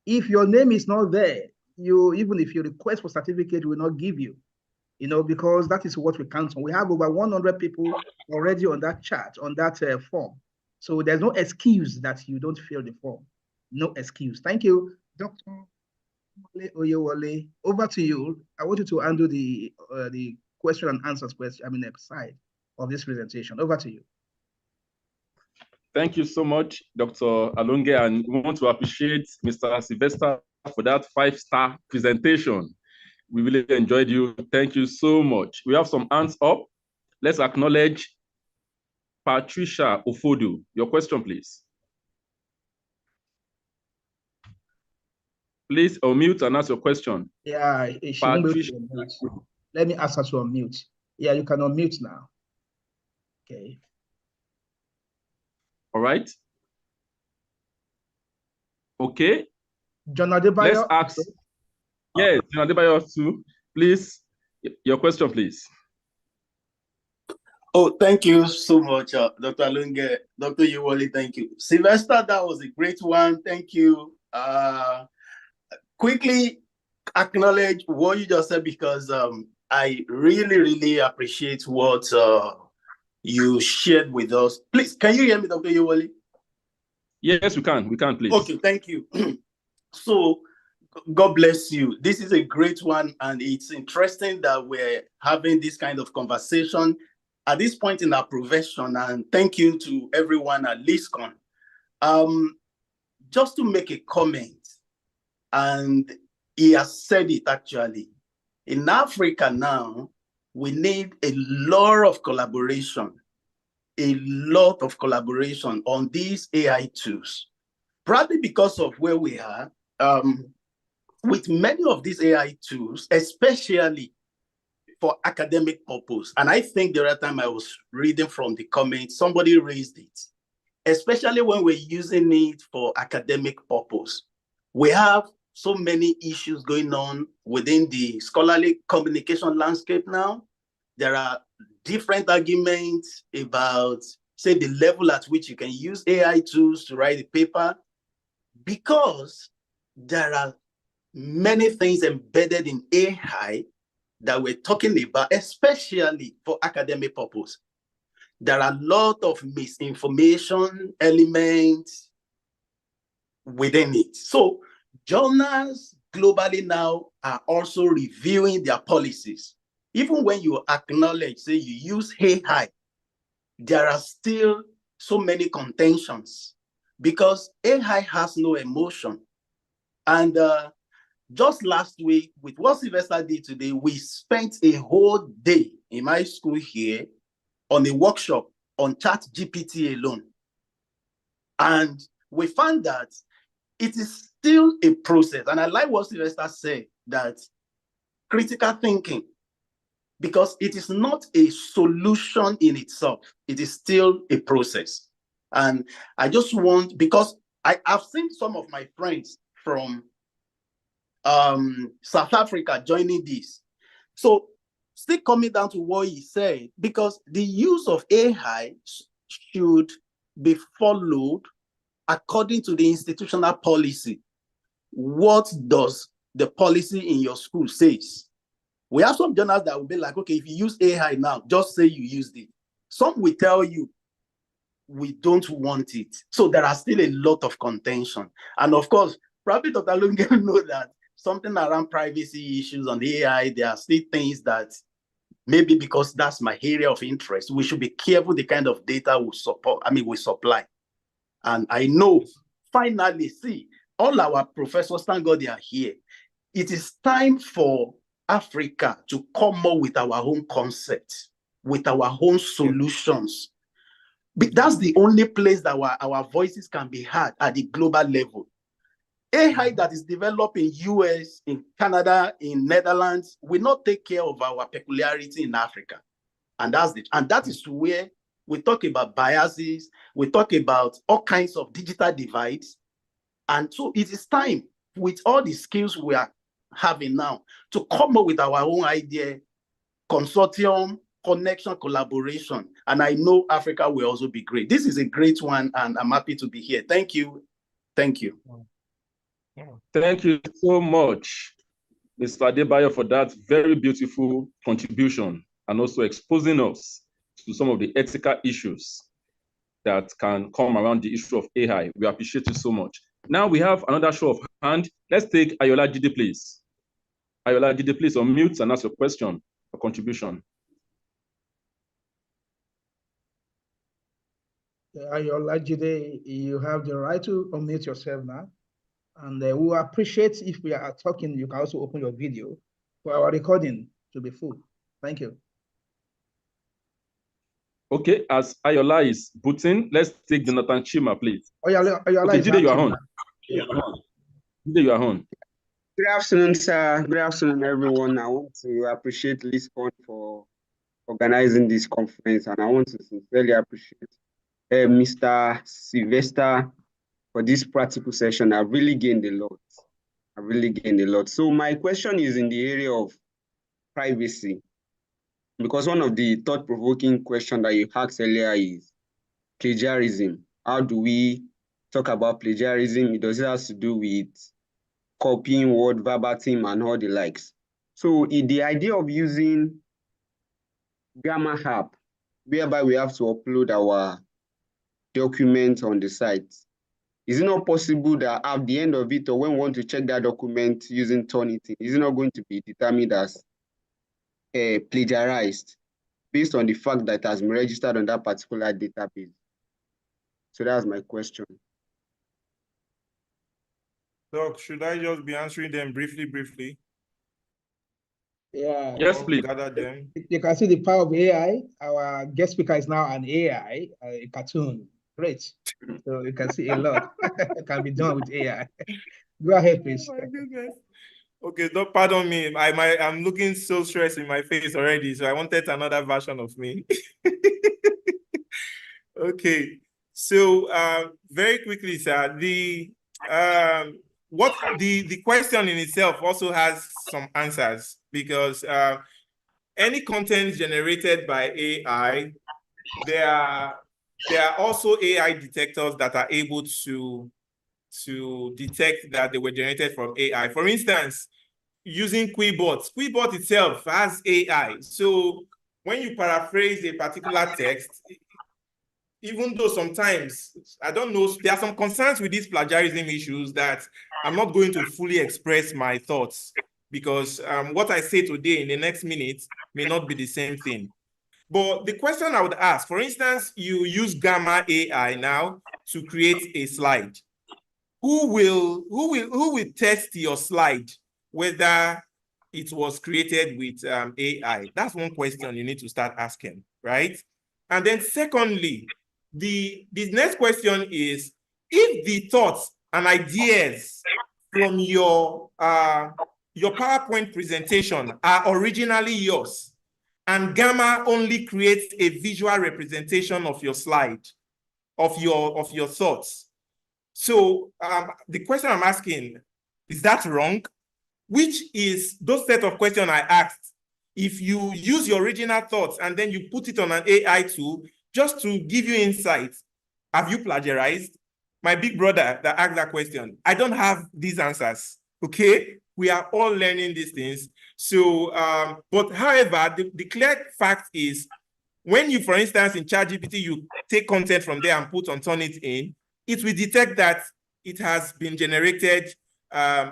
If your name is not there, even if you request for certificate, will not give you. Because that is what we count on. We have over 100 people already on that chart, on that form. So there's no excuse that you don't fill the form. No excuse. Thank you. Dr. Oyewole, over to you. I want you to handle the question and answers side of this presentation. Over to you. Thank you so much, Dr. Alonge, and we want to appreciate Mr. Sylvester for that 5-star presentation. We really enjoyed you. Thank you so much. We have some hands up. Let's acknowledge Patricia Ofodu. Your question, please. Please unmute and ask your question. Yeah, Patricia. Let me ask her to unmute. Yeah, you can unmute now. Okay. All right. Okay. John Adebayo. Let's ask. Yes, John Adebayo too. Please, your question, please. Oh, thank you so much, Dr. Lunge, Dr. Yuwali, thank you. Sylvester, that was a great one. Thank you. Quickly acknowledge what you just said, because I really, really appreciate what you shared with us. Please, can you hear me, Dr. Yuwali? Yes, we can. We can, please. Okay, thank you. So, God bless you. This is a great one, and it's interesting that we're having this kind of conversation at this point in our profession. And thank you to everyone at LISCON. Just to make a comment, and he has said it actually. In Africa now, we need a lot of collaboration on these AI tools. Probably because of where we are, with many of these AI tools, especially for academic purpose. And I think the other time I was reading from the comments, somebody raised it, especially when we're using it for academic purpose. We have so many issues going on within the scholarly communication landscape now. There are different arguments about, say, the level at which you can use AI tools to write a paper, because there are many things embedded in AI that we're talking about, especially for academic purpose. There are a lot of misinformation elements within it. So journals globally now are also reviewing their policies. Even when you acknowledge, say, you use AI, there are still so many contentions, because AI has no emotion. And just last week, with what Sylvester did today, we spent a whole day in my school here on a workshop on ChatGPT alone. And we found that it is still a process. And I like what Sylvester said, that critical thinking, because it is not a solution in itself, it is still a process. And I just want, because I've seen some of my friends from South Africa joining this. So still coming down to what he said, because the use of AI should be followed according to the institutional policy. What does the policy in your school says? We have some journals that will be like, okay, if you use AI now, just say you used it. Some will tell you, we don't want it. So there are still a lot of contention. And of course, probably Dr. Lungen know that something around privacy issues on the AI, there are still things that maybe because that's my area of interest, we should be careful the kind of data we supply. And I know, finally, see, all our professors, thank God they are here. It is time for Africa to come up with our own concepts, with our own solutions. But that's the only place that our voices can be heard at the global level. AI that is developed in US, in Canada, in Netherlands, will not take care of our peculiarity in Africa. And that is where we talk about biases, we talk about all kinds of digital divides. And so it is time, with all the skills we are having now, to come up with our own idea, consortium, connection, collaboration. And I know Africa will also be great. This is a great one, and I'm happy to be here. Thank you. Thank you. Thank you so much, Mr. Adebayo, for that very beautiful contribution, and also exposing us to some of the ethical issues that can come around the issue of AI. We appreciate you so much. Now we have another show of hand. Let's take Ayola Jide, please. Ayola Jide, please unmute and ask your question or contribution. Ayola Jide, you have the right to unmute yourself now. And we appreciate if we are talking, you can also open your video for our recording to be full. Thank you. Okay, as Ayola is booting, let's take Jonathan Chima, please. Ayola okay, Jide, you are on. Jide, you are on. Good afternoon, sir. Good afternoon, everyone. I want to appreciate LISCON for organizing this conference, and I want to sincerely appreciate Mr. Sylvester for this practical session. I've really gained a lot. I've really gained a lot. So my question is in the area of privacy, because one of the thought-provoking questions that you asked earlier is plagiarism. How do we talk about plagiarism? It does have to do with copying word verbatim and all the likes. So in the idea of using Gamma app, whereby we have to upload our documents on the site, is it not possible that at the end of it, or when we want to check that document using Turnitin, is it not going to be determined as plagiarized based on the fact that it has been registered on that particular database? So that's my question. Doc, should I just be answering them briefly? Yeah. Yes, please. Gather them. You can see the power of AI. Our guest speaker is now an AI, a cartoon. Great. So you can see a lot can be done with AI. Go ahead, please. Oh my goodness. Okay, don't pardon me. I'm looking so stressed in my face already, so I wanted another version of me. Okay, so very quickly, sir, the question in itself also has some answers, because any content generated by AI, there are also AI detectors that are able to detect that they were generated from AI. For instance, using Quillbot itself has AI. So when you paraphrase a particular text, even though sometimes, I don't know, there are some concerns with these plagiarism issues that I'm not going to fully express my thoughts, because what I say today in the next minute may not be the same thing. But the question I would ask, for instance, you use Gamma AI now to create a slide. Who will test your slide whether it was created with AI? That's one question you need to start asking, right? And then secondly, the next question is, if the thoughts and ideas from your PowerPoint presentation are originally yours, and Gamma only creates a visual representation of your slide, of your thoughts. So the question I'm asking, is that wrong? Which is those set of questions I asked. If you use your original thoughts and then you put it on an AI tool just to give you insight, have you plagiarized? My big brother that asked that question, I don't have these answers, okay? We are all learning these things. So, but however, the clear fact is, when you, for instance, in ChatGPT, you take content from there and put on Turnitin, it will detect that it has been generated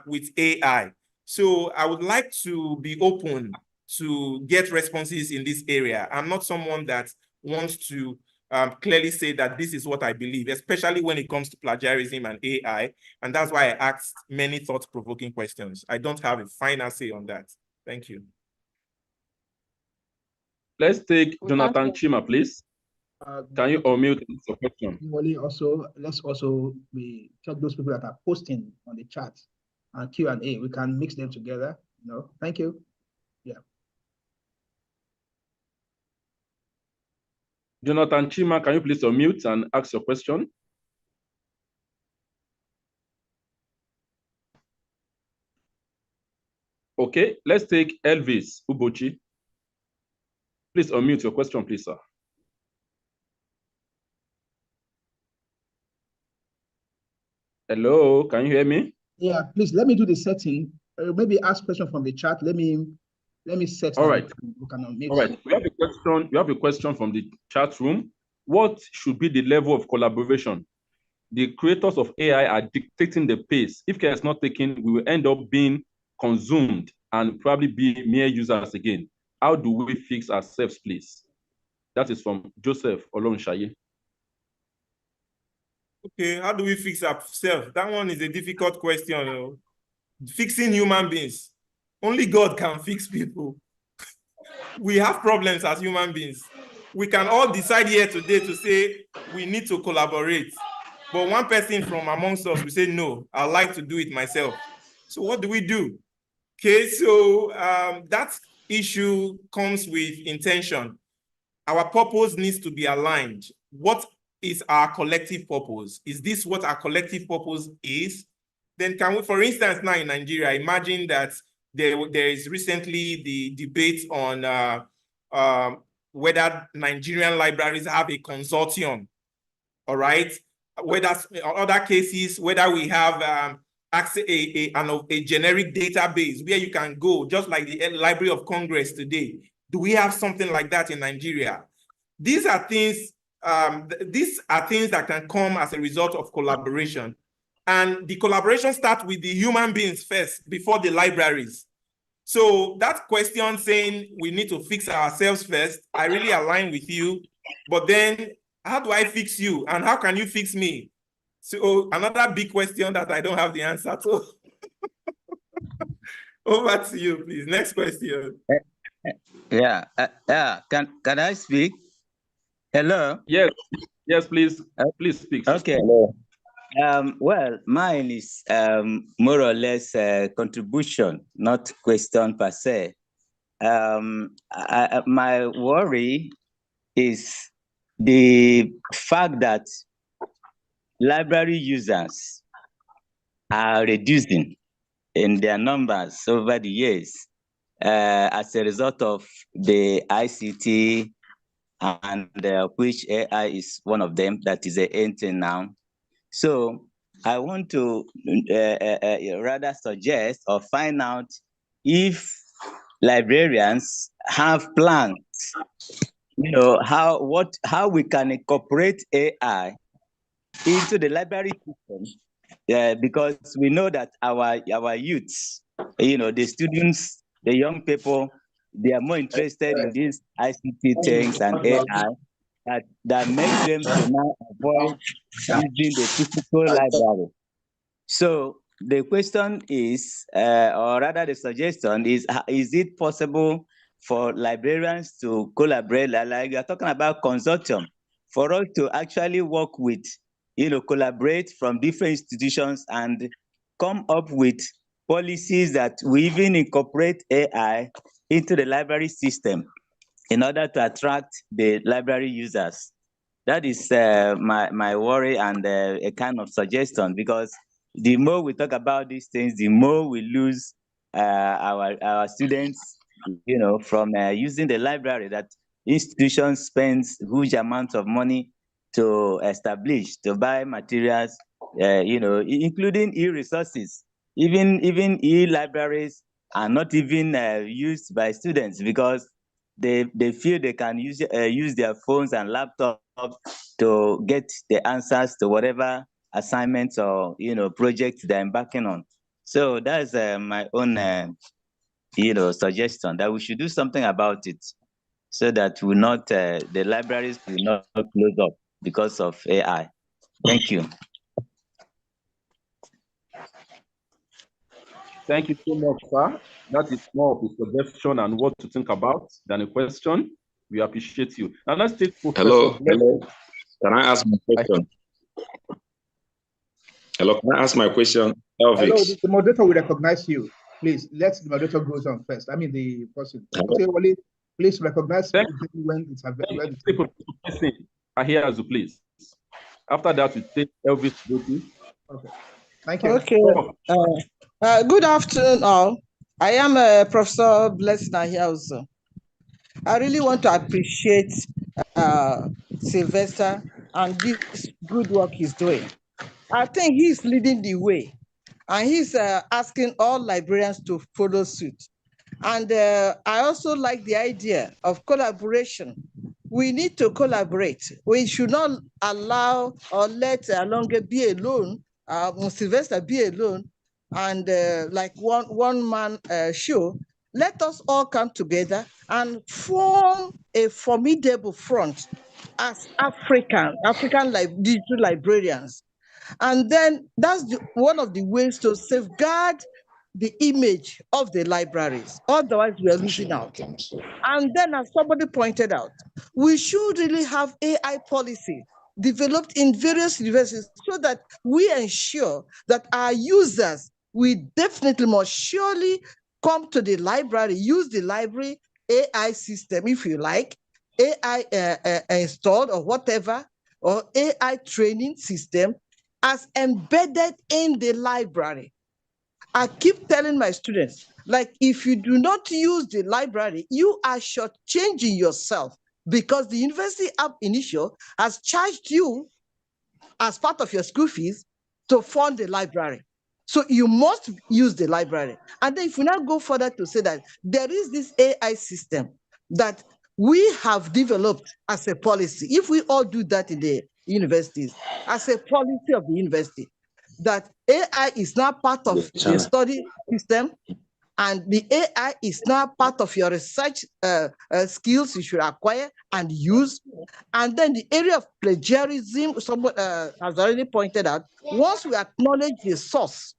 with AI. So I would like to be open to get responses in this area. I'm not someone that wants to clearly say that this is what I believe, especially when it comes to plagiarism and AI. And that's why I asked many thought-provoking questions. I don't have a final say on that. Thank you. Let's take Jonathan Chima, please. Can you unmute your question? Let's also check those people that are posting on the chat and Q&A. We can mix them together. No, thank you. Yeah. Jonathan Chima, can you please unmute and ask your question? Okay, let's take Elvis Ubochi. Please unmute your question, please, sir. Hello, can you hear me? Yeah, please let me do the setting. Maybe ask question from the chat. Let me set. All right. We can unmute. All right. We have a question. We have a question from the chat room. What should be the level of collaboration? The creators of AI are dictating the pace. If care is not taken, we will end up being consumed and probably be mere users again. How do we fix ourselves, please? That is from Joseph Olonshaye. Okay, how do we fix ourselves? That one is a difficult question. Fixing human beings. Only God can fix people. We have problems as human beings. We can all decide here today to say we need to collaborate. But one person from amongst us will say, no, I'd like to do it myself. So what do we do? Okay, so that issue comes with intention. Our purpose needs to be aligned. What is our collective purpose? Is this what our collective purpose is? Then can we, for instance, now in Nigeria, imagine that there is recently the debate on whether Nigerian libraries have a consortium, all right? Whether other cases, whether we have access a generic database where you can go, just like the Library of Congress today. Do we have something like that in Nigeria? These are things that can come as a result of collaboration. And the collaboration starts with the human beings first before the libraries. So that question saying we need to fix ourselves first, I really align with you. But then how do I fix you? And how can you fix me? So another big question that I don't have the answer to. Over to you, please. Next question. Yeah. Can I speak? Hello? Yes, please. Please speak. Okay. Well, mine is more or less a contribution, not question per se. My worry is the fact that library users are reducing in their numbers over the years as a result of the ICT, and which AI is one of them that is entering now. So I want to rather suggest or find out if librarians have plans, how we can incorporate AI into the library system, because we know that our youths, the students, the young people, they are more interested in these ICT things and AI that makes them to now avoid using the physical library. So the question is, or rather the suggestion is it possible for librarians to collaborate, like you are talking about consortium, for us to actually work with, collaborate from different institutions and come up with policies that we even incorporate AI into the library system in order to attract the library users? That is my worry and a kind of suggestion, because the more we talk about these things, the more we lose our students, from using the library that institutions spends huge amounts of money to establish, to buy materials, including e-resources. Even e-libraries are not even used by students because they feel they can use their phones and laptops to get the answers to whatever assignments or projects they're embarking on. So that's my own suggestion, that we should do something about it, so that the libraries will not close up because of AI. Thank you. Thank you so much, sir. That is more of a suggestion and what to think about than a question. We appreciate you. Now let's take Professor. Hello. Can I ask my question? Hello, can I ask my question? Hello, the moderator will recognize you. Please, let the moderator go on first. I mean the person. Okay, Wally, please recognize me when it's available. I hear as you please. After that, we take Elvis. Okay. Thank you. Okay. Good afternoon, all. I am Professor Blessing Ahiauzo. I really want to appreciate Sylvester and this good work he's doing. I think he's leading the way, and he's asking all librarians to follow suit. And I also like the idea of collaboration. We need to collaborate. We should not allow or let Alonge be alone, Sylvester be alone, and like one man show. Let us all come together and form a formidable front as African digital librarians. And then that's one of the ways to safeguard the image of the libraries. Otherwise, we are losing out. And then, as somebody pointed out, we should really have AI policy developed in various universities so that we ensure that our users will definitely more surely come to the library, use the library AI system, if you like, AI installed or whatever, or AI training system as embedded in the library. I keep telling my students, like, if you do not use the library, you are shortchanging yourself, because the University App Initio has charged you as part of your school fees to fund the library. So you must use the library. And then if we now go further to say that there is this AI system that we have developed as a policy, if we all do that in the universities, as a policy of the university, that AI is now part of the study system, and the AI is now part of your research skills you should acquire and use. And then the area of plagiarism, someone has already pointed out, once we acknowledge the source,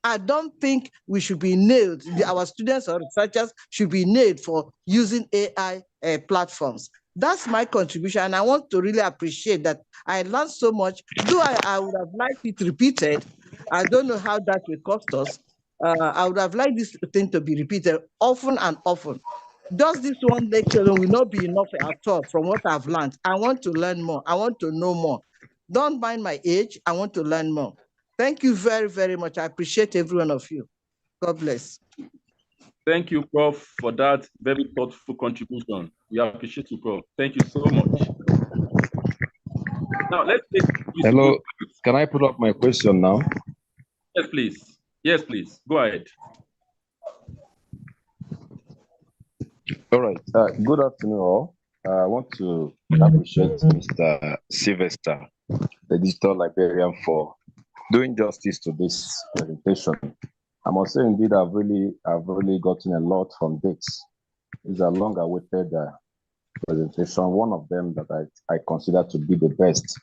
I don't think we should be nailed. Our students or researchers should be nailed for using AI platforms. That's my contribution, and I want to really appreciate that. I learned so much, though I would have liked it repeated. I don't know how that will cost us. I would have liked this thing to be repeated often and often. Just this one lecture alone will not be enough at all from what I've learned. I want to learn more. I want to know more. Don't mind my age. I want to learn more. Thank you very, very much. I appreciate every one of you. God bless. Thank you, Prof, for that very thoughtful contribution. We appreciate you, Prof. Thank you so much. Now, let's take this. Hello, can I put up my question now? Yes, please. Yes, please. Go ahead. All right. Good afternoon, all. I want to appreciate Mr. Sylvester, the digital librarian, for doing justice to this presentation. I must say, indeed, I've really gotten a lot from this. It's a long-awaited presentation, one of them that I consider to be the best.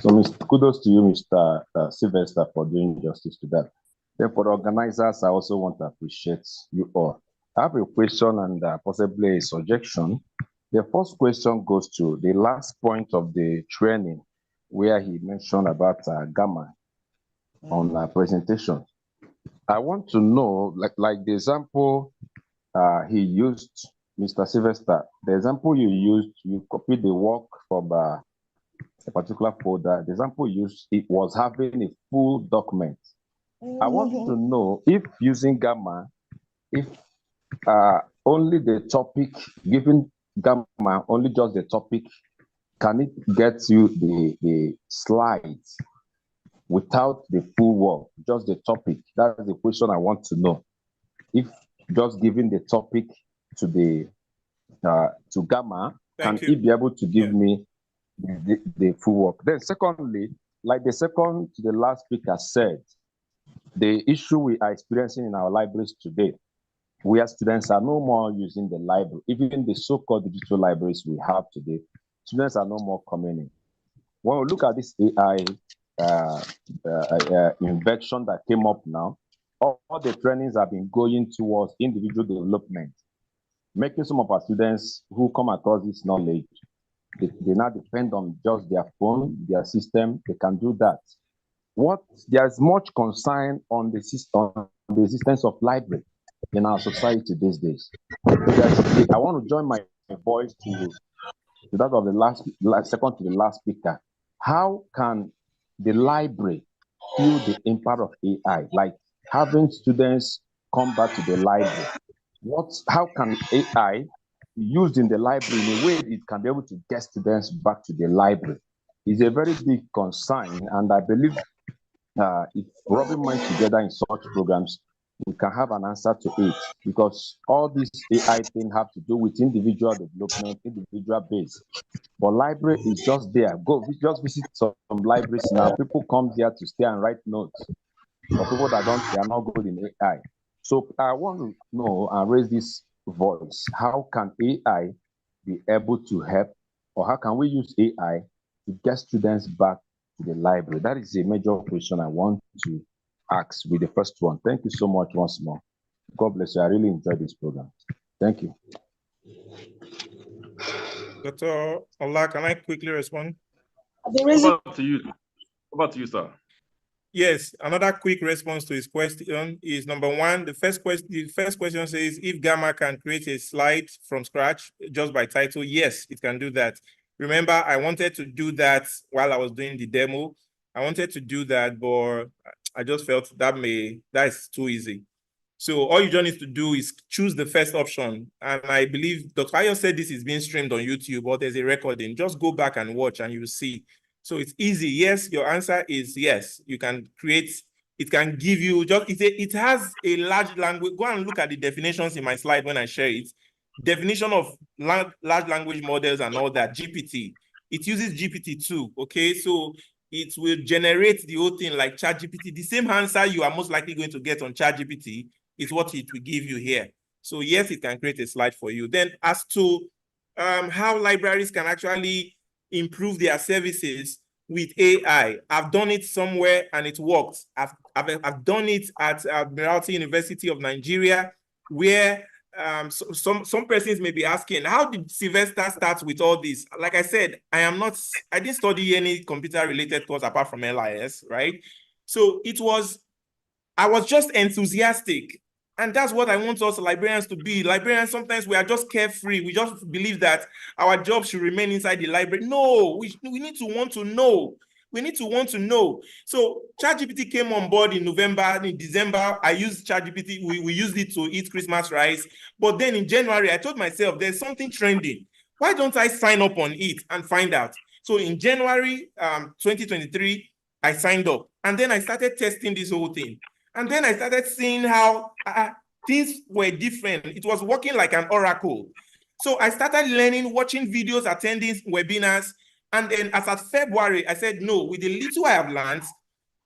So kudos to you, Mr. Sylvester, for doing justice to that. Then for the organizers, I also want to appreciate you all. I have a question and possibly a suggestion. The first question goes to the last point of the training, where he mentioned about Gamma on presentation. I want to know, like the example he used, Mr. Sylvester, the example you used, you copied the work from a particular folder. The example used, it was having a full document. I want to know if using Gamma, if only the topic, given Gamma, only just the topic, can it get you the slides without the full work, just the topic? That's the question I want to know. If just giving the topic to the to Gamma, can it be able to give me the full work? Then secondly, like the second to the last speaker said, the issue we are experiencing in our libraries today, where students are no more using the library, even the so-called digital libraries we have today, students are no more coming in. When we look at this AI invention that came up now, all the trainings have been going towards individual development, making some of our students who come across this knowledge, they now depend on just their phone, their system, they can do that. There's much concern on the system, the existence of library in our society these days. So I want to join my voice to that of the second to the last speaker. How can the library feel the impact of AI, like having students come back to the library? How can AI be used in the library in a way it can be able to get students back to the library? It's a very big concern, and I believe if rubbing minds together in such programs, we can have an answer to it, because all these AI things have to do with individual development, individual base. But library is just there. Just visit some libraries now. People come here to stay and write notes. For people that they are not good in AI. So I want to know and raise this voice. How can AI be able to help, or how can we use AI to get students back to the library? That is a major question I want to ask with the first one. Thank you so much once more. God bless you. I really enjoyed this program. Thank you. Dr. Ola, can I quickly respond? Over to you, sir. Yes, another quick response to his question is number one, the first question says if Gamma can create a slide from scratch just by title. Yes, it can do that. Remember, I wanted to do that while I was doing the demo. I wanted to do that, but I just felt that's too easy. So all you just need to do is choose the first option. And I believe Dr. Ayo said this is being streamed on YouTube, or there's a recording. Just go back and watch and you'll see. So it's easy. Yes, your answer is yes. You can create, it can give you, it has a large language. Go and look at the definitions in my slide when I share it. Definition of large language models and all that, GPT. It uses GPT-2, okay? So it will generate the whole thing like ChatGPT. The same answer you are most likely going to get on ChatGPT is what it will give you here. So yes, it can create a slide for you. Then as to how libraries can actually improve their services with AI, I've done it somewhere and it works. I've done it at Admiralty University of Nigeria, where some persons may be asking, how did Sylvester start with all this? Like I said, I didn't study any computer related course apart from LIS, right? So I was just enthusiastic. And that's what I want us librarians to be. Librarians, sometimes we are just carefree. We just believe that our job should remain inside the library. No, we need to want to know. We need to want to know. So ChatGPT came on board in November. In December, I used ChatGPT. We used it to eat Christmas rice. But then in January, I told myself, there's something trending. Why don't I sign up on it and find out? So in January 2023, I signed up. And then I started testing this whole thing. And then I started seeing how things were different. It was working like an oracle. So I started learning, watching videos, attending webinars. And then as of February, I said, no, with the little I have learned,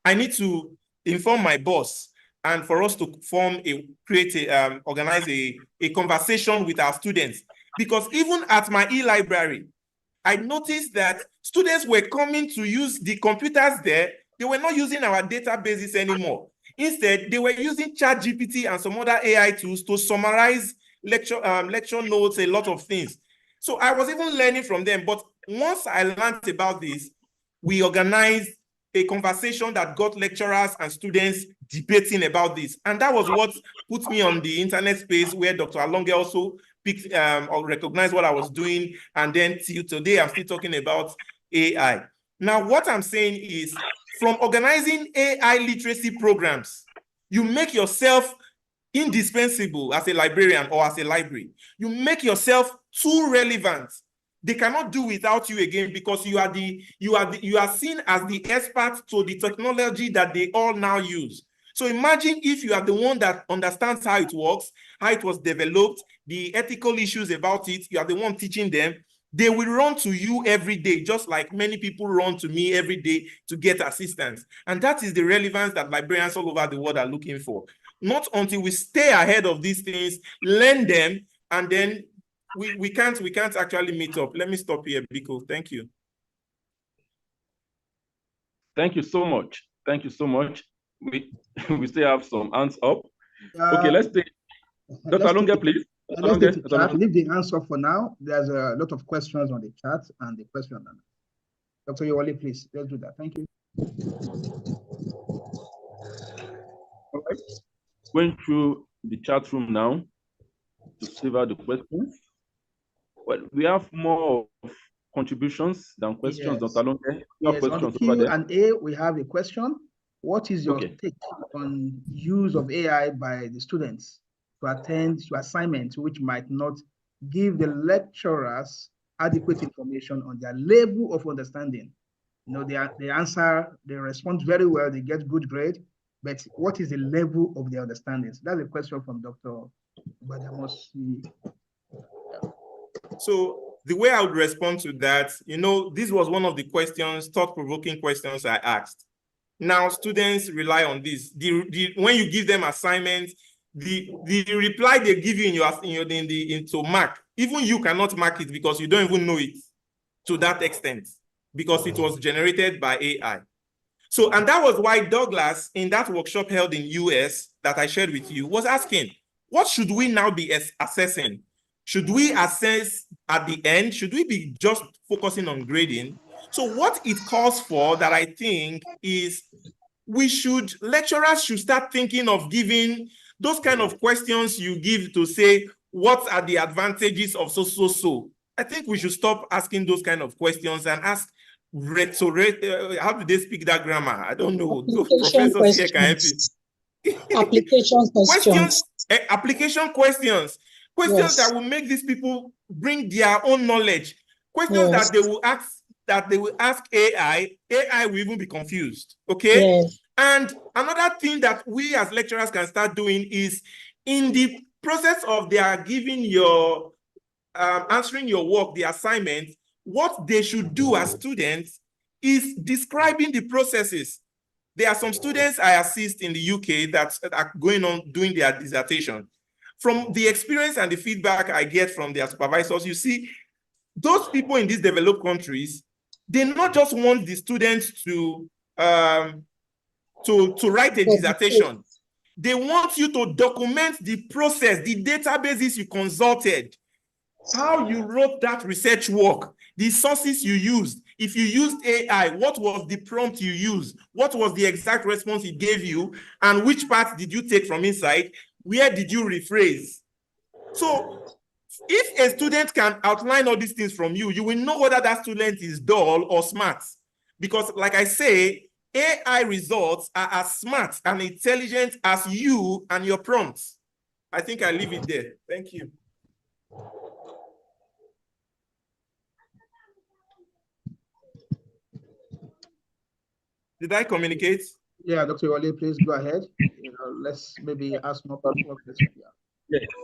I need to inform my boss and for us to organize a conversation with our students. Because even at my e-library, I noticed that students were coming to use the computers there. They were not using our databases anymore. Instead, they were using ChatGPT and some other AI tools to summarize lecture notes, a lot of things. So I was even learning from them. But once I learned about this, we organized a conversation that got lecturers and students debating about this. And that was what put me on the internet space, where Dr. Alonge also picked or recognized what I was doing. And then till today, I'm still talking about AI. Now, what I'm saying is, from organizing AI literacy programs, you make yourself indispensable as a librarian or as a library. You make yourself too relevant. They cannot do without you again, because you are seen as the expert to the technology that they all now use. So imagine if you are the one that understands how it works, how it was developed, the ethical issues about it, you are the one teaching them. They will run to you every day, just like many people run to me every day to get assistance. And that is the relevance that librarians all over the world are looking for. Not until we stay ahead of these things, learn them, and then we can't actually meet up. Let me stop here, Biko. Thank you. Thank you so much. Thank you so much. We still have some hands up. Okay, let's take Dr. Alonge, please. Let's take the chat. Leave the answer for now. There's a lot of questions on the chat and the question. Dr. Yewale, please, let's do that. Thank you. All right. Going through the chat room now to save out the questions. Well, we have more contributions than questions, Yes. Dr. Alonge. Yes, on the Q&A, we have a question. What is your take on use of AI by the students to attend to assignments which might not give the lecturers adequate information on their level of understanding? You know, they answer, they respond very well, they get good grade, but what is the level of their understanding? So that's a question from Dr. Badamosi. So the way I would respond to that, you know, this was one of the questions, thought-provoking questions I asked. Now, students rely on this. When you give them assignments, the reply they give you into mark, even you cannot mark it because you don't even know it to that extent, because it was generated by AI. So, and that was why Douglas, in that workshop held in US that I shared with you, was asking, what should we now be assessing? Should we assess at the end? Should we be just focusing on grading? So what it calls for, that I think, is lecturers should start thinking of giving those kind of questions you give to say, what are the advantages of so. I think we should stop asking those kind of questions and ask, how do they speak that grammar? I don't know. Those professors here can help you. Application questions. Application questions. Questions that will make these people bring their own knowledge. Questions that they will ask AI. AI will even be confused. Okay. And another thing that we as lecturers can start doing is in the process of their giving your answering your work, the assignment, what they should do as students is describing the processes. There are some students I assist in the UK that are going on doing their dissertation. From the experience and the feedback I get from their supervisors, you see, those people in these developed countries, they not just want the students to write a dissertation. They want you to document the process, the databases you consulted, how you wrote that research work, the sources you used. If you used AI, what was the prompt you used? What was the exact response it gave you? And which parts did you take from inside? Where did you rephrase? So if a student can outline all these things from you, you will know whether that student is dull or smart. Because like I say, AI results are as smart and intelligent as you and your prompts. I think I leave it there. Thank you. Did I communicate? Yeah, Dr. Wale, please go ahead. Let's maybe ask more questions.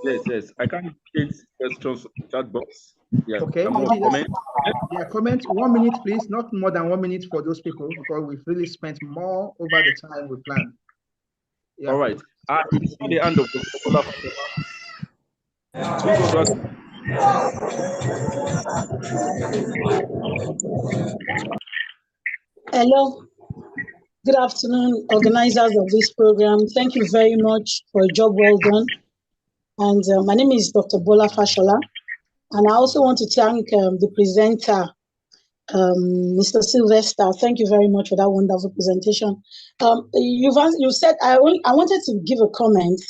Yes. I can't get questions chat box. Yeah. Okay. Comment 1 minute, please. Not more than 1 minute for those people because we've really spent more over the time we planned. Yeah. All right. It's at the end of the Hello. Good afternoon, organizers of this program. Thank you very much for a job well done. And my name is Dr. Bola Fashola. And I also want to thank the presenter, Mr. Sylvester. Thank you very much for that wonderful presentation. You said I wanted to give a comment,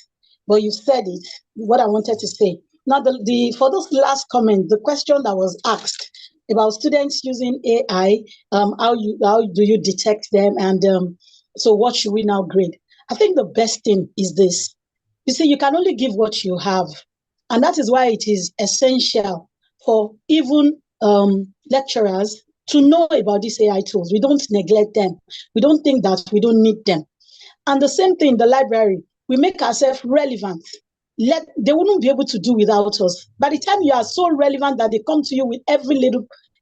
but you said it, what I wanted to say. Now, for those last comment, the question that was asked about students using AI, how do you detect them? And so what should we now grade? I think the best thing is this. You see, you can only give what you have. And that is why it is essential for even lecturers to know about these AI tools. We don't neglect them. We don't think that we don't need them. And the same thing, the library, we make ourselves relevant. They wouldn't be able to do without us. By the time you are so relevant that they come to you with every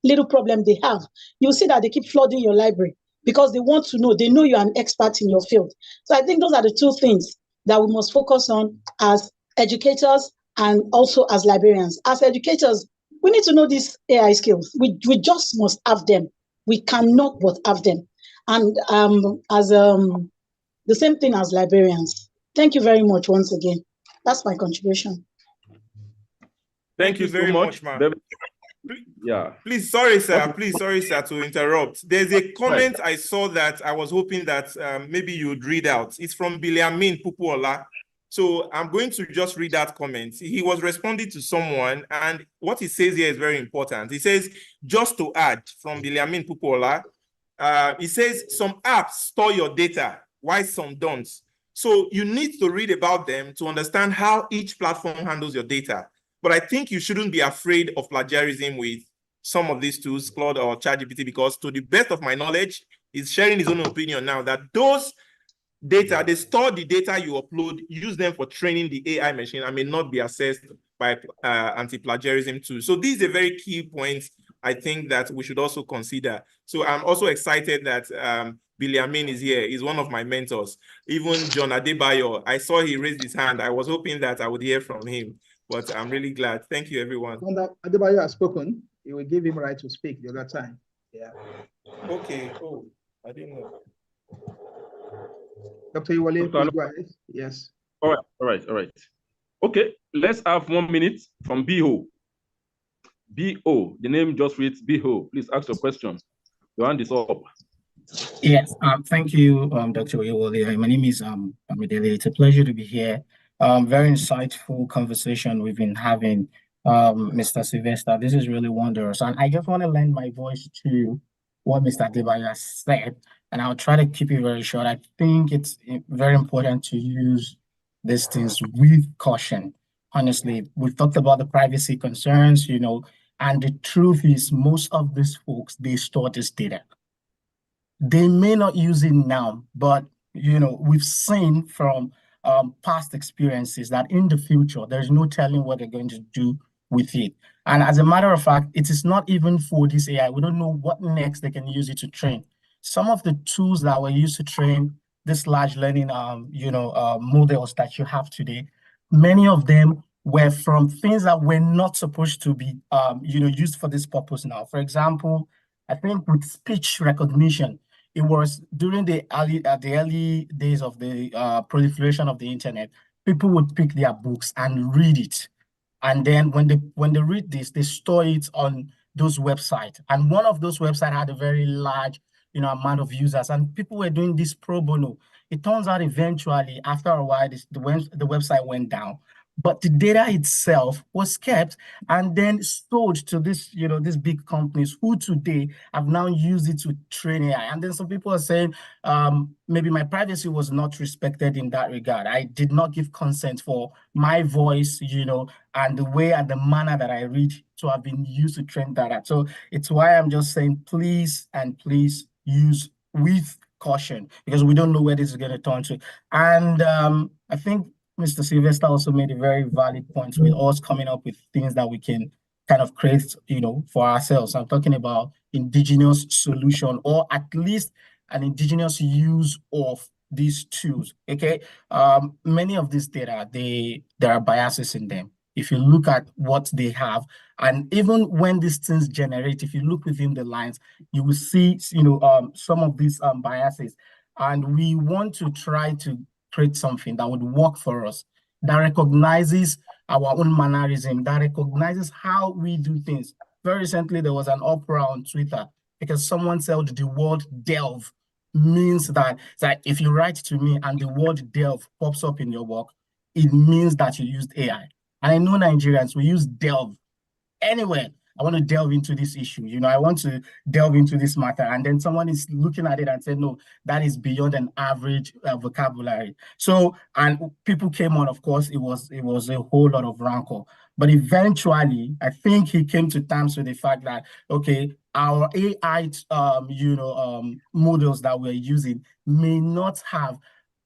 little problem they have, you'll see that they keep flooding your library because they want to know. They know you're an expert in your field. So I think those are the two things that we must focus on as educators and also as librarians. As educators, we need to know these AI skills. We just must have them. We cannot but have them. And as the same thing as librarians. Thank you very much once again. That's my contribution. Thank you very much, ma'am. Yeah. Please, sorry, sir. Please, sorry, sir, to interrupt. There's a comment I saw that I was hoping that maybe you'd read out. It's from Biliamin Pupuola. So I'm going to just read that comment. He was responding to someone, and what he says here is very important. He says, just to add, from Biliamin Pupuola, he says, some apps store your data, while some don't. So you need to read about them to understand how each platform handles your data. But I think you shouldn't be afraid of plagiarism with some of these tools, Claude or ChatGPT, because to the best of my knowledge, he's sharing his own opinion now that those data, they store the data you upload, use them for training the AI machine and may not be assessed by anti-plagiarism tools. So these are very key points I think that we should also consider. So I'm also excited that Billy Amin is here. He's one of my mentors. Even John Adebayo, I saw he raised his hand. I was hoping that I would hear from him, but I'm really glad. Thank you, everyone. When Adebayo has spoken, you will give him right to speak the other time. Yeah. Okay. Oh, I didn't know. Dr. Iwale, please go ahead. Yes. All right. Okay, let's have 1 minute from Biho. BO, the name just reads Biho. Please ask your question. Your hand is up. Yes, thank you, Dr. Oyewole. My name is Amidele. It's a pleasure to be here. Very insightful conversation we've been having Mr. Sylvester. This is really wondrous. And I just want to lend my voice to what Mr. Debaya said, and I'll try to keep it very short. I think it's very important to use these things with caution. Honestly, we've talked about the privacy concerns, and the truth is most of these folks, they store this data. They may not use it now, but we've seen from past experiences that in the future, there's no telling what they're going to do with it. And as a matter of fact, it is not even for this AI. We don't know what next they can use it to train. Some of the tools that were used to train this large learning, models that you have today, many of them were from things that were not supposed to be, used for this purpose now. For example, I think with speech recognition, it was during the early days of the proliferation of the internet. People would pick their books and read it, and then when they read this, they store it on those websites. And one of those websites had a very large, amount of users, and people were doing this pro bono. It turns out eventually, after a while, the website went down, but the data itself was kept and then sold to these big companies who today have now used it to train AI. And then some people are saying, maybe my privacy was not respected in that regard. I did not give consent for my voice, and the way and the manner that I read to have been used to train data. So it's why I'm just saying, please use with caution, because we don't know where this is going to turn to. And I think Mr. Sylvester also made a very valid point with us coming up with things that we can kind of create, for ourselves. I'm talking about indigenous solution, or at least an indigenous use of these tools. Okay. Many of these data, there are biases in them. If you look at what they have, and even when these things generate, if you look within the lines, you will see, some of these biases. And we want to try to create something that would work for us, that recognizes our own mannerism, that recognizes how we do things. Very recently, there was an uproar on Twitter because someone said the word delve means that if you write to me and the word delve pops up in your work, it means that you used AI. And I know Nigerians, we use delve anywhere. I want to delve into this issue. I want to delve into this matter. And then someone is looking at it and said, no, that is beyond an average vocabulary. So, and people came on, of course, it was a whole lot of rancor. But eventually, I think he came to terms with the fact that, okay, our AI, models that we're using may not have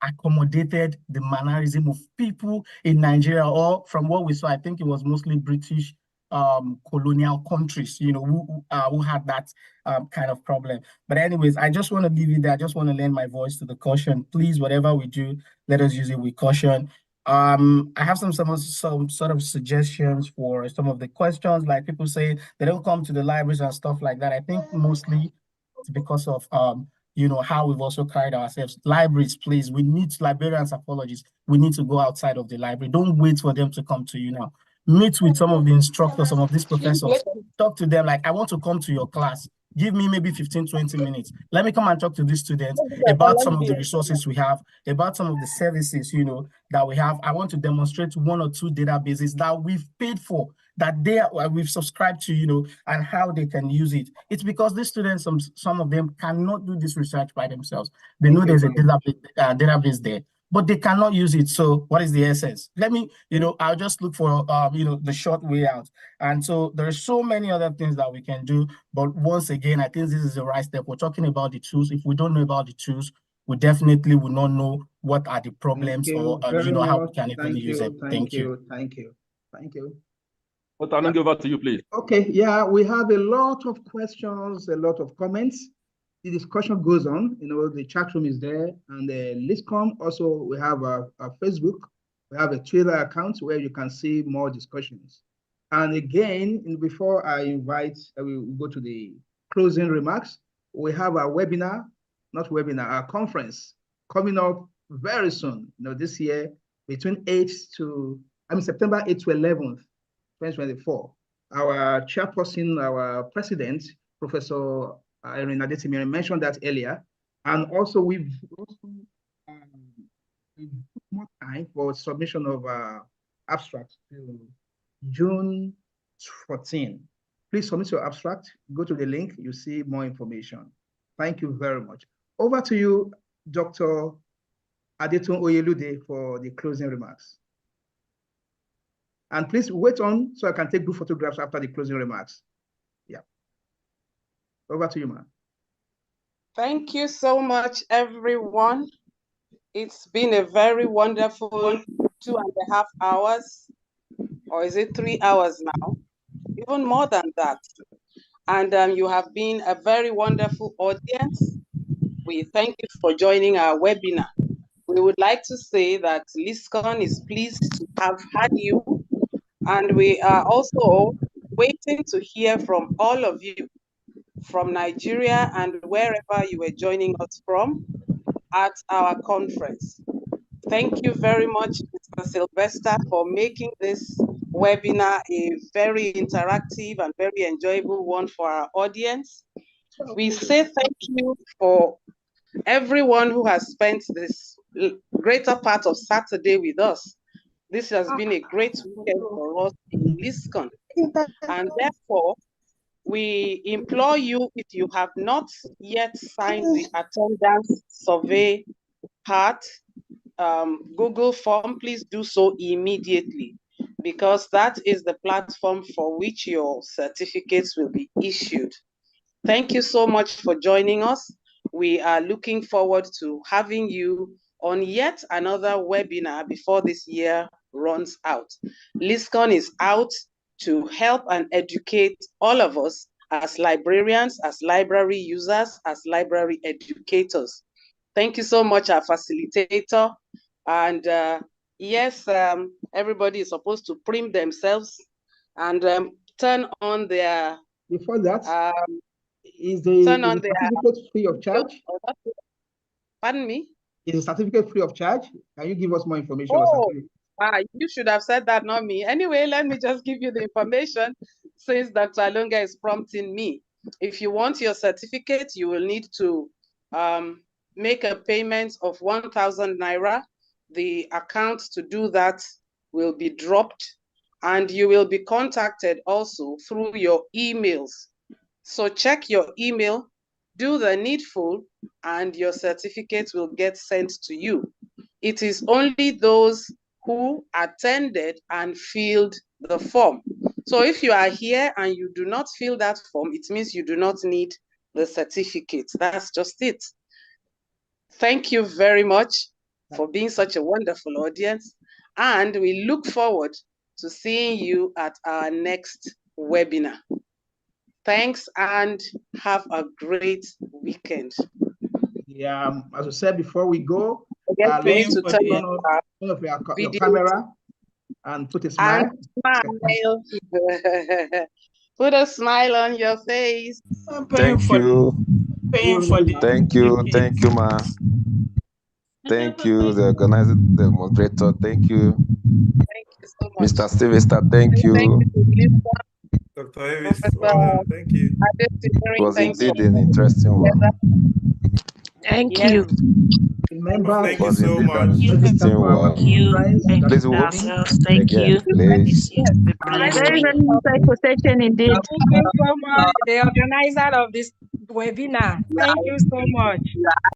accommodated the mannerism of people in Nigeria, or from what we saw, I think it was mostly British colonial countries, who had that kind of problem. But anyways, I just want to leave it there. I just want to lend my voice to the caution. Please, whatever we do, let us use it with caution. I have some sort of suggestions for some of the questions, like people say they don't come to the libraries and stuff like that. I think mostly it's because of how we've also carried ourselves. Libraries, please, we need librarians, apologies. We need to go outside of the library. Don't wait for them to come to you now. Meet with some of the instructors, some of these professors, talk to them like, I want to come to your class. Give me maybe 15, 20 minutes. Let me come and talk to these students about some of the resources we have, about some of the services, that we have. I want to demonstrate 1 or 2 databases that we've paid for, that we've subscribed to, and how they can use it. It's because these students, some of them cannot do this research by themselves. They know there's a database there, but they cannot use it. So what is the essence? Let me, I'll just look for, the short way out. And so there's so many other things that we can do. But once again, I think this is the right step. We're talking about the tools. If we don't know about the tools, we definitely will not know what are the problems or, how we can even use it. Thank you. But I'll give over to you, please. Okay, yeah, we have a lot of questions, a lot of comments. The discussion goes on, the chat room is there, and the LISCON. Also, we have a Facebook, we have a Twitter account where you can see more discussions. And again, before I invite, we go to the closing remarks, we have a webinar, a conference coming up very soon, this year, between September 8th to 11th, 2024. Our chairperson, our president, Professor Irene Adetimirin, mentioned that earlier. And also we've put more time for submission of abstracts to June 14. Please submit your abstract. Go to the link. You see more information. Thank you very much. Over to you, Dr. Adetun Oyelude, for the closing remarks. And please wait on so I can take good photographs after the closing remarks. Yeah. Over to you, ma'am. Thank you so much, everyone. It's been a very wonderful 2.5 hours, or is it 3 hours now? Even more than that. And you have been a very wonderful audience. We thank you for joining our webinar. We would like to say that LISCON is pleased to have had you, and we are also waiting to hear from all of you from Nigeria and wherever you are joining us from at our conference. Thank you very much, Mr. Sylvester, for making this webinar a very interactive and very enjoyable one for our audience. We say thank you for everyone who has spent this greater part of Saturday with us. This has been a great weekend for us in LISCON. And therefore, we implore you, if you have not yet signed the attendance survey part, Google form, please do so immediately, because that is the platform for which your certificates will be issued. Thank you so much for joining us. We are looking forward to having you on yet another webinar before this year runs out. LISCON is out to help and educate all of us as librarians, as library users, as library educators. Thank you so much, our facilitator. And yes, everybody is supposed to print themselves and turn on their... Before that, is the certificate free of charge? Pardon me? Is the certificate free of charge? Can you give us more information? You should have said that, not me. Anyway, let me just give you the information since Dr. Alonga is prompting me. If you want your certificate, you will need to make a payment of 1,000 Naira. The account to do that will be dropped, and you will be contacted also through your emails. So check your email, do the needful, and your certificate will get sent to you. It is only those who attended and filled the form. So if you are here and you do not fill that form, it means you do not need the certificate. That's just it. Thank you very much for being such a wonderful audience. And we look forward to seeing you at our next webinar. Thanks and have a great weekend. Yeah, as I said before we go, please to turn on your camera and put a smile. Smile. Put a smile on your face. Thank you. Thank you, ma. Thank you, the organizer, the moderator. Thank you. Thank you so much. Mr. Sylvester, thank you. Dr. Avis, well, thank you. It was indeed an interesting one. Thank you. Remember, thank you so much. Thank you. Please, Thank you. Please. Very insightful session indeed. Thank you so much, the organizer of this webinar. Thank you so much.